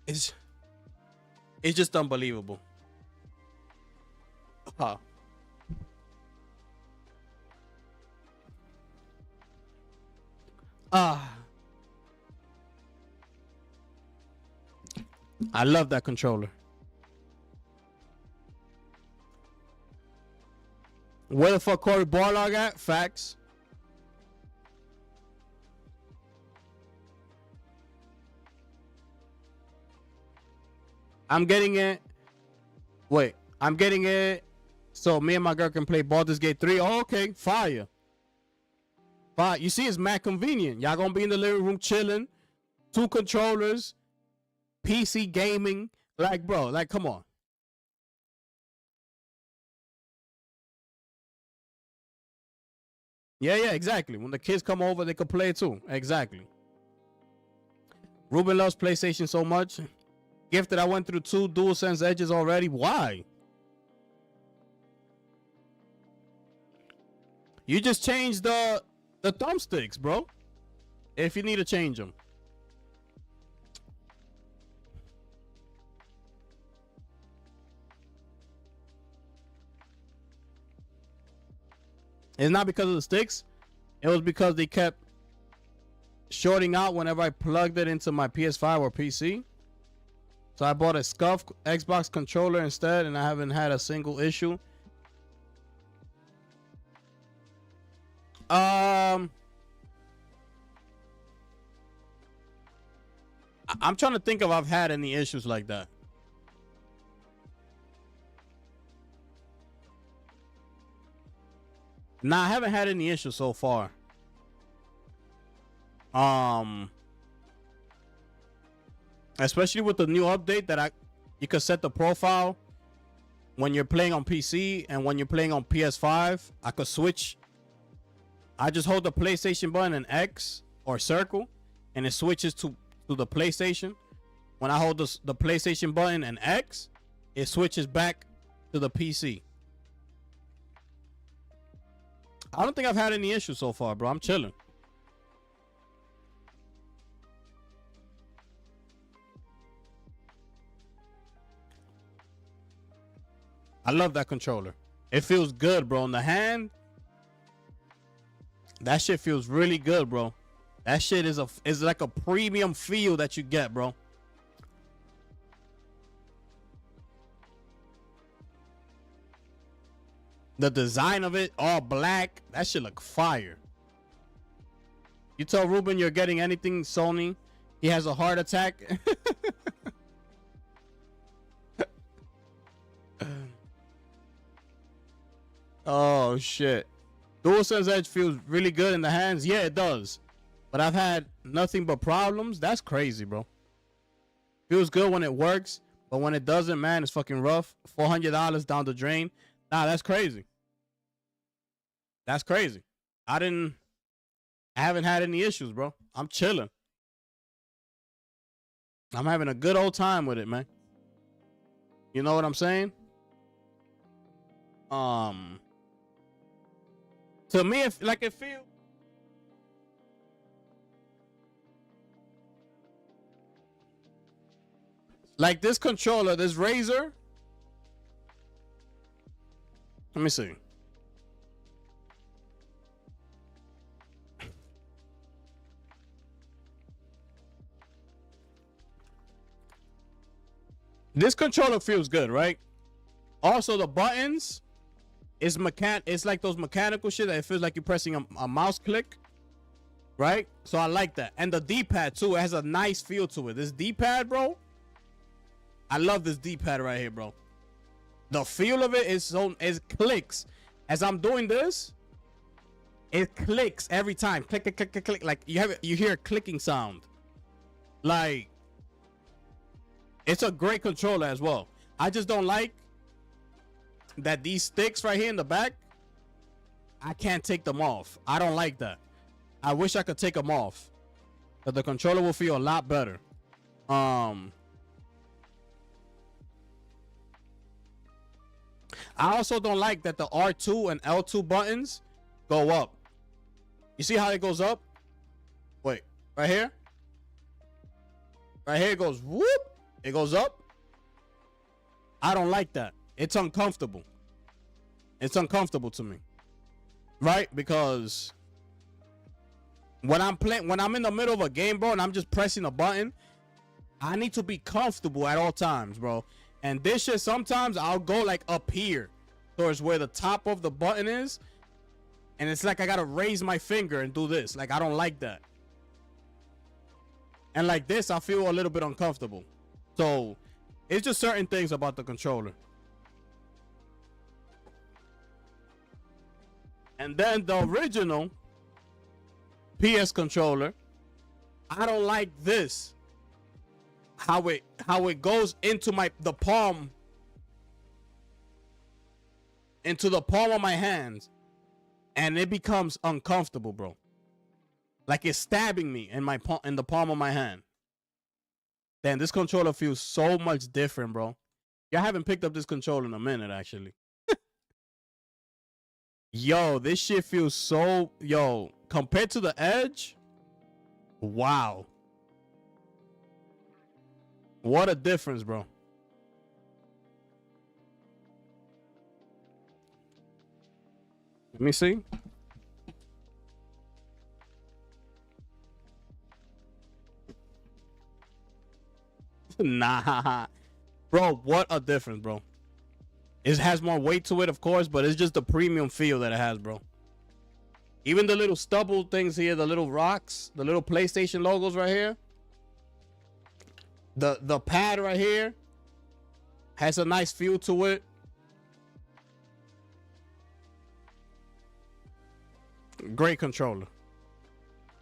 it's just unbelievable. I love that controller. Where the fuck Corey Barlog at? Facts. I'm getting it. Wait, I'm getting it so me and my girl can play Baldur's Gate 3. Oh, okay, fire. Fire. You see, it's mad convenient. Y'all gonna be in the living room chilling. 2 controllers. PC gaming. Like, bro, like, come on. Yeah, exactly. When the kids come over, they can play too. Exactly. Ruben loves PlayStation so much. Gifted, I went through 2 DualSense Edges already. Why? You just change the thumbsticks, bro. If you need to change them. It's not because of the sticks. It was because they kept shorting out whenever I plugged it into my PS5 or PC. So I bought a scuffed Xbox controller instead, and I haven't had a single issue. I'm trying to think if I've had any issues like that. Nah, I haven't had any issues so far. Especially with the new update that you could set the profile when you're playing on PC and when you're playing on PS5. I could switch. I just hold the PlayStation button and X or circle, and it switches to the PlayStation. When I hold the PlayStation button and X, it switches back to the PC. I don't think I've had any issues so far, bro. I'm chilling. I love that controller. It feels good, bro. In the hand, that shit feels really good, bro. That shit is like a premium feel that you get, bro. The design of it, all black, that shit look fire. You tell Ruben you're getting anything Sony, he has a heart attack. Oh shit. DualSense Edge feels really good in the hands. Yeah, it does. But I've had nothing but problems. That's crazy, bro. Feels good when it works, but when it doesn't, man, it's fucking rough. $400 down the drain. Nah, that's crazy. That's crazy. I haven't had any issues, bro. I'm chilling. I'm having a good old time with it, man. You know what I'm saying? To me, it feels like this controller, this Razer. Let me see. This controller feels good, right? Also, the buttons is it's like those mechanical shit that it feels like you're pressing a mouse click, right? So I like that. And the D-pad too, it has a nice feel to it. This D-pad, bro, I love this D-pad right here, bro. The feel of it is it clicks. As I'm doing this, it clicks every time. Click, click, click, click, click. Like you hear a clicking sound. Like, it's a great controller as well. I just don't like that these sticks right here in the back, I can't take them off. I don't like that. I wish I could take them off, but the controller will feel a lot better. I also don't like that the R2 and L2 buttons go up. You see how it goes up? Wait, right here? Right here it goes whoop. It goes up. I don't like that. It's uncomfortable. It's uncomfortable to me. Right? Because when I'm in the middle of a game, bro, and I'm just pressing a button, I need to be comfortable at all times, bro. And this shit, sometimes I'll go like up here towards where the top of the button is, and it's like I gotta raise my finger and do this. Like, I don't like that. And like this, I feel a little bit uncomfortable. So it's just certain things about the controller. And then the original PS controller, I don't like this. How it goes into the palm, into the palm of my hands, and it becomes uncomfortable, bro. Like it's stabbing me in the palm of my hand. Damn, this controller feels so much different, bro. Y'all haven't picked up this controller in a minute, actually. Yo, this shit feels so... Yo, compared to the Edge, wow. What a difference, bro. Let me see. Nah. Bro, what a difference, bro. It has more weight to it, of course, but it's just the premium feel that it has, bro. Even the little stubble things here, the little rocks, the little PlayStation logos right here. The pad right here has a nice feel to it. Great controller.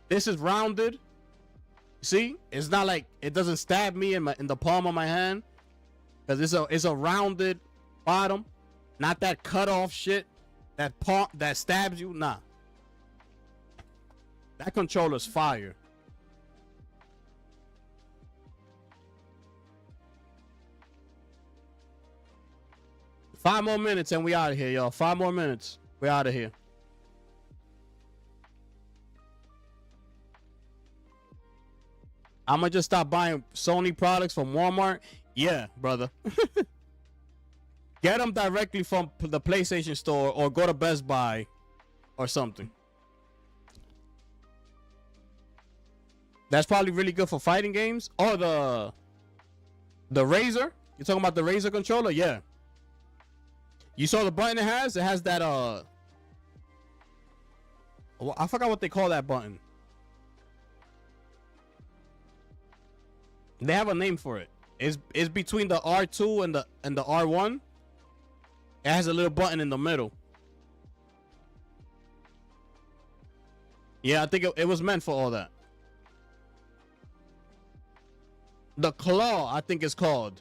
This is rounded. See, it's not like it doesn't stab me in the palm of my hand, because it's a rounded bottom, not that cut off shit that stabs you. Nah, that controller's fire. Five more minutes and we out of here, y'all. 5 more minutes, we out of here. I'm gonna just stop buying Sony products from Walmart. Yeah, brother. Get them directly from the PlayStation Store or go to Best Buy or something. That's probably really good for fighting games. Or the Razer. You talking about the Razer controller? Yeah. You saw the button it has? It has that I forgot what they call that button. They have a name for it. It's between the R2 and the R1. It has a little button in the middle. Yeah, I think it was meant for all that. The claw, I think it's called.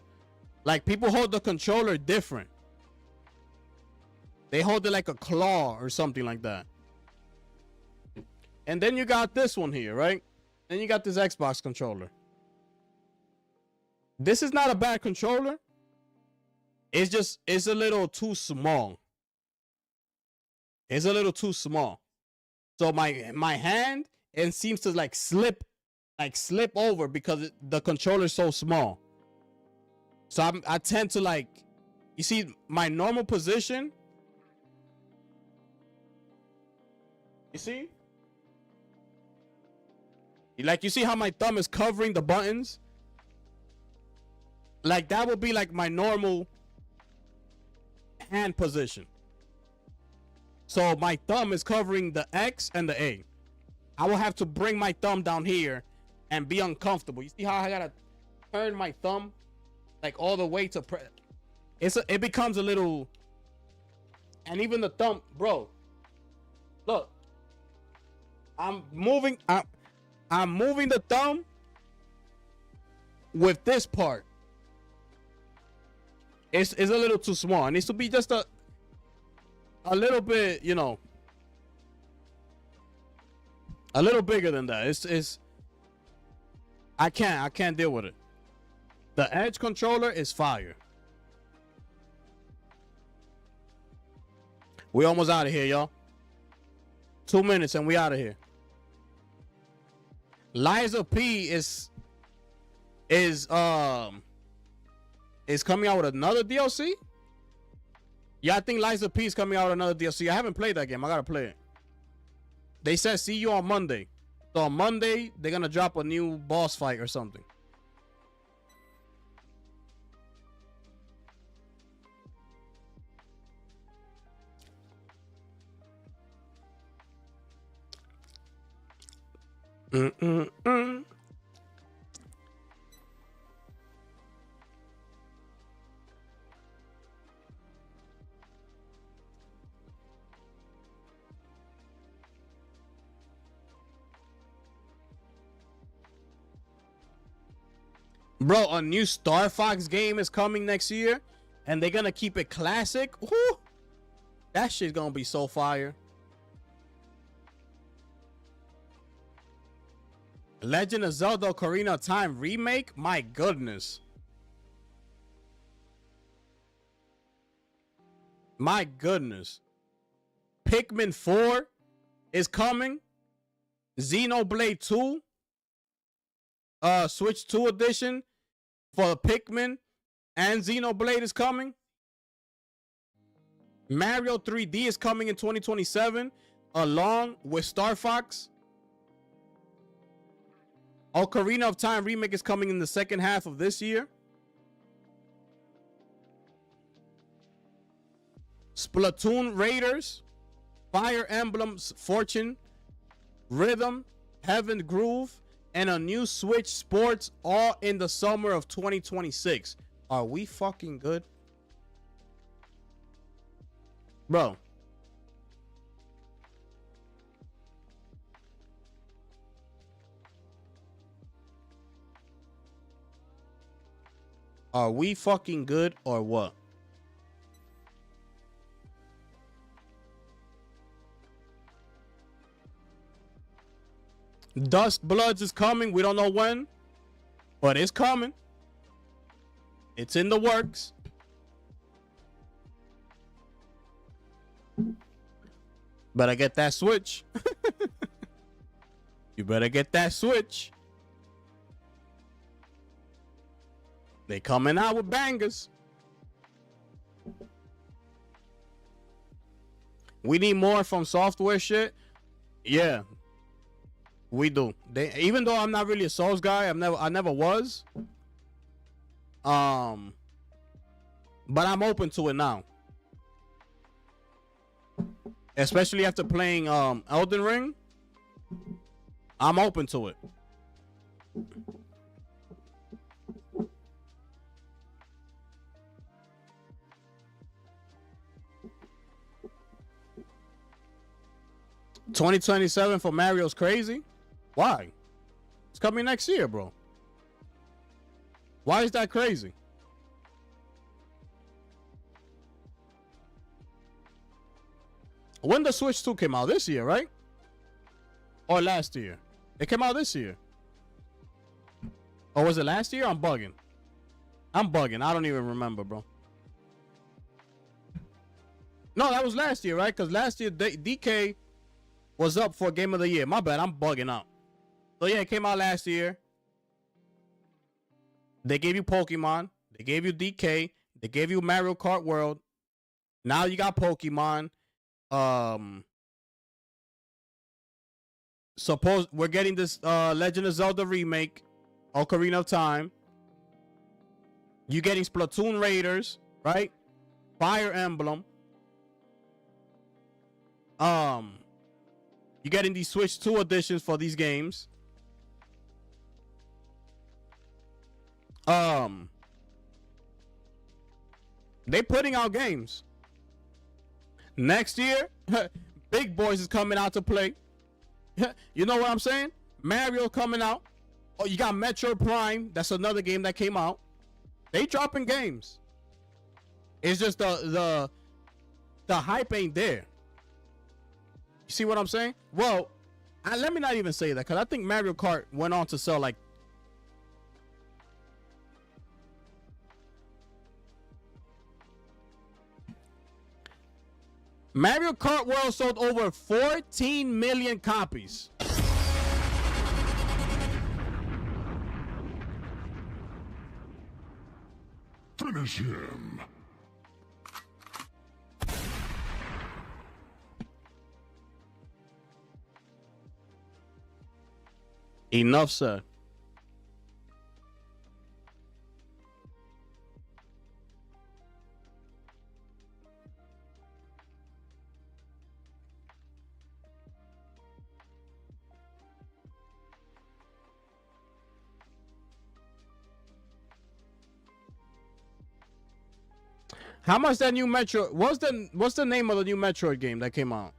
Like, people hold the controller different. They hold it like a claw or something like that. And then you got this one here, right? Then you got this Xbox controller. This is not a bad controller. It's a little too small. It's a little too small. So my hand, it seems to like slip over because the controller is so small. So I tend to like, you see my normal position. You see? Like, you see how my thumb is covering the buttons? Like, that would be like my normal hand position. So my thumb is covering the X and the A. I will have to bring my thumb down here and be uncomfortable. You see how I gotta turn my thumb like all the way to press? It becomes a little, and even the thumb, bro. Look, I'm moving the thumb with this part. It's a little too small. It needs to be just a little bit, you know, a little bigger than that. It's I can't deal with it. The Edge controller is fire. We almost out of here, y'all. 2 minutes and we out of here. Liza P is coming out with another DLC. Yeah, I think Liza P is coming out with another DLC. I haven't played that game. I gotta play it. They said see you on Monday. So on Monday, they're gonna drop a new boss fight or something. Bro, a new Star Fox game is coming next year, and they're gonna keep it classic. Woo! That shit's gonna be so fire. Legend of Zelda Ocarina of Time remake? My goodness. My goodness. Pikmin 4 is coming. Xenoblade 2. Switch 2 edition for Pikmin and Xenoblade is coming. Mario 3D is coming in 2027 along with Star Fox. Ocarina of Time remake is coming in the second half of this year. Splatoon Raiders, Fire Emblem's Fortune, Rhythm, Heaven Groove, and a new Switch Sports all in the summer of 2026. Are we fucking good? Bro. Are we fucking good or what? Dust Bloods is coming. We don't know when, but it's coming. It's in the works. Better get that Switch. You better get that Switch. They coming out with bangers. We need more from software shit. Yeah, we do. Even though I'm not really a Souls guy, I never was. But I'm open to it now. Especially after playing Elden Ring. I'm open to it. $2027 for Mario's crazy. Why? It's coming next year, bro. Why is that crazy? When the Switch 2 came out, this year, right? Or last year? It came out this year. Or was it last year? I'm bugging. I don't even remember, bro. No, that was last year, right? Because last year, DK was up for Game of the Year. My bad, I'm bugging out. So yeah, it came out last year. They gave you Pokemon. They gave you DK. They gave you Mario Kart World. Now you got Pokemon. Suppose we're getting this Legend of Zelda remake, Ocarina of Time. You getting Splatoon Raiders, right? Fire Emblem. You're getting these Switch 2 editions for these games. They putting out games. Next year, Big Boys is coming out to play. You know what I'm saying? Mario coming out. Oh, you got Metro Prime. That's another game that came out. They dropping games. It's just the hype ain't there. You see what I'm saying? Well, let me not even say that, because I think Mario Kart went on to sell like Mario Kart World sold over 14 million copies. Finish him. Enough said. How much that new Metro? What's the name of the new Metroid game that came out?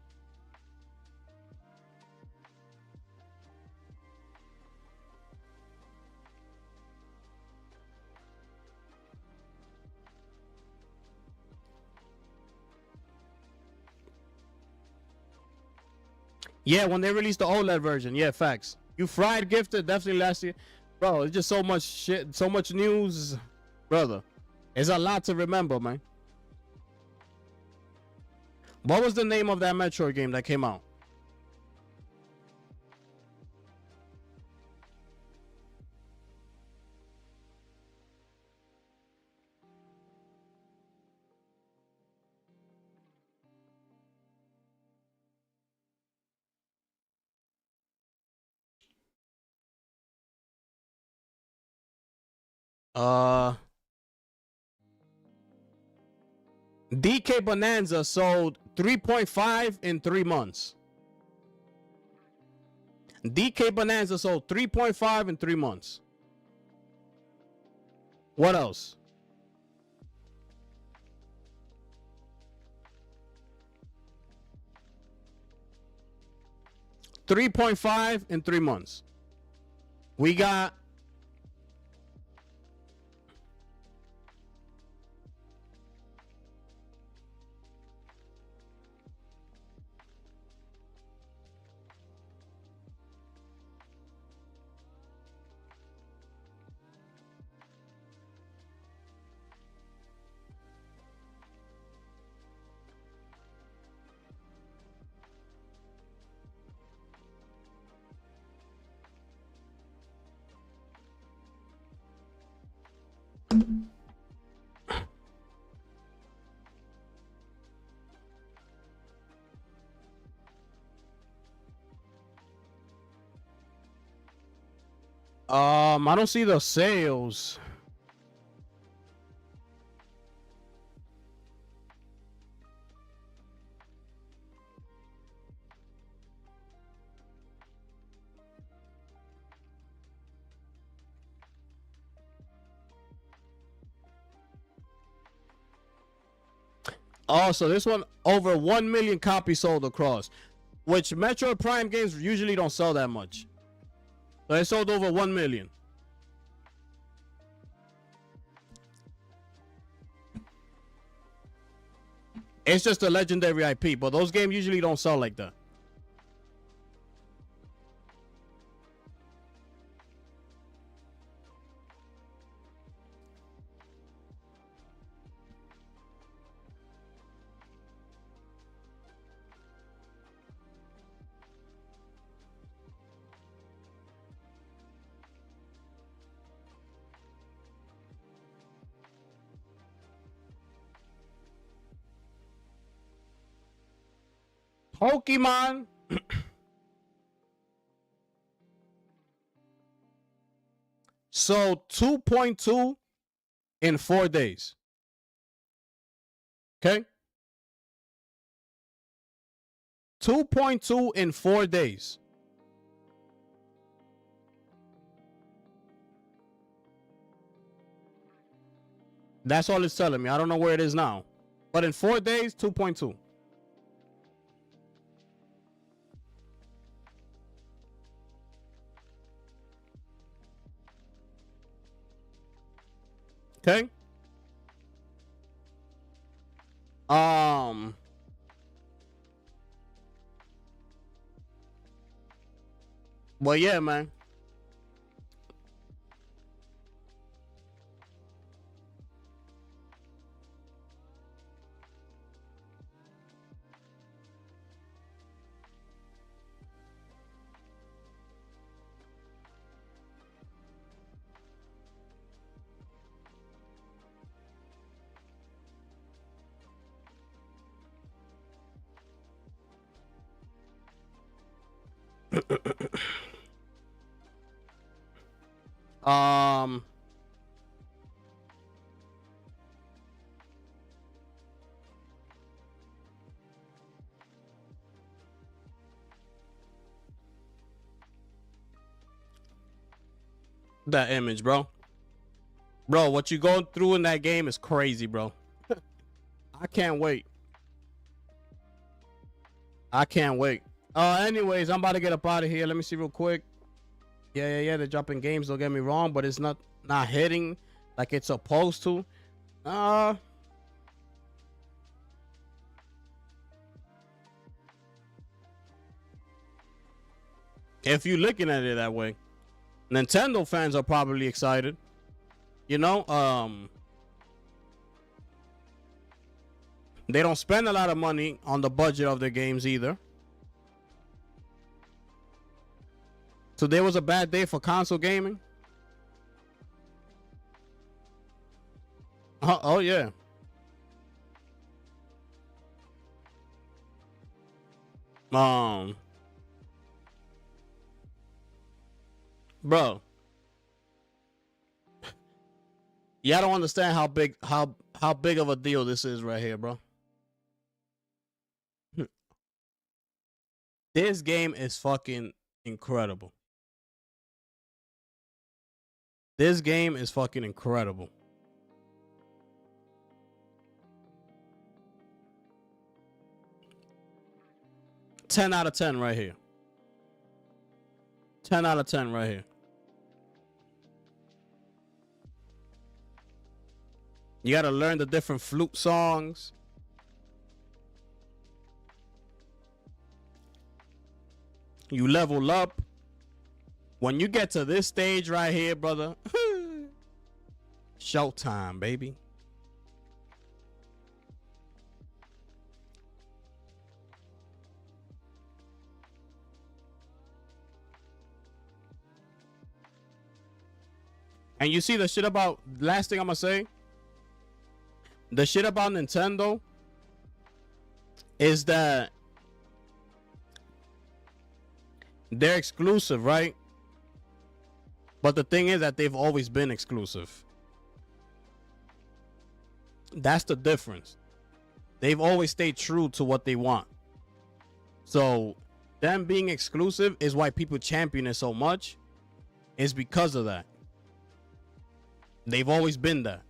Yeah, when they released the OLED version. Yeah, facts. You fried gifted definitely last year, bro. It's just so much shit, so much news, brother. It's a lot to remember, man. What was the name of that Metroid game that came out? DK Bonanza sold 3.5 in 3 months. DK Bonanza sold 3.5 in 3 months. What else? $3.5 in 3 months. We got I don't see the sales. Oh, so this one over 1 million copies sold across, which Metroid Prime games usually don't sell that much. So it sold over 1 million. It's just a legendary IP, but those games usually don't sell like that. Pokemon. So 2.2 in 4 days. Okay. 2.2 in 4 days. That's all it's telling me. I don't know where it is now. But in 4 days, 2.2. Okay. Well, yeah, man. um that image, bro. Bro, what you going through in that game is crazy, bro. I can't wait. I can't wait. Anyways, I'm about to get up out of here. Let me see real quick. Yeah. They're dropping games, don't get me wrong, but it's not hitting like it's supposed to. If you're looking at it that way. Nintendo fans are probably excited. You know, they don't spend a lot of money on the budget of their games either. Today was a bad day for console gaming. Oh yeah. Bro. Yeah, I don't understand how big of a deal this is right here, bro. This game is fucking incredible. This game is fucking incredible. Ten out of 10 right here. 10 out of 10 right here. You got to learn the different flute songs. You level up. When you get to this stage right here, brother, showtime, baby. And you see the shit about, last thing I'm gonna say, the shit about Nintendo is that they're exclusive, right? But the thing is that they've always been exclusive. That's the difference. They've always stayed true to what they want. So them being exclusive is why people champion it so much. Is because of that. They've always been that.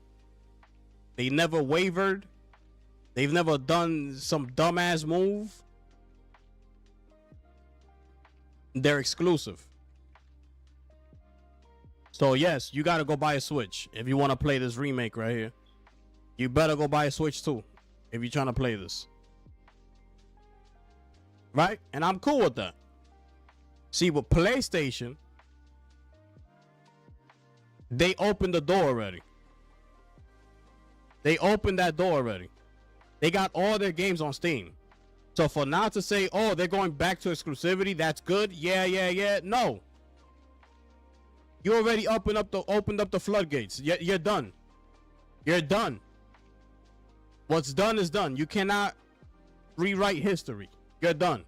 They never wavered. They've never done some dumbass move. They're exclusive. So yes, you gotta go buy a Switch if you want to play this remake right here. You better go buy a Switch too if you're trying to play this. Right? And I'm cool with that. See, with PlayStation, they opened the door already. They opened that door already. They got all their games on Steam. So for now to say, oh, they're going back to exclusivity, that's good. Yeah. No. You already opened up the floodgates. You're done. You're done. What's done is done. You cannot rewrite history. You're done.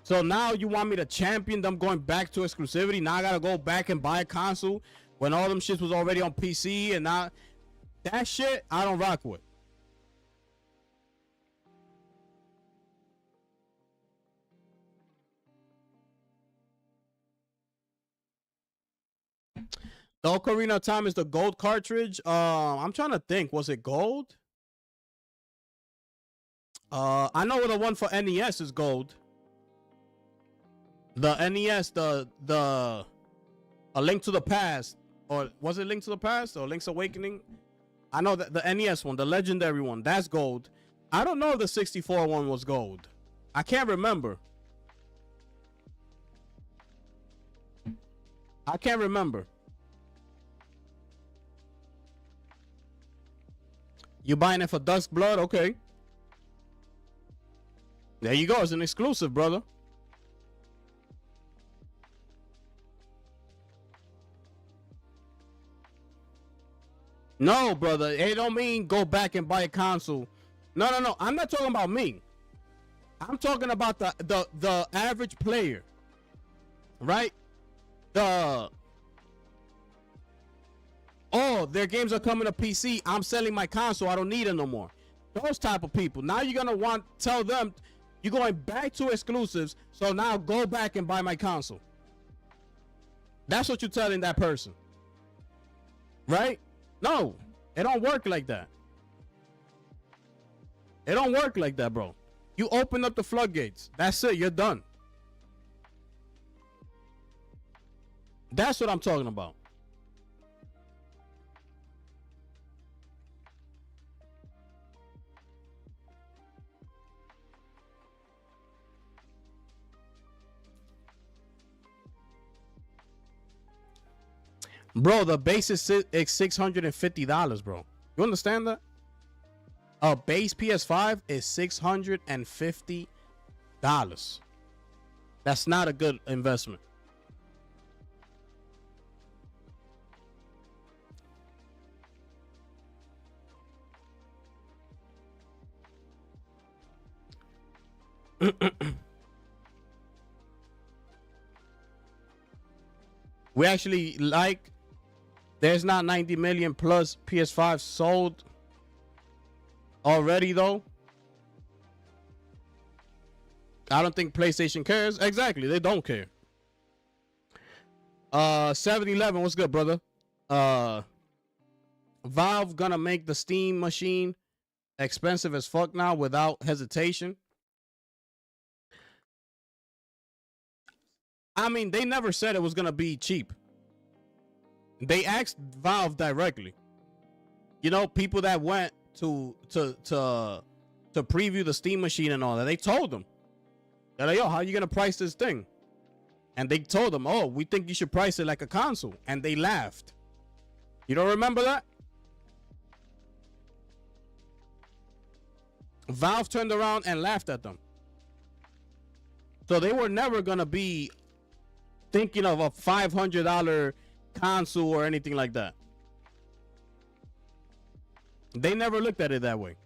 So now you want me to champion them going back to exclusivity? Now I gotta go back and buy a console when all them shits was already on PC, and now that shit I don't rock with. The Ocarina of Time is the gold cartridge. I'm trying to think. Was it gold? I know the one for NES is gold. The NES, the A Link to the Past, or was it Link to the Past or Link's Awakening? I know that the NES one, the legendary one, that's gold. I don't know if the 64 one was gold. I can't remember. I can't remember. You buying it for Dusk Blood? Okay. There you go. It's an exclusive, brother. No, brother. It don't mean go back and buy a console. No. I'm not talking about me. I'm talking about the average player. Right? Oh, their games are coming to PC. I'm selling my console. I don't need it no more. Those type of people. Now you're going to tell them you're going back to exclusives. So now go back and buy my console. That's what you're telling that person. Right? No, it don't work like that. It don't work like that, bro. You open up the floodgates. That's it. You're done. That's what I'm talking about. Bro, the base is $650, bro. You understand that? A base PS5 is $650. That's not a good investment. We actually like, there's not 90 million plus PS5 sold already though. I don't think PlayStation cares. Exactly, they don't care. 7-Eleven, what's good, brother? Valve gonna make the Steam machine expensive as fuck now without hesitation. I mean, they never said it was gonna be cheap. They asked Valve directly. You know, people that went to preview the Steam machine and all that, they told them. They're like, yo, how are you gonna price this thing? And they told them, oh, we think you should price it like a console. And they laughed. You don't remember that? Valve turned around and laughed at them. So they were never gonna be thinking of a $500 console or anything like that. They never looked at it that way.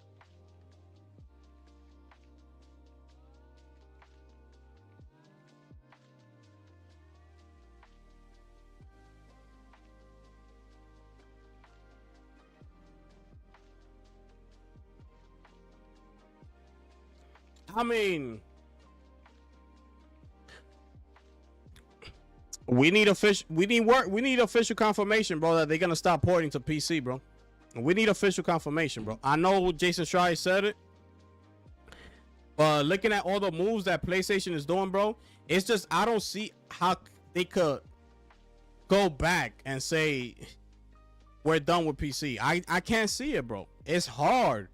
I mean, we need official confirmation, bro, that they're gonna stop porting to PC, bro. We need official confirmation, bro. I know Jason Schreier said it, but looking at all the moves that PlayStation is doing, bro, it's just I don't see how they could go back and say we're done with PC. I can't see it, bro. It's hard.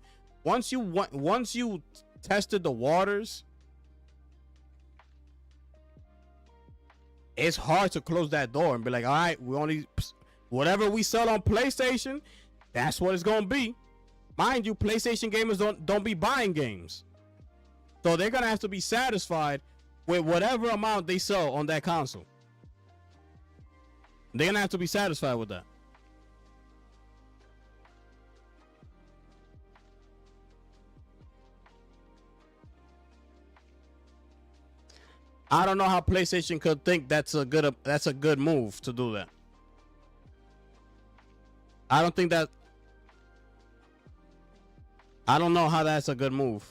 Once you tested the waters, it's hard to close that door and be like, all right, we only whatever we sell on PlayStation, that's what it's gonna be. Mind you, PlayStation gamers don't be buying games, so they're gonna have to be satisfied with whatever amount they sell on that console. They're gonna have to be satisfied with that. I don't know how PlayStation could think that's a good move to do that. I don't know how that's a good move.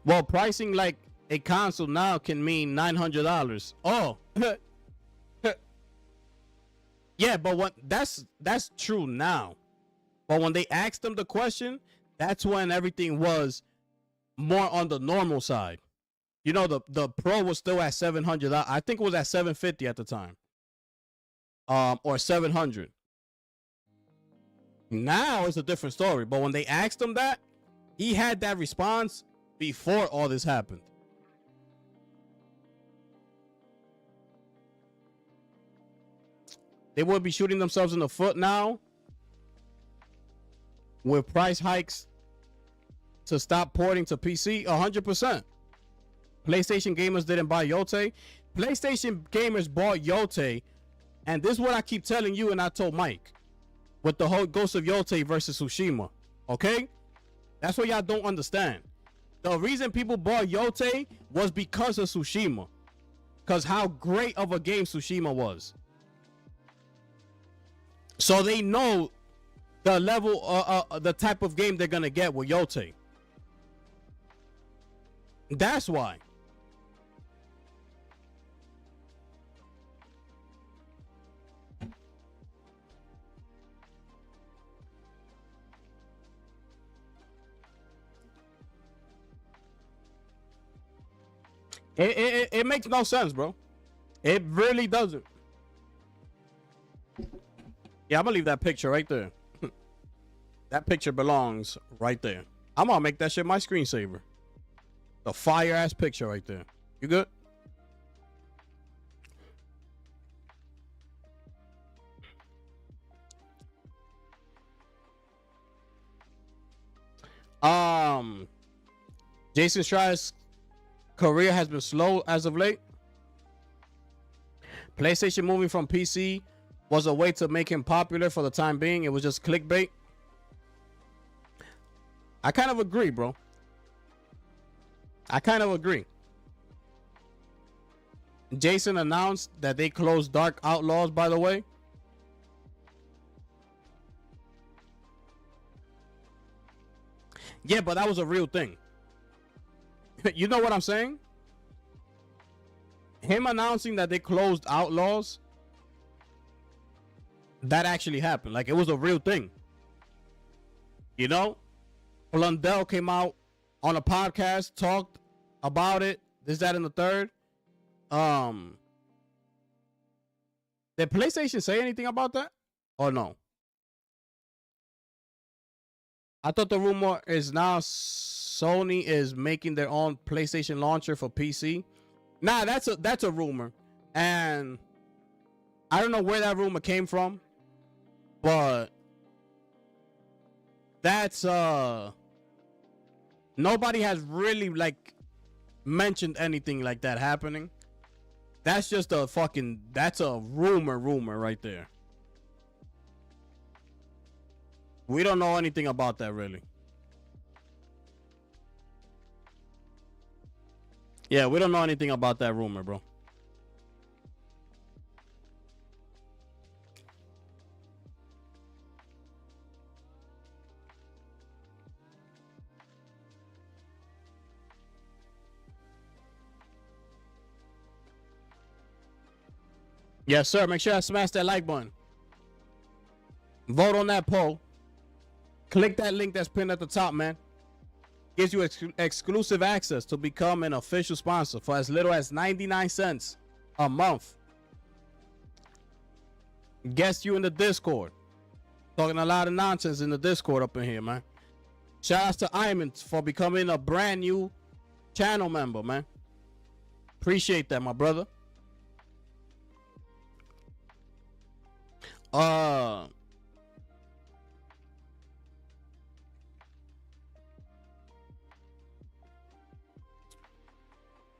Well, pricing like a console now can mean $900. Oh, yeah, but that's true now. But when they asked them the question, that's when everything was more on the normal side. You know, the Pro was still at $700. I think it was at $750 at the time. Or $700. Now it's a different story. But when they asked him that, he had that response before all this happened. They would be shooting themselves in the foot now with price hikes to stop porting to PC. 100%. PlayStation gamers didn't buy Yote. PlayStation gamers bought Yote, and this is what I keep telling you and I told Mike with the whole Ghost of Yote versus Tsushima. Okay? That's what y'all don't understand. The reason people bought Yote was because of Tsushima. Because how great of a game Tsushima was. So they know the level, the type of game they're going to get with Yote. That's why. It makes no sense, bro. It really doesn't. Yeah, I'm gonna leave that picture right there. That picture belongs right there. I'm gonna make that shit my screensaver. The fire ass picture right there. You good? Jason Schreier's career has been slow as of late. PlayStation moving from PC was a way to make him popular for the time being. It was just clickbait. I kind of agree, bro. I kind of agree. Jason announced that they closed Dark Outlaws, by the way. Yeah, but that was a real thing. You know what I'm saying? Him announcing that they closed Outlaws, that actually happened. Like, it was a real thing. You know? Blundell came out on a podcast, talked about it, this, that, and the third. Did PlayStation say anything about that? Or no? I thought the rumor is now Sony is making their own PlayStation launcher for PC. Nah, that's a rumor. And I don't know where that rumor came from, but that's nobody has really like mentioned anything like that happening. That's just that's a rumor right there. We don't know anything about that really. Yeah, we don't know anything about that rumor, bro. Yes, sir. Make sure I smash that like button. Vote on that poll. Click that link that's pinned at the top, man. Gives you exclusive access to become an official sponsor for as little as 99 cents a month. Gets you in the Discord. Talking a lot of nonsense in the Discord up in here, man. Shout out to Iman for becoming a brand new channel member, man. Appreciate that, my brother.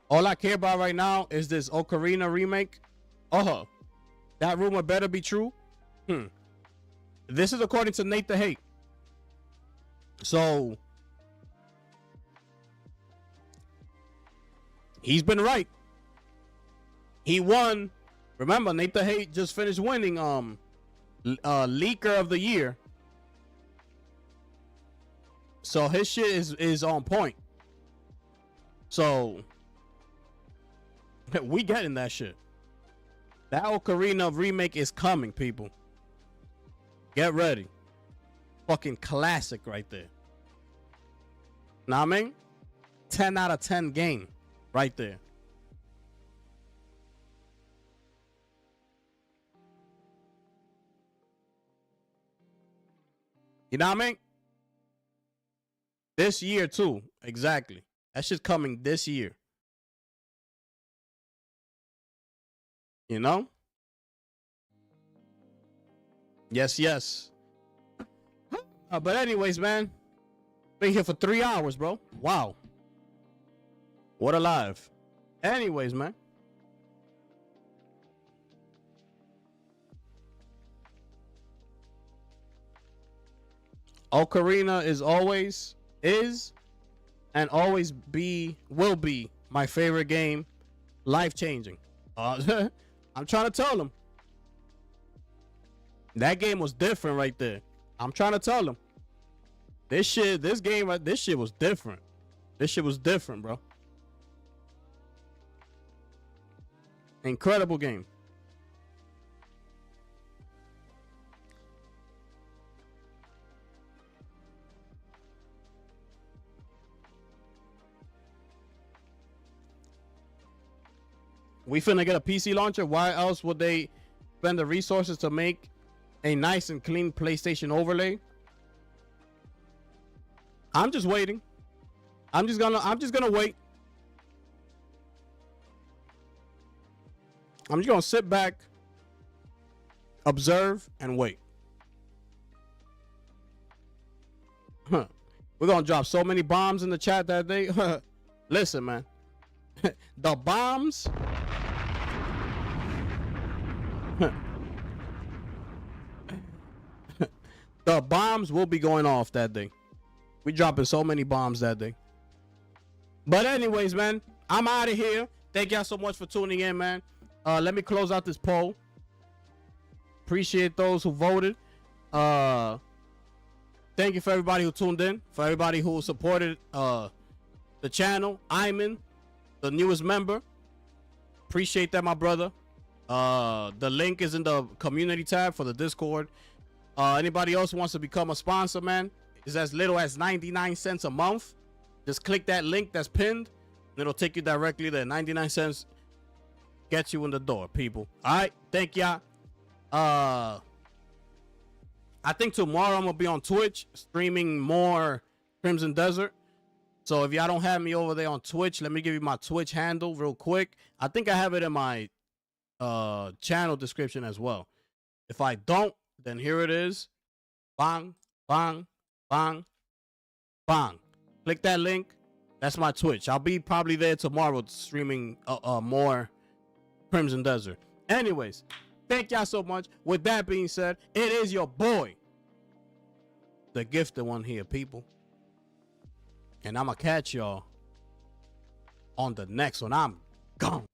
All I care about right now is this Ocarina remake. That rumor better be true. This is according to Nate the Hate. So he's been right. He won. Remember, Nate the Hate just finished winning Leaker of the Year. So his shit is on point. So we getting that shit. That Ocarina remake is coming, people. Get ready. Fucking classic right there. Know what I mean? 10 out of 10 game right there. You know what I mean? This year too. Exactly. That shit's coming this year. You know? Yes, yes. But anyways, man. Been here for 3 hours, bro. Wow. What a live. Anyways, man. Ocarina is and always will be my favorite game. Life-changing. I'm trying to tell them. That game was different right there. I'm trying to tell them. This shit was different. This shit was different, bro. Incredible game. We finna get a PC launcher. Why else would they spend the resources to make a nice and clean PlayStation overlay? I'm just waiting. I'm just gonna wait. I'm just gonna sit back, observe, and wait. We're gonna drop so many bombs in the chat that day. Listen, man. The bombs. The bombs will be going off that day. We dropping so many bombs that day. But anyways, man, I'm out of here. Thank y'all so much for tuning in, man. Let me close out this poll. Appreciate those who voted. Thank you for everybody who tuned in. For everybody who supported the channel. Iman, the newest member. Appreciate that, my brother. The link is in the community tab for the Discord. Anybody else who wants to become a sponsor, man, it's as little as 99 cents a month. Just click that link that's pinned, and it'll take you directly there. 99 cents gets you in the door, people. All right, thank y'all. I think tomorrow I'm gonna be on Twitch streaming more Crimson Desert. So if y'all don't have me over there on Twitch, let me give you my Twitch handle real quick. I think I have it in my channel description as well. If I don't, then here it is. Bang, bang, bang, bang. Click that link. That's my Twitch. I'll be probably there tomorrow streaming more Crimson Desert. Anyways, thank y'all so much. With that being said, it is your boy, the gifted one here, people. And I'm going to catch y'all on the next one. I'm gone.